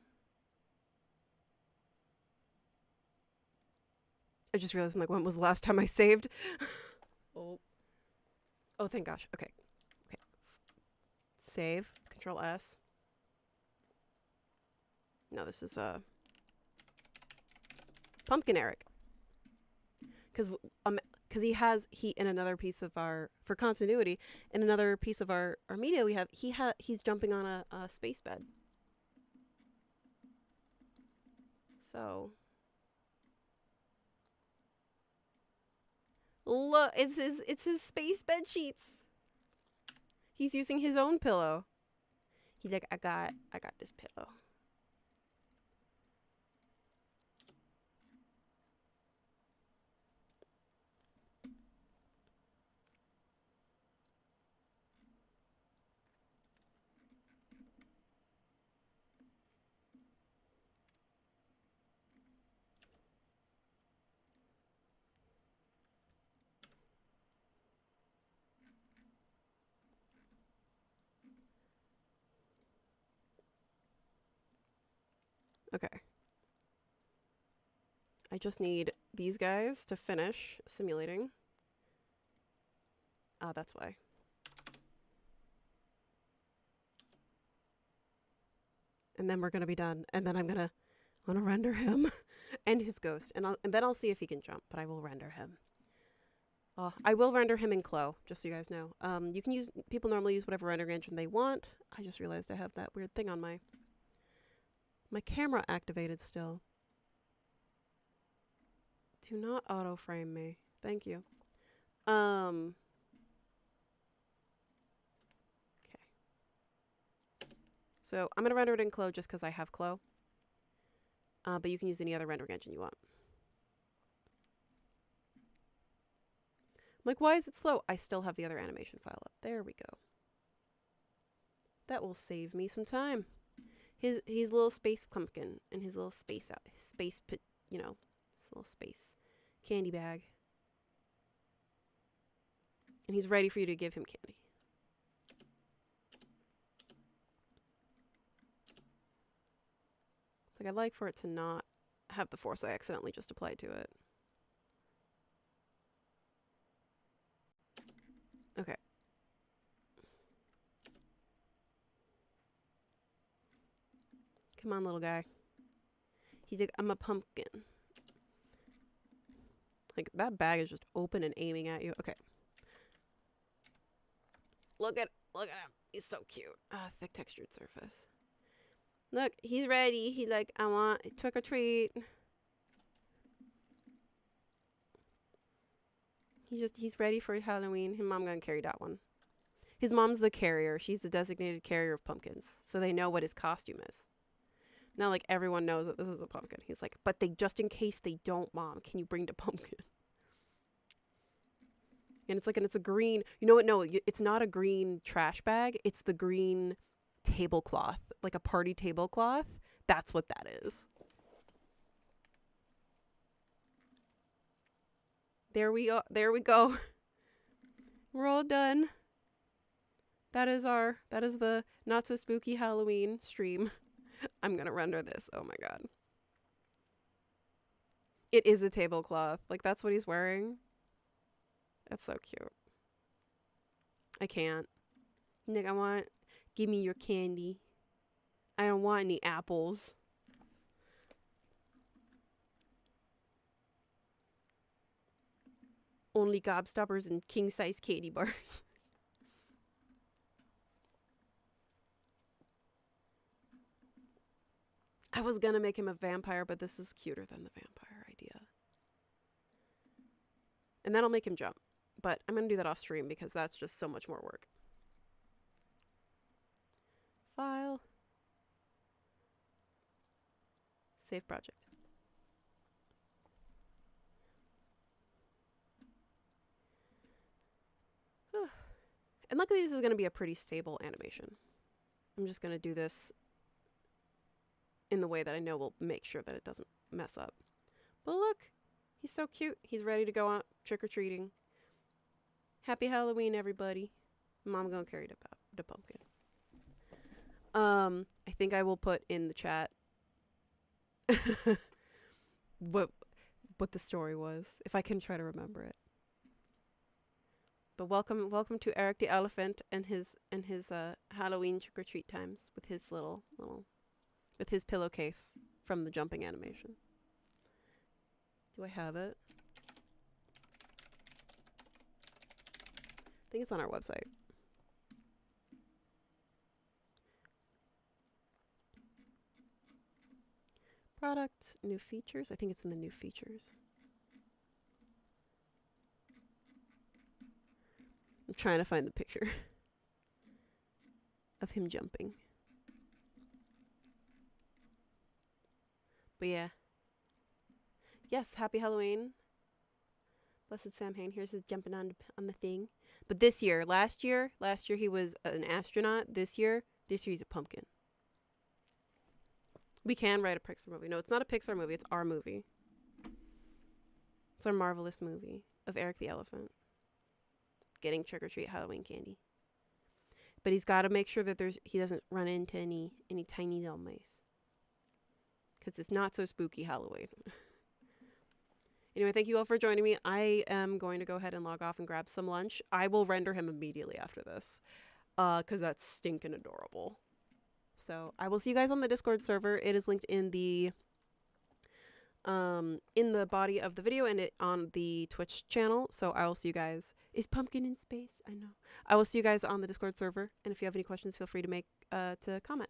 I just realized, I'm like, when was the last time I saved? Oh, thank gosh. Okay. Save. Control S. No, this is Pumpkin Eric. Because he in another piece of our, for continuity, in another piece of our media we have, he's jumping on a space bed. So look, it's his space bed sheets. He's using his own pillow. He's like, I got this pillow. Okay. I just need these guys to finish simulating. Ah, that's why. And then we're gonna be done. And then I'm gonna want to render him and his ghost. And then I'll see if he can jump, but I will render him. I will render him in Clo, just so you guys know. You can use, people normally use whatever rendering engine they want. I just realized I have that weird thing on my camera activated still. Do not auto frame me. Thank you. Okay. So I'm gonna render it in Clo just because I have Clo. But you can use any other rendering engine you want. I'm like, why is it slow? I still have the other animation file up. There we go. That will save me some time. His little space pumpkin and his little space you know, his little space candy bag. And he's ready for you to give him candy. It's like, I'd like for it to not have the force I accidentally just applied to it. Okay. Come on, little guy. He's like, I'm a pumpkin. Like, that bag is just open and aiming at you. Okay. Look at him. He's so cute. Ah, thick textured surface. Look, he's ready. He's like, I want trick or treat. He's ready for Halloween. His mom gonna carry that one. His mom's the carrier. She's the designated carrier of pumpkins. So they know what his costume is. Now, like, everyone knows that this is a pumpkin. He's like, but they, just in case they don't, Mom, can you bring the pumpkin? And it's a green, you know what? No, it's not a green trash bag. It's the green tablecloth, like a party tablecloth. That's what that is. There we go. There we go. We're all done. That is the not so spooky Halloween stream. I'm gonna render this. Oh my god. It is a tablecloth. Like, that's what he's wearing. That's so cute. I can't. Nick, give me your candy. I don't want any apples. Only gobstoppers and king-size candy bars. I was gonna make him a vampire, but this is cuter than the vampire idea. And then I'll make him jump. But I'm gonna do that off stream because that's just so much more work. File. Save project. And luckily this is gonna be a pretty stable animation. I'm just gonna do this in the way that I know will make sure that it doesn't mess up. But look, he's so cute. He's ready to go out trick-or-treating. Happy Halloween, everybody. Mom gonna carry the pumpkin. I think I will put in the chat what the story was, if I can try to remember it. But welcome to Eric the Elephant and his Halloween trick-or-treat times with his little with his pillowcase from the jumping animation. Do I have it? I think it's on our website. Product, new features. I think it's in the new features. I'm trying to find the picture of him jumping. But yeah. Yes, happy Halloween. Blessed Samhain. Here's his jumping on the thing. But this year, last year he was an astronaut. This year he's a pumpkin. We can write a Pixar movie. No, it's not a Pixar movie. It's our movie. It's our marvelous movie of Eric the Elephant getting trick-or-treat Halloween candy. But he's got to make sure that he doesn't run into any tiny little mice. because it's not so spooky Halloween. Anyway, thank you all for joining me. I am going to go ahead and log off and grab some lunch. I will render him immediately after this, because that's stinking adorable. So I will see you guys on the Discord server. It is linked in the body of the video and it on the Twitch channel. So I will see you guys. Is Pumpkin in space? I know. I will see you guys on the Discord server. And if you have any questions, feel free to comment.